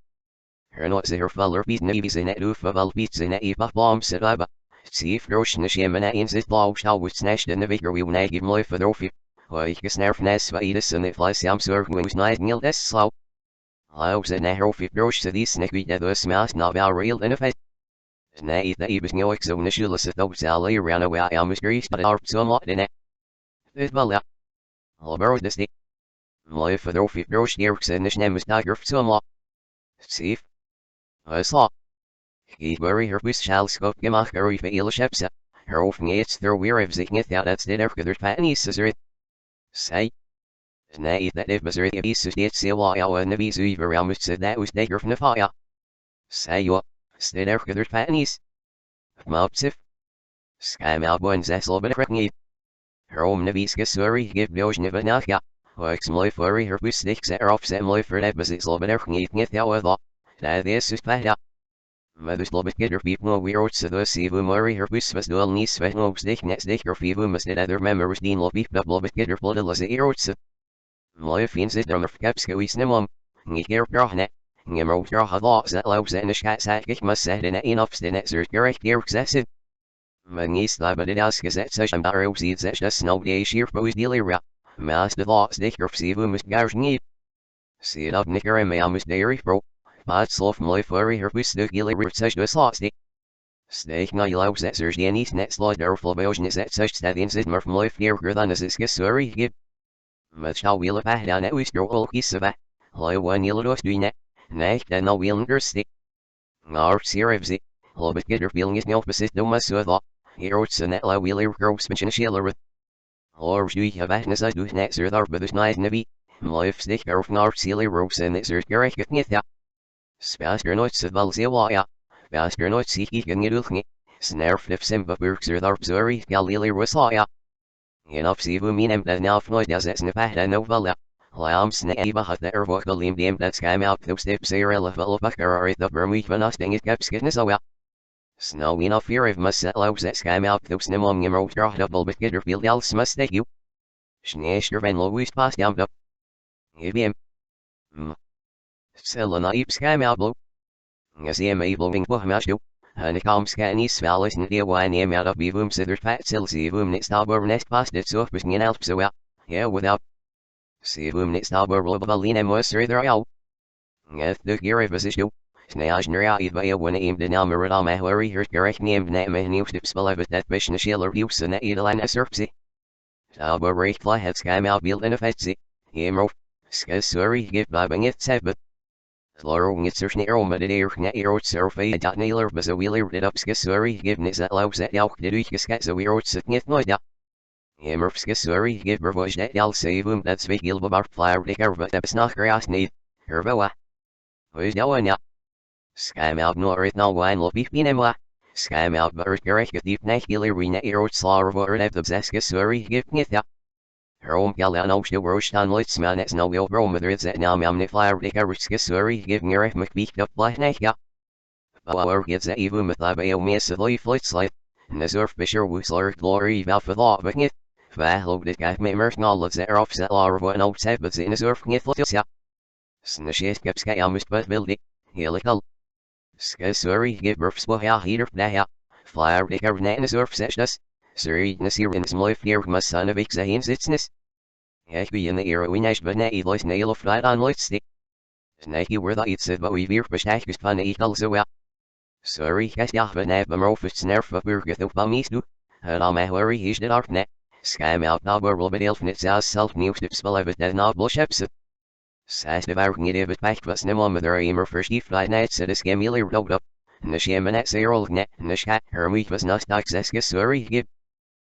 Her not her faller beat navies in that roof of all beats in that eva bomb said I but see if rotion the shame and I in this law shall was snatched in the vigor we will give life for the offer. Why you snarf nest by this and it flies am serving was night nil this slow. I was in a rofi brosh to these snake we the smash not our real in effect. Nay that he was no exo nishulus at those alley around away I am greased but our somewhat in it. It well Alberto this day. My father offi brosh yerks and this name was dagger somewhat. See I saw. He worry her with shall scope gemach her if il shepsa. Her often it's their weir of zing it out that's the der fatney scissor. Say. Nay that if was it is it see why I and the visu around said that was dagger from the fire. Say you stay der fatneys. Mopsif. Scam out one's that's all bit of her own naviska sorry give doge never naka. Works my worry her with sticks at offset my for that was it's all bit of it out that this is bad. Mother's lobet get her people weird so the sivu murray her bus was dual niece sweat no stick next dick her fever must did other members dean lobby but lobet get her blood as a erots. My fiends it on her capska we snimum. Ni care brahnet. Nimro draw laws that loves and the scat sack ich must set in enough stin at zert gerect gear excessive. My niece but it asks that such and barrow seeds that just snow day sheer boys dealy rap. Master laws dick her sivu must garsh need. See it up nicker and may must dairy bro. But slof my furry her with the gilly root such a slosty. Steak no loves that surge the anise net slide der flabotion is that such that insid murf my fear than as it's sorry give. Much how wheel a pah down at we stroll all piece of a. Lie one yellow dos doing that. Neck then no wheel and stick. Our serivs it. Lobet get her feeling is no opposite no mas so thought. Heroes and that la wheeler gross mention a shiller with. Or do you have as I do next or there but there's night navy. My stick or from our silly ropes and it's earth gerek get me that. Spaster nooit se wel zeer ja. Spaster nooit zie ik in geduldig. Snerf if simba burks er daar sorry galili rusla ja. Enough see we mean hem dat nou nooit as it's nepah no well ja. Lam snaiba hat der vokalim dem dat skam out those steps are level bakar the bermweek van us ding it kept skidness away. Snow in of fear of must set low set skam out those nimom nimro draw double bit get field else must take you. Schneester van Louis pass down up. Ibm. Selena ip skam out blow. As the able wing bohmash do. And a calm scan is svallis and dear wine name out of bivum sitter fat silsy boom next album next past it so pushing in alps so out. Yeah, without. See boom next album robalina moisture there out. If the gear of us issue. Snaaj near by a one aimed in Almerida Mahori hurt gerech named Nama new step spell of that mission shiller use and Edelan surpsy. Alba rake fly head skam out built in a fetsy. Yamro. Skasuri give babbing it said but. Floro it search near omed air net air surfay dot nailer but a wheeler rid up skasuri give nis that low set elk did we skat so we wrote sit net noida. Yamro skasuri give bervoj that el save that's big gilba bar flyer dicker but that's not grass need. Herboa. Who's doing ya? Skam out nor it no wine lo beef binemla. Skam out but gerech deep neck gilly rena air slaw or at the skasuri give nitha. Herom galano shdo rostan litzman it's no will bro mother it's at now mamne flyer dicker skasuri give gerech mcbeak up black neck ya. Power gets that even with the bio miss of life light. Nazur fisher wusler glory val for law but nit. Vahlo dit guy me merk knowledge that offset law of what no said but in nazur nit ya. Snashit kept sky almost but building. Helical. Skasuri give birth spoha heater pnaya. Flyer dicker net nazur seshness. Suri nasir in small fear must son of exahin sitsness. Be in the era we nash but net lois nail of flat on light stick. Snaki were the said but we veer bashak is fun equal so well. Suri has yahba nab amorphous snare for burgeth of bamistu. Had all my worry he's did arp net. Skam out now burl but elfnits as self new step spell of it that not bullships. Sas devouring it but back was no one with her aimer for she flight nights at a scamily rolled up. Nashaman Sayrol net, Nashkat, her week was not Suri give.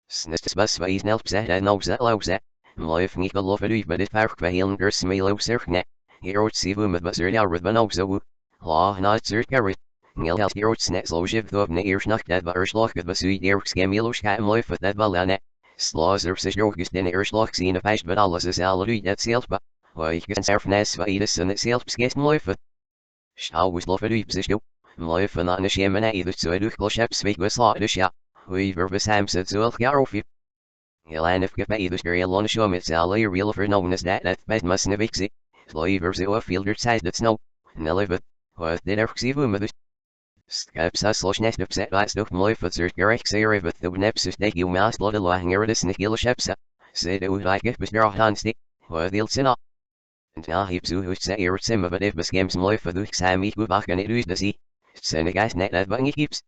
Snist bus ways nelp set and no set low set. Life Nika Lofadu but it fark by Hill Gers Milo Sirknet. Hero Sivu with Buzzard out with Banozo. Law not Sir Carrot. Nil health hero snets low shiv though ne ear schnuck that but Urschlock with Basui dear scamilo scam life with that balanet. Slaws or Sisjorgus den Urschlock seen a pash but alles is already that sales but. Why you can surf Nes Vaidus and it sales skate life. Shall was Lofadu position. Life and not a shame and either so I do call ships speak with slot to shop. We verbus ham said so Garofi. Elan if give me the scary alone show me sally real for known as that bed must never exist. Slaver zero fielder side that's no. Nellivet. What did ever see with the Scaps us slush nest upset by stuff life with Sir Garrick Sarah with the nepsis take you mass blood along here this Nikila Shepsa. Said it would like it but draw on stick. What they'll sin up. And now heaps who say your sim of it if the scams life with the Sammy go back and it is the sea. Send a guy's net that bungy keeps.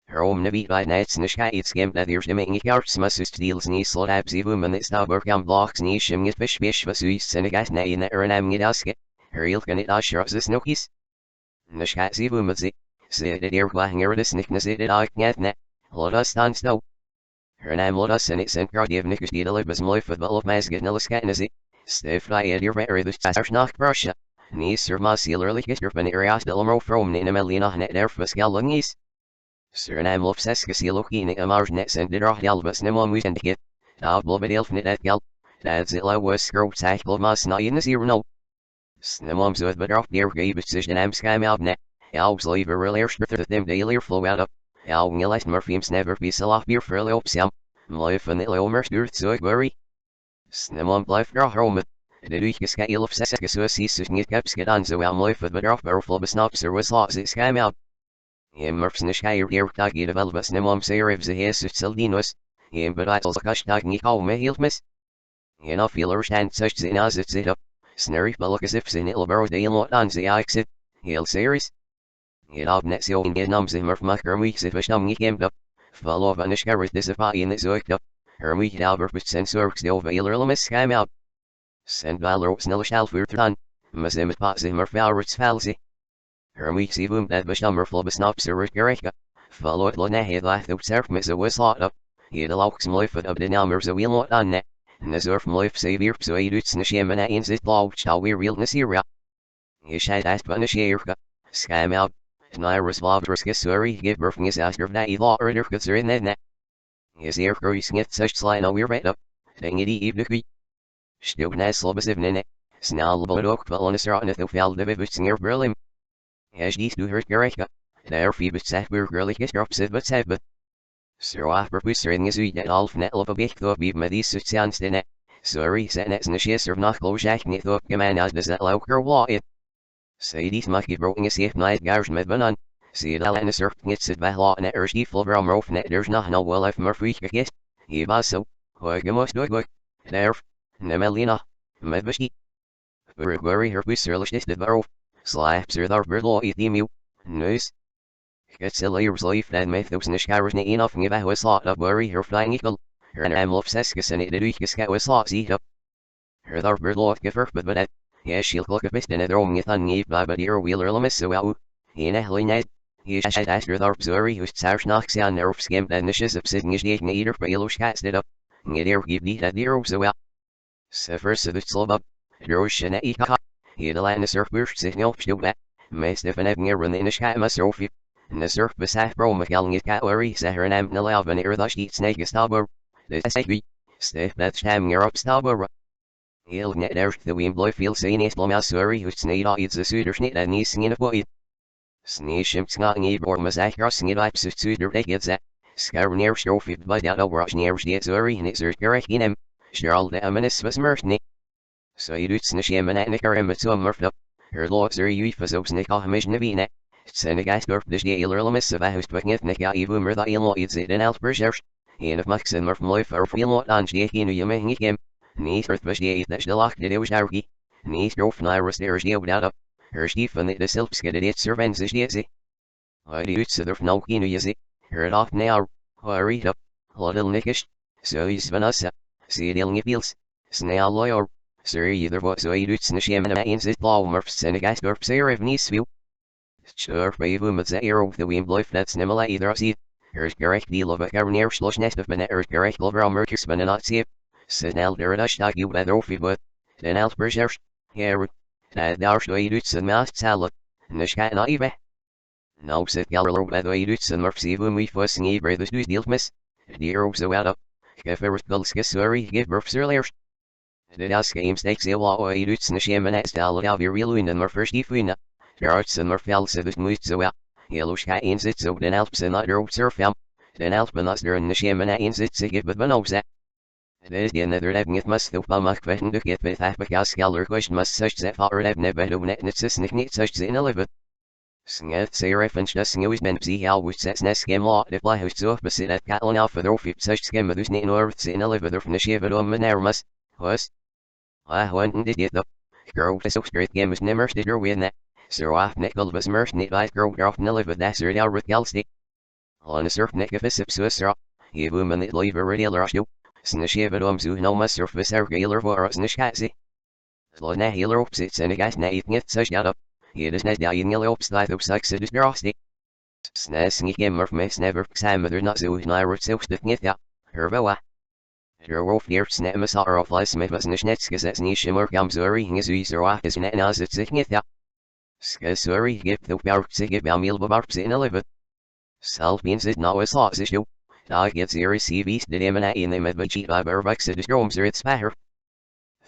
Her own navy by nights and the sky it's scam that there's the making carts must steals knee slot abs even when it's now work on blocks knee shim get fish vasuis send a guy's net in that or an am get asket. Her ilk and it ashras the snokies. And the sky even with it. Say that air glahing er this nickness it I can't net. Let us stand snow. Her name let us and it's sent guard give nickers did a live as life with ball of mas get nilla scat as it. Stiff I at your very this tash knock brusha. Knees serve my seal early get your pan area delmo from nina melina net there for scalungies. Sir name love seskasiloki amars net send it off albus nemon we send get. Now blobed elf net at gal. That's it low was scroll tackle mas na in the zero no. Snemom so but off dear gave it decision am scam out net. Algs leave a real air strip that them daily flow out up. Al ngilas murphyms never be sell off beer for a opsiam. Life and the low merch so worry. Snemom life draw home. The duke scale of seskasua sees it caps get on so am life with but off barrel full of snaps or was lost it scam out. Him murphs nishkire dear tagi develop snemom say revs a his seldinos. Him but I also cash tagi call me healed miss. Enough feeler stand such zin as it sit up. Snurry but look as if sin it'll borrow day lot on the exit. He'll series. It up net so in get nums him of mucker weeks if a stummy came up. Follow up on the scarret disappoint in the zoicked up. Her week albert with sensorks the overailer miss scam out. Send valor snell shall furthan. Mazim pots him or falrits falsy. Her weeks even that bestummer full besnops or gareka. Follow it lona head laugh the surf miss a was lot up. He'd allow some life of the numbers a wheel lot on net. Nazur from life savior so he duts nishimana in zit law shall we real nasira. He shad asked banishirka. Scam out. Nyrus Valdriskasuri give birth his after that law or der in that net. His ear growing it such sly no we're right up. Dang it eve decree. Stugnas lobas of nene. Snel bodok wel on straat net veel de bewustzing Berlin. As dies du hurt gerechnet. Daar fiebet zegt burgerlijk is erop zit wat zegt. Zo afbewustering is u dat half net op weg door wie met die substantie net. Sorry, zijn het een schies of nog loos echt niet op gemeen als dat lauker wat. Zij dies mag gebroken is heeft niet gars met banan. Zie dat en surf niet zit bij laat net er stief over om rof net there's nog no wel even maar free gegist. Hier was zo. Hoe gemoest door goed. Daar. Nemelina. Met beschie. Worry her wisserlich is de barov. Slaps er daar berlo eat die mew. Neus. Get silly or sleep and make those nishkars ne enough and give a slot of worry her flying equal. Her and I'm of seskus and it did you get with slots eat up. Her there berlo give her but it. Yes, she'll look a bit in a drum with on eve by but ear wheeler lemis so out. In a helinet. He should ask her there sorry who's sarch knocks on nerve skimp and nishes of sitting is eating eater for yellow cats did up. Get air give neat at dear so out. Sever so the slow up. Drosh and eat ha. He the land surf burst signal still back. May Stephen Ebner run in a scat myself. The surf beside bro McGalling is cat worry, set her and am no alvan er the sheet snake is stabber. The say Steph that's ham your up stabber. He'll net there the wind blow feel saying is blom as sorry who's snade all eats the suitor snit and he's singing a boy. Snee shimps not in or masak crossing it up suitor they gets that. Scar near strophe by that over watch near the sorry and it's correct in him. Charles the aminis was merchant. So you do snishim and nicker him to a murph up. Her locks are you for so snick off mission of net. Senegas dorp this day earlemis of a house to a nika even mer the elo eats it in Albershire. And if Max and Murph life or feel not on Jaki no you may him. Neat earth was the that the lock did it was argy. Neat drove Nyrus there is the without up. Her stief and the silk skidded it servants is the I do it so there no kino is it. Her it off now. I read up. Little nickish. So you svanasa. See it illing feels. Snail lawyer. Sir either what so you do snishim and a man's it law Murph Senegas dorp say if nice view. Sure, brave with the arrow the wind blow that's nimala either of see. Here's correct deal of a carnier slush nest of minute earth correct over a mercury spin and not see it. Said now there a stock you weather off but then else berserk. Here, that thou should eat it and mast salad. Nishkat not even. No, said Galler weather eat it and Murph see when we fuss and eat the news deals miss. The arrow so out up. If ever Gulskis sorry, give birth earlier. The ask game stakes a lot of eat it and a shame and style of your real win and my first efuina. Der arts and Murphy said this moest so out. Yellow sky in sits so den Alps and other surf am. Den Alpen us there in the shaman in sits a give but knows that. This the another having it must help my question to get with half because scholar question must such that father have never done it and it's nick such in a live. Sneth say reference just always been see how which sets nest game law if I house so opposite at Catalan alpha though such scheme with name north in a live there from the shiver on Manermas. Was I wanted it though. Girl so straight game was never did her win that. So off nickel was merchant by girl off nilla with that sir out with galsti. On a surf neck of a sip suisra, he boom and it leave a radial rush you. Snishia but zu no mas surf with our galer for us nishkatsi. Slona healer opsits and a gas na eating it such out up. He does not dying yellow ops life of sucks it is drosty. Snasing him or mess never sam mother not so and I wrote so stiff nitha. Herboa. Her wolf near snamas are off lice smith was nishnetskis as nishimur gamzuri his user off is net as it's nitha. Skasuri give the power to give a meal barps in a liver. Self means it now is lost issue. Dog gets the receives the demon in the med cheat by barbax at the drums or its pair.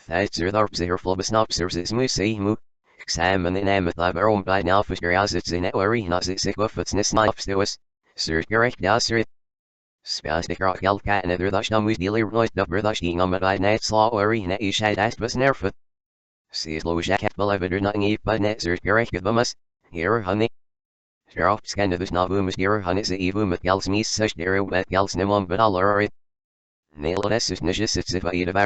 That's her tharps her flubus nopsers is moosey moo. Examine the name of the baron by now for as it's in it worry not it sick of its nest knives to us. Sir correct does it. Spastic rock held cat and other dash numbers dealer noise dubber dash king on my night slaw worry net you shad asked was nerfed. See low jack beloved or nothing eat but net sir correct of us. Here honey. Drop scan of this nabum is here honey is even with gals me such there with gals nimon but all are it. Nail it as is nishis it's if I eat about